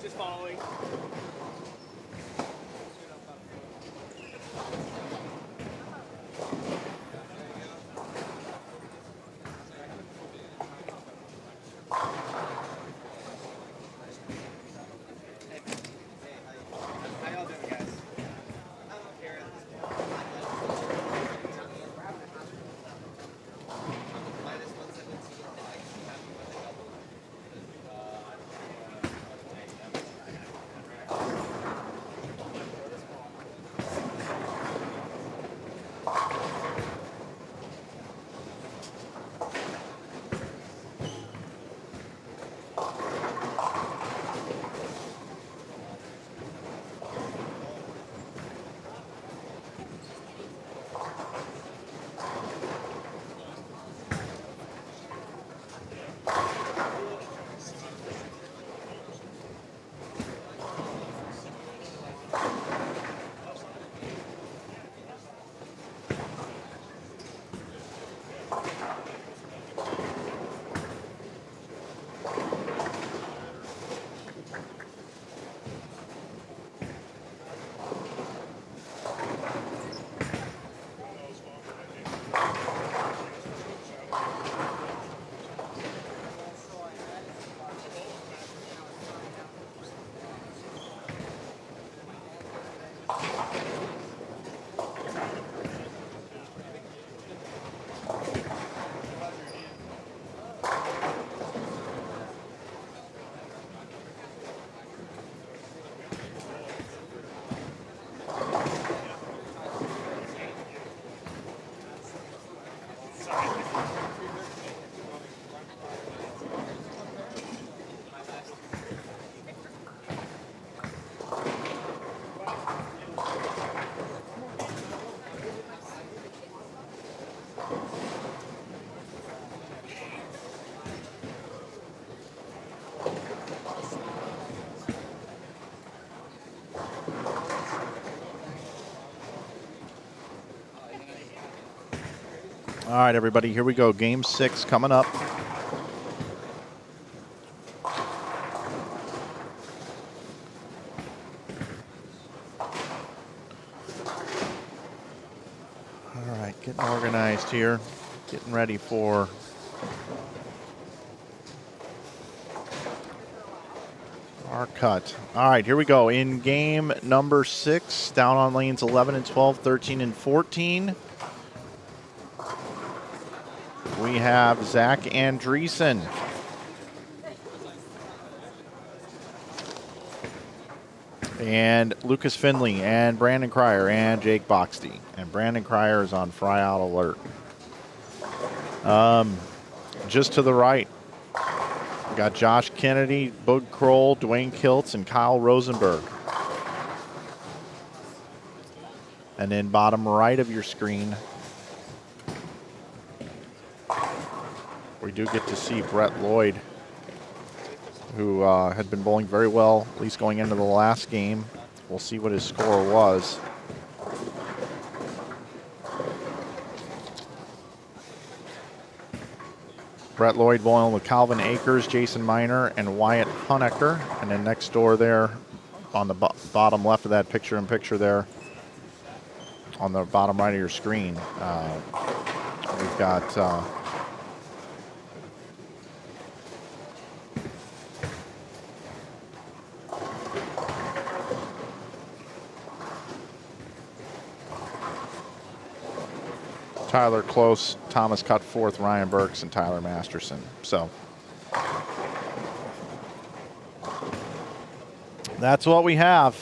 Just following. How y'all doing, guys? All right, everybody, here we go. Game 6 coming up. All right, getting organized here. Getting ready for our cut. All right, here we go. In game number 6, down on lanes 11 and 12, 13 and 14. We have Zach Andreessen. And Lucas Finley and Brandon Cryer and Jake Boxty. And Brandon Cryer is on fry out alert. Just to the right, we got Josh Kennedy, Bud Kroll, Dwayne Kiltz, and Kyle Rosenberg. And then bottom right of your screen, we do get to see Brett Lloyd, who had been bowling very well, at least going into the last game. We'll see what his score was. Brett Lloyd bowling with Calvin Akers, Jason Miner, and Wyatt Honecker. And then next door there, on the bottom left of that picture-in-picture there, on the bottom right of your screen, we've got Tyler Close, Thomas Cutforth, Ryan Burks, and Tyler Masterson. So that's what we have.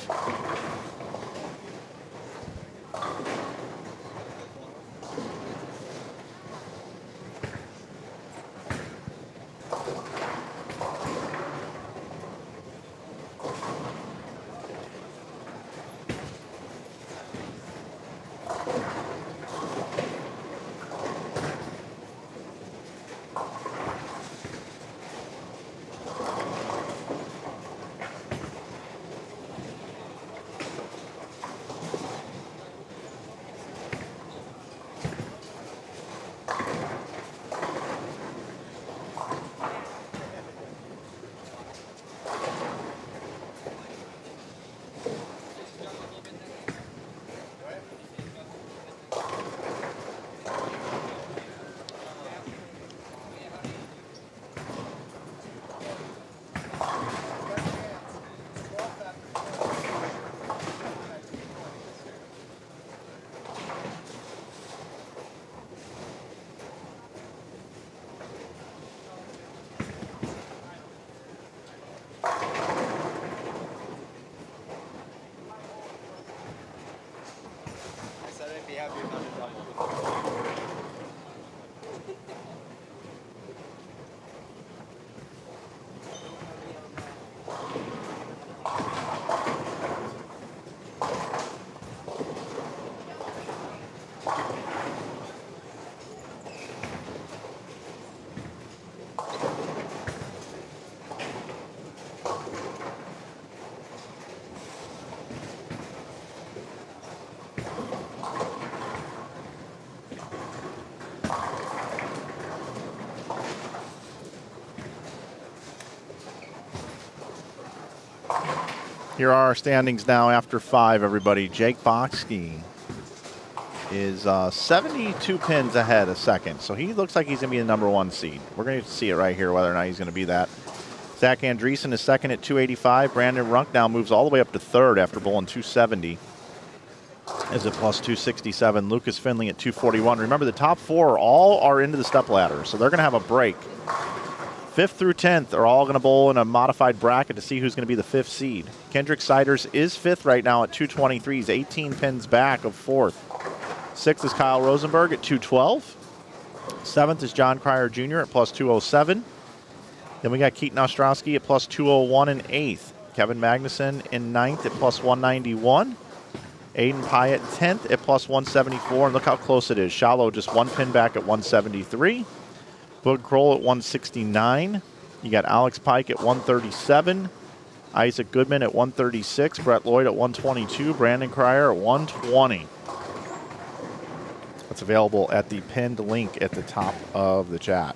have your kind of double. Here are our standings now after 5, everybody. Jake Boxkey is 72 pins ahead of second, so he looks like he's going to be the number 1 seed. We're going to see it right here whether or not he's going to be that. Zach Andreessen is second at 285. Brandon Runk now moves all the way up to third after bowling 270. Is at plus 267. Lucas Finley at 241. Remember, the top 4 all are into the step ladder, so they're going to have a break. 5th through 10th are all going to bowl in a modified bracket to see who's going to be the 5th seed. Kendrick Siders is 5th right now at 223. He's 18 pins back of 4th. 6th is Kyle Rosenberg at 212. 7th is John Cryer Jr. at plus 207. Then we got Keaton Ostrowski at plus 201 in 8th. Kevin Magnuson in 9th at plus 191. Aiden Pye at 10th at plus 174. And look how close it is. Shallow just 1 pin back at 173. Boog Kroll at 169. You got Alex Pike at 137. Isaac Goodman at 136. Brett Lloyd at 122. Brandon Cryer at 120. That's available at the pinned link at the top of the chat.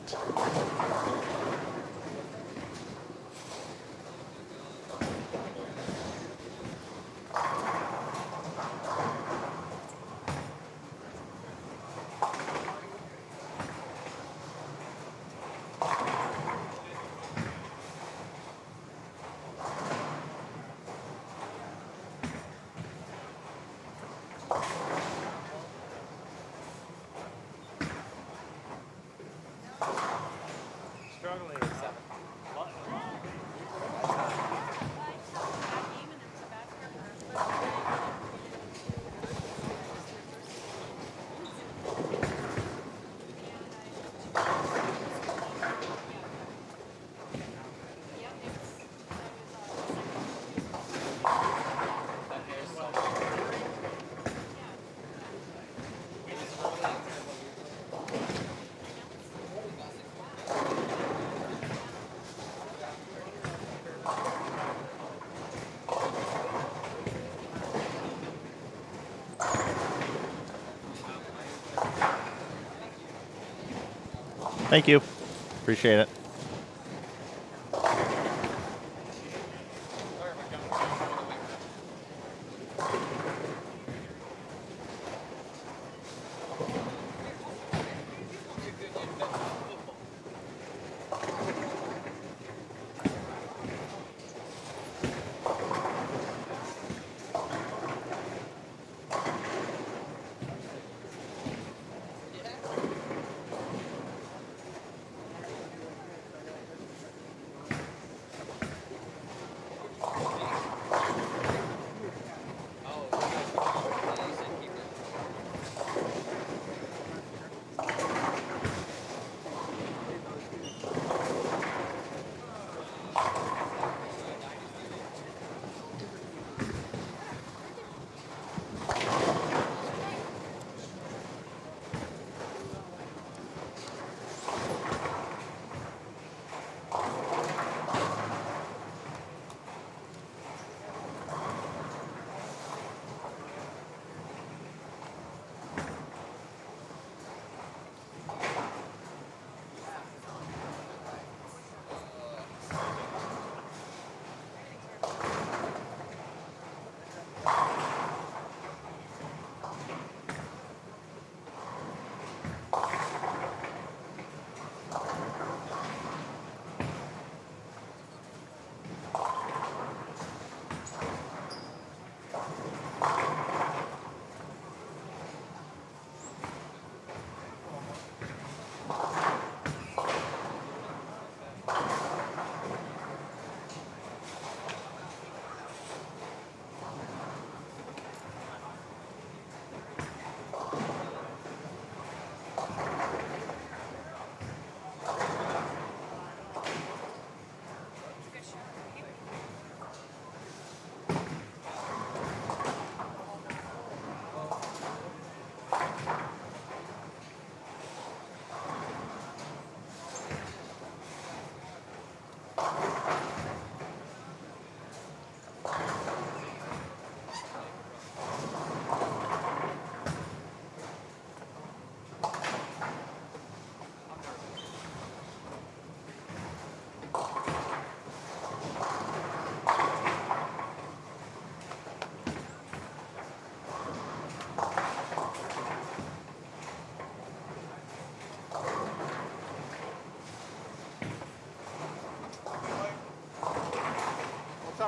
Thank you. Appreciate it.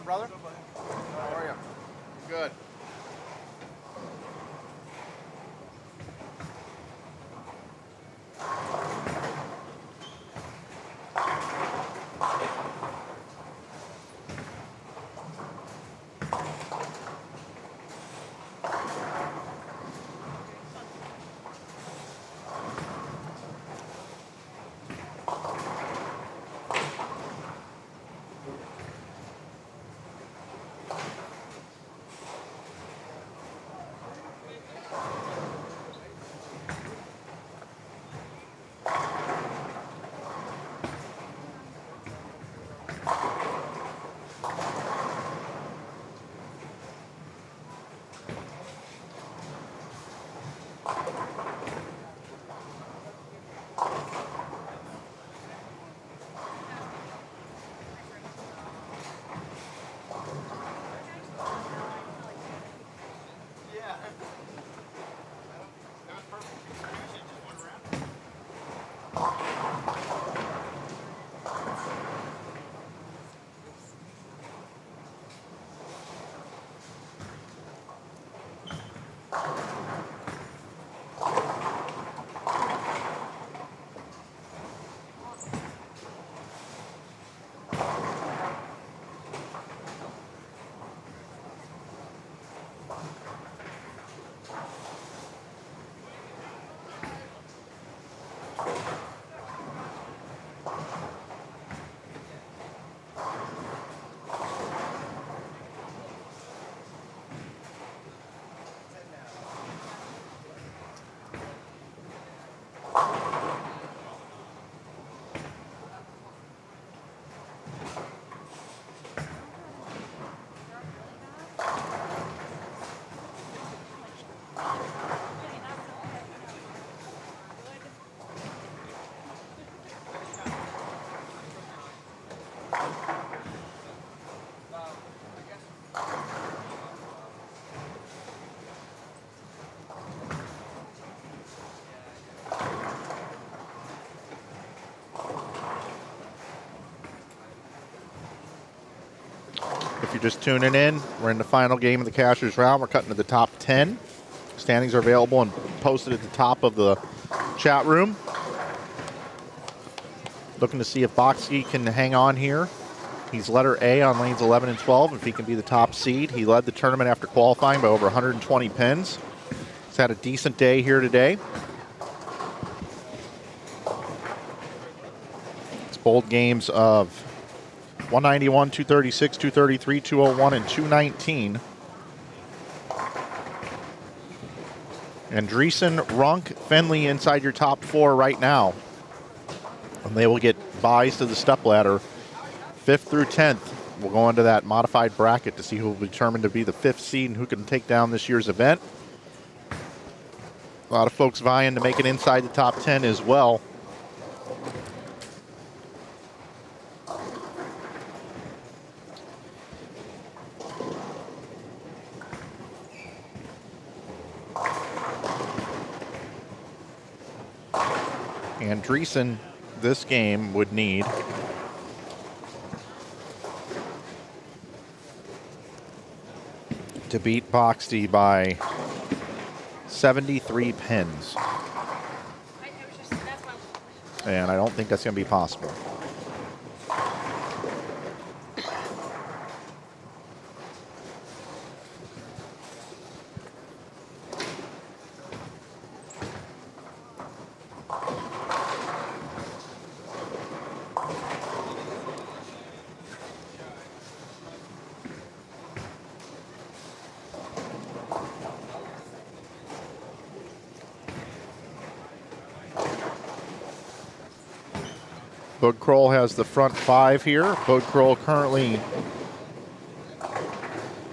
brother? How are you? Good. If you're just tuning in, we're in the final game of the Cashers round. We're cutting to the top 10. Standings are available and posted at the top of the chat room. Looking to see if Boxy can hang on here. He's letter A on lanes 11 and 12. If he can be the top seed, he led the tournament after qualifying by over 120 pins. He's had a decent day here today. It's bold games of 191, 236, 233, 201, and 219. Andreessen, Runk, Fenley inside your top four right now. And they will get buys to the stepladder. 5th through 10th. We'll go into that modified bracket to see who will be determined to be the 5th seed and who can take down this year's event. A lot of folks vying to make it inside the top 10 as well. Andreessen, this game would need to beat Boxty by 73 pins. And I don't think that's going to be possible. Bud Kroll has the front 5 here. Bud Kroll currently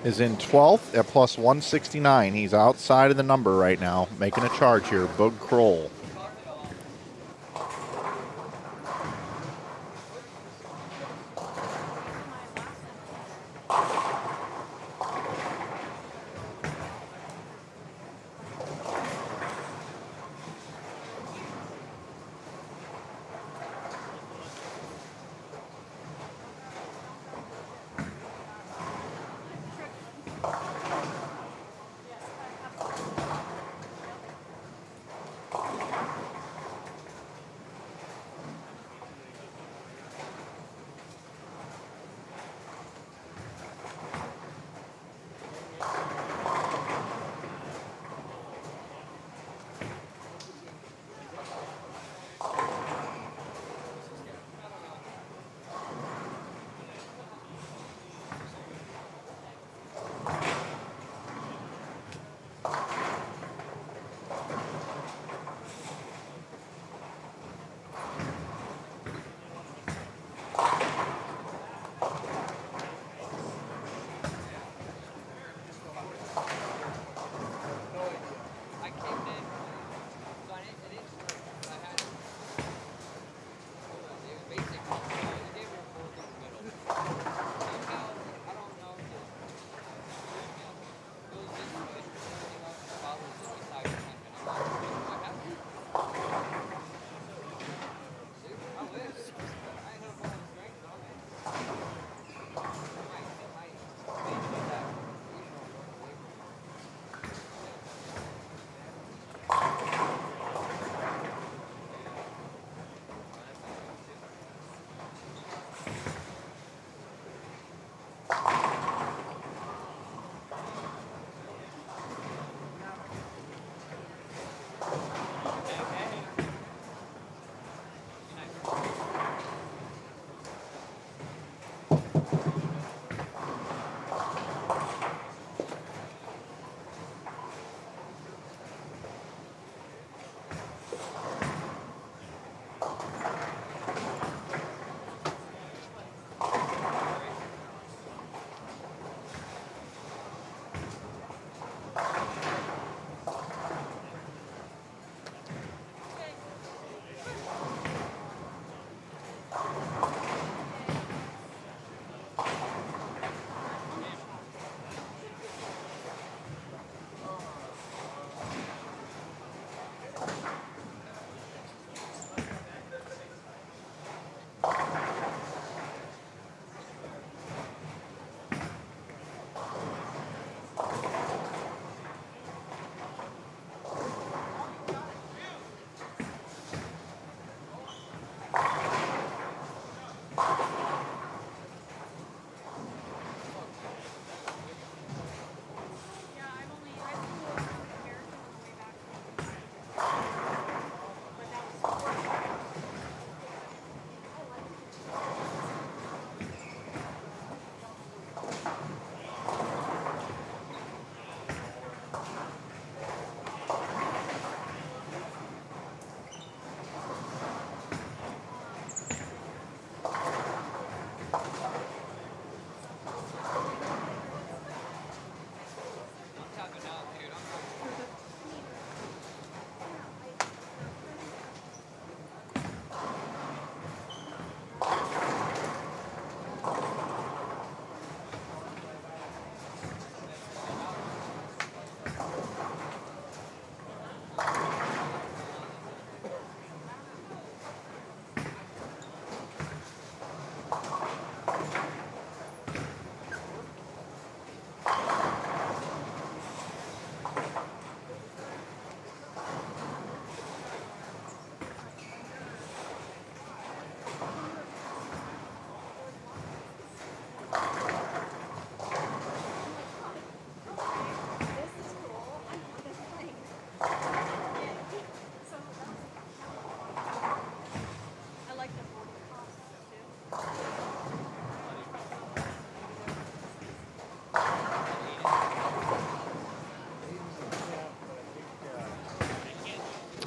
is in 12th at plus 169. He's outside of the number right now, making a charge here. Bud Kroll.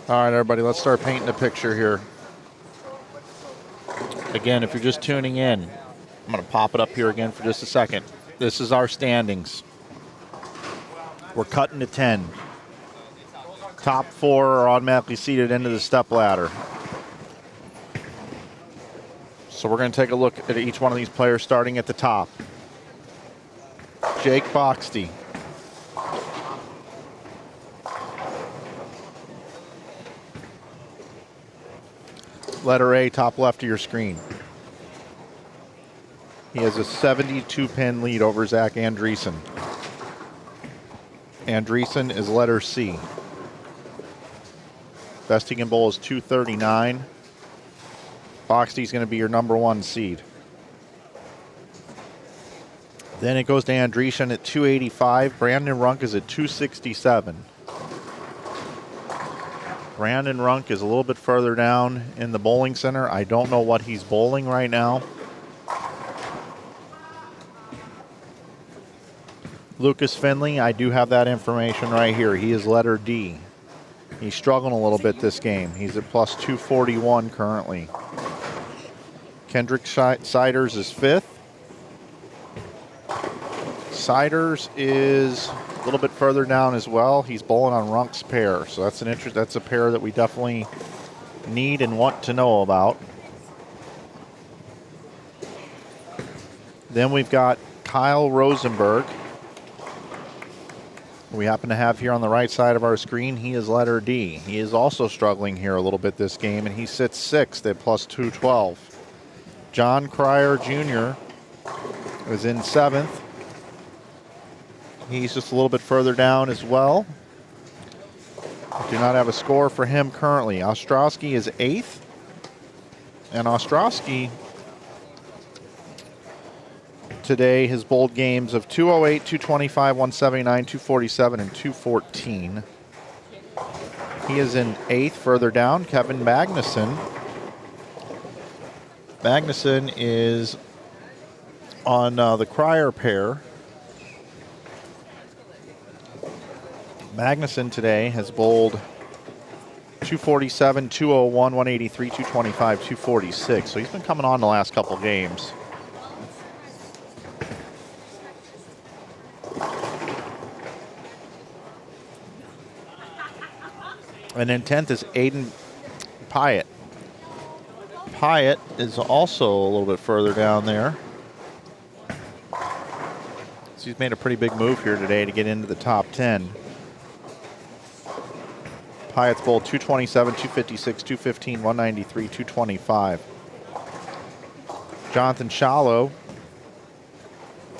All right, everybody, let's start painting a picture here. Again, if you're just tuning in, I'm going to pop it up here again for just a second. This is our standings. We're cutting to 10. Top 4 are automatically seated into the step ladder. So we're going to take a look at each one of these players starting at the top. Jake Boxty. Letter A, top left of your screen. He has a 72-pin lead over Zach Andreessen. Andreessen is letter C. Best he can bowl is 239. Boxty's going to be your number 1 seed. Then it goes to Andreessen at 285. Brandon Runk is at 267. Brandon Runk is a little bit further down in the bowling center. I don't know what he's bowling right now. Lucas Finley, I do have that information right here. He is letter D. He's struggling a little bit this game. He's at plus 241 currently. Kendrick Siders is 5th. Siders is a little bit further down as well. He's bowling on Runk's pair, so that's a pair that we definitely need and want to know about. Then we've got Kyle Rosenberg. We happen to have here on the right side of our screen. He is letter D. He is also struggling here a little bit this game, and he sits 6th at plus 212. John Cryer Jr. is in 7th. He's just a little bit further down as well. Do not have a score for him currently. Ostrowski is 8th. And Ostrowski today has bowled games of 208, 225, 179, 247, and 214. He is in 8th. Further down, Kevin Magnuson. Magnuson is on the Cryer pair. Magnuson today has bowled 247, 201, 183, 225, 246. So he's been coming on the last couple games. And then 10th is Aiden Pyatt. Pyatt is also a little bit further down there. So he's made a pretty big move here today to get into the top 10. Pyatt's bowled 227, 256, 215, 193, 225. Jonathan Shallow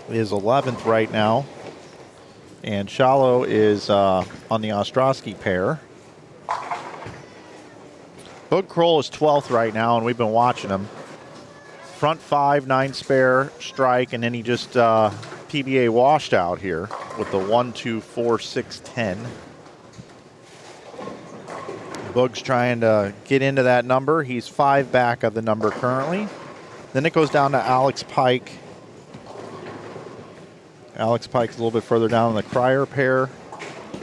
is 11th right now. And Shallow is on the Ostrowski pair. Boog Kroll is 12th right now, and we've been watching him. Front 5, 9 spare, strike, and then he just PBA washed out here with the 1, 2, 4, 6, 10. Boog's trying to get into that number. He's 5 back of the number currently. Then it goes down to Alex Pike. Alex Pike's a little bit further down in the Cryer pair.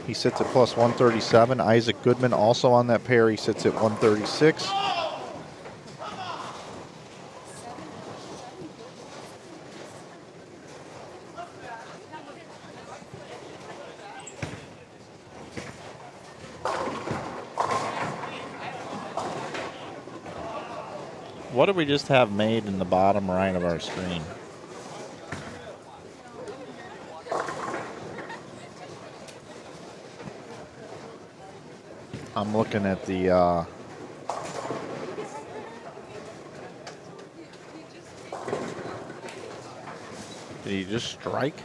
He sits at plus 137. Isaac Goodman also on that pair. He sits at 136. What did we just have made in the bottom right of our screen? I'm looking at the did he just strike?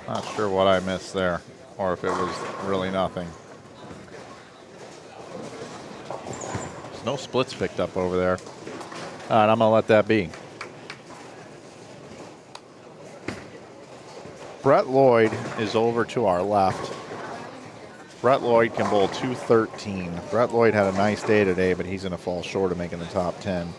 Not sure what I missed there, or if it was really nothing. There's no splits picked up over there. All right, I'm gonna let that be. Brett Lloyd is over to our left. Brett Lloyd can bowl 213. Brett Lloyd had a nice day today, but he's going to fall short of making the top 10.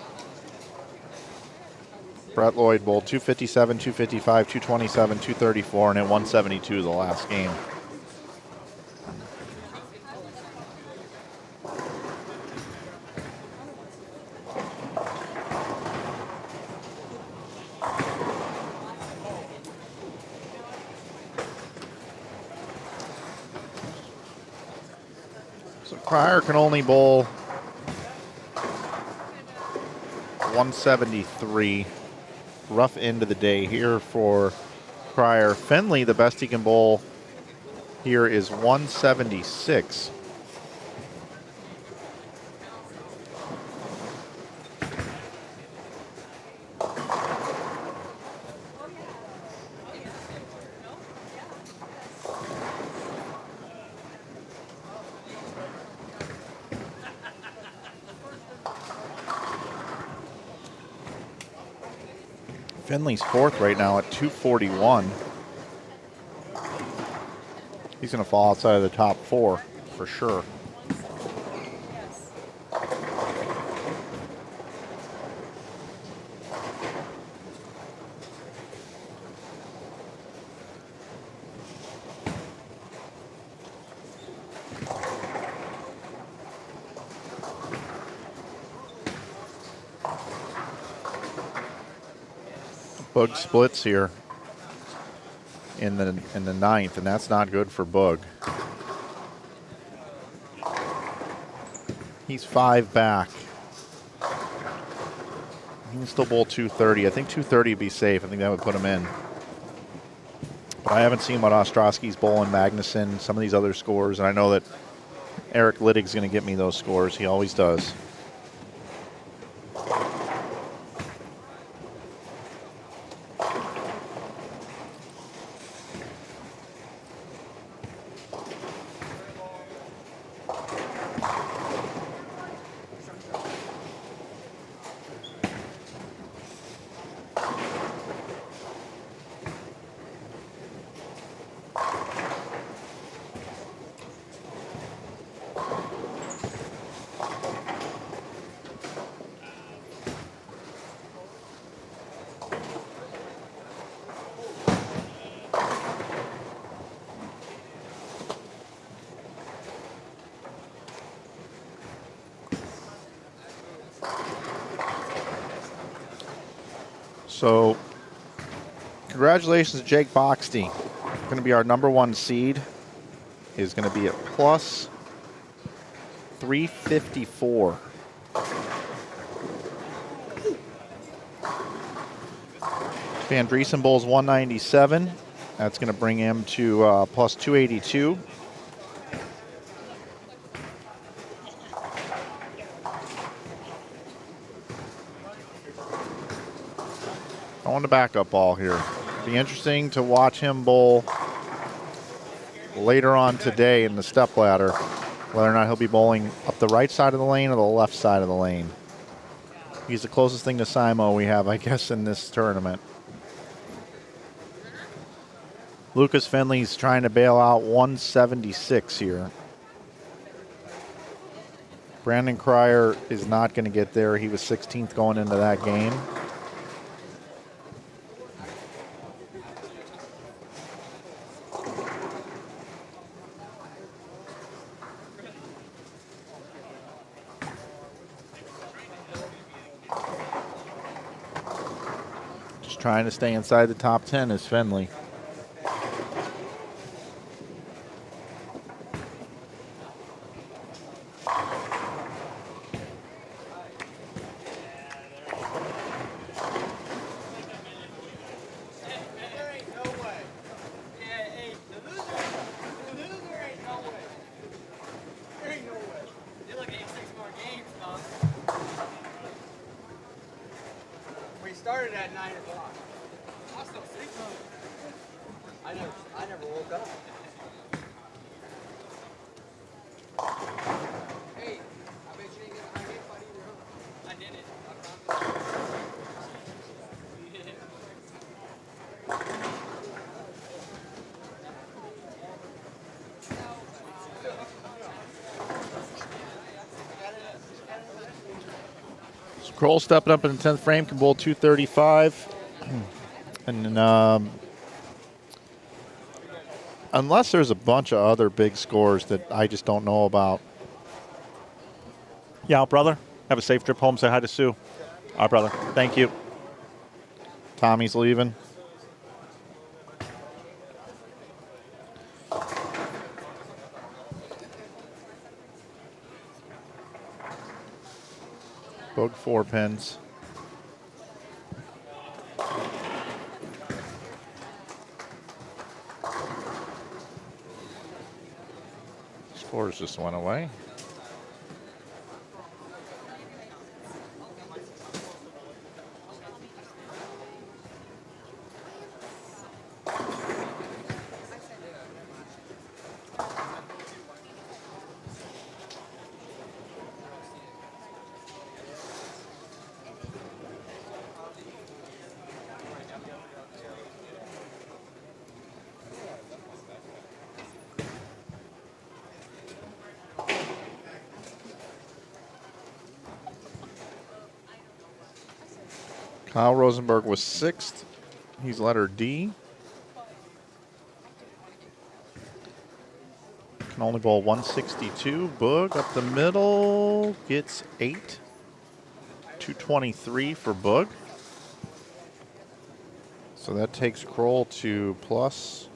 Brett Lloyd bowled 257, 255, 227, 234, and at 172 the last game. Cryer can only bowl 173. Rough end of the day here for Cryer. Finley, the best he can bowl here is 176. Finley's fourth right now at 241. He's going to fall outside of the top 4 for sure. Bug splits here in the ninth, and that's not good for Bug. He's 5 back. He can still bowl 230. I think 230 would be safe. I think that would put him in. But I haven't seen what Ostrowski's bowling, Magnuson, some of these other scores, and I know that Eric Littig's going to get me those scores. He always does. So, congratulations to Jake Boxty. Going to be our #1 seed. Is going to be at plus 354. Van Driesen bowls 197. That's going to bring him to plus 282. I want a backup ball here. Be interesting to watch him bowl later on today in the stepladder, whether or not he'll be bowling up the right side of the lane or the left side of the lane. He's the closest thing to Simo we have, I guess, in this tournament. Lucas Finley's trying to bail out 176 here. Brandon Cryer is not going to get there. He was 16th going into that game. Trying to stay inside the top 10 is Finley. We started at 9 o'clock. I still sleep. I never woke up. Hey, I bet you didn't get a high hit fight either, huh? I did it. Kroll stepping up in the 10th frame, can bowl 235. And unless there's a bunch of other big scores that I just don't know about. Yeah, brother. Have a safe trip home. Say hi to Sue. All right, brother. Thank you. Tommy's leaving. Book 4 pins. Scores just went away. Kyle Rosenberg was 6th. He's letter D. Can only bowl 162. Boog up the middle gets 8. 223 for Boog. So that takes Kroll to plus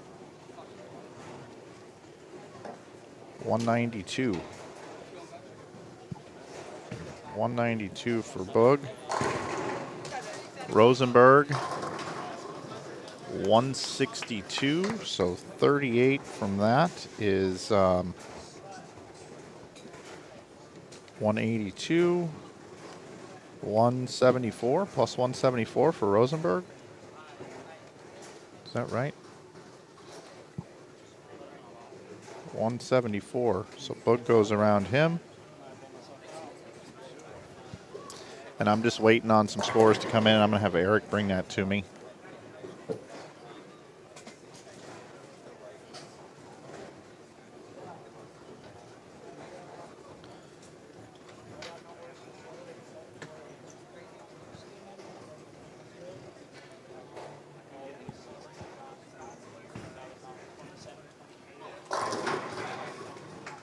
192. 192 for Boog. Rosenberg, 162, so 38 from that is 182, 174 plus 174 for Rosenberg. Is that right? 174, so Boog goes around him. And I'm just waiting on some scores to come in. I'm going to have Eric bring that to me.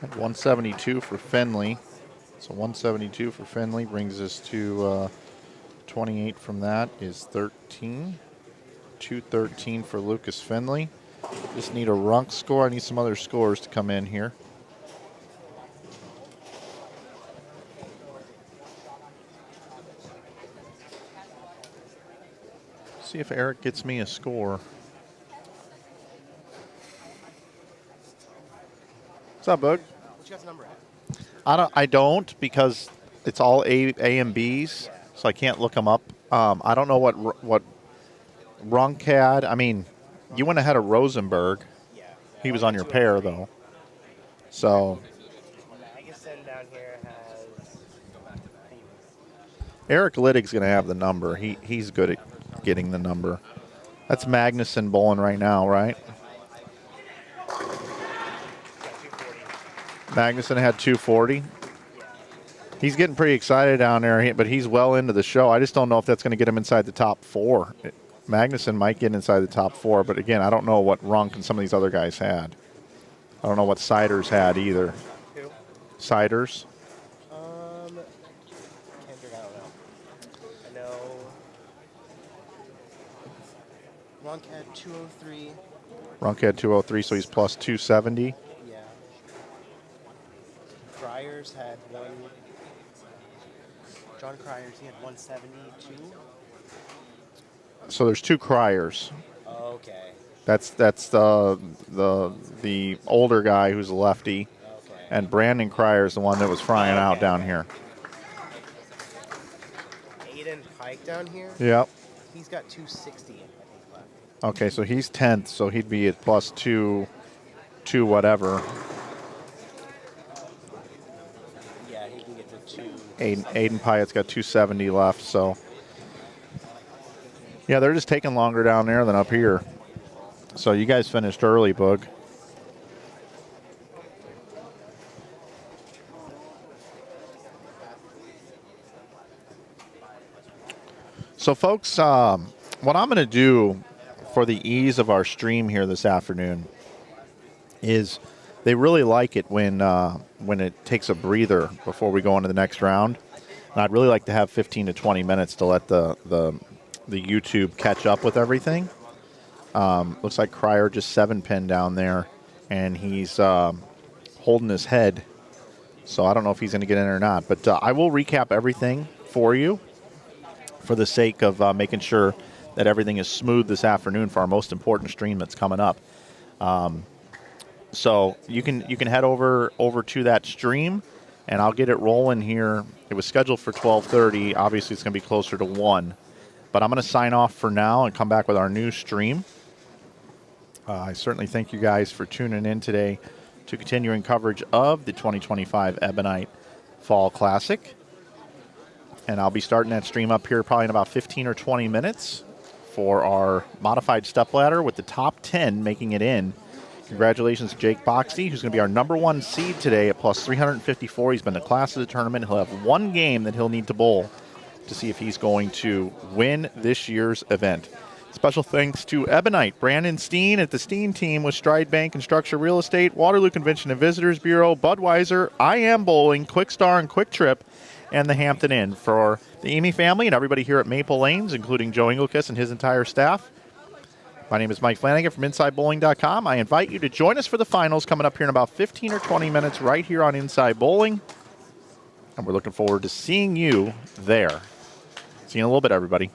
At 172 for Finley. So 172 for Finley brings us to 28 from that is 13. 213 for Lucas Finley. Just need a runk score. I need some other scores to come in here. See if Eric gets me a score. What's up, Bug? What you got the number at? I don't because it's all A and B's, so I can't look them up. I don't know what Runk had. I mean, you went ahead of Rosenberg. Yeah. He was on your pair though. So Magnuson down here has. Eric Littig's going to have the number. He's good at getting the number. That's Magnuson bowling right now, right? Magnuson had 240. He's getting pretty excited down there, but he's well into the show. I just don't know if that's going to get him inside the top 4. Magnuson might get inside the top 4, but again, I don't know what Runk and some of these other guys had. I don't know what Siders had either. Who? Siders? Kendrick, I don't know. I know. Runk had 203. Runk had 203, so he's plus 270. Yeah. Cryers had one. John Cryers, he had 172. So there's 2 Cryers. Okay. That's the older guy who's a lefty, Okay. and Brandon Cryer is the one that was frying out down here. Aiden Pike down here. Yep. He's got 260, I think, left. Okay, so he's 10th, so he'd be at plus 2 whatever. Yeah, he can get to 2. Aiden Pyatt's got 270 left, so. Yeah, they're just taking longer down there than up here. So you guys finished early, Boog. So, folks, what I'm going to do for the ease of our stream here this afternoon is they really like it when it takes a breather before we go into the next round. And I'd really like to have 15 to 20 minutes to let the YouTube catch up with everything. Looks like Cryer just 7-pin down there, and he's holding his head. So I don't know if he's going to get in or not. But I will recap everything for you for the sake of making sure that everything is smooth this afternoon for our most important stream that's coming up. So you can head over to that stream, and I'll get it rolling here. It was scheduled for 12:30. Obviously, it's going to be closer to 1. But I'm going to sign off for now and come back with our new stream. I certainly thank you guys for tuning in today to continuing coverage of the 2025 Ebonite Fall Classic. And I'll be starting that stream up here probably in about 15 or 20 minutes for our modified stepladder with the top 10 making it in. Congratulations to Jake Boxty, who's going to be our #1 seed today at plus 354. He's been the class of the tournament. He'll have one game that he'll need to bowl to see if he's going to win this year's event. Special thanks to Ebonite, Brandon Steen at the Steen team with Stride Bank and Structure Real Estate, Waterloo Convention and Visitors Bureau, Budweiser, I Am Bowling, Kwik Star and Kwik Trip, and the Hampton Inn. For the Amy family and everybody here at Maple Lanes, including Joe Engelkiss and his entire staff, my name is Mike Flanagan from InsideBowling.com. I invite you to join us for the finals coming up here in about 15 or 20 minutes right here on Inside Bowling. And we're looking forward to seeing you there. See you in a little bit, everybody.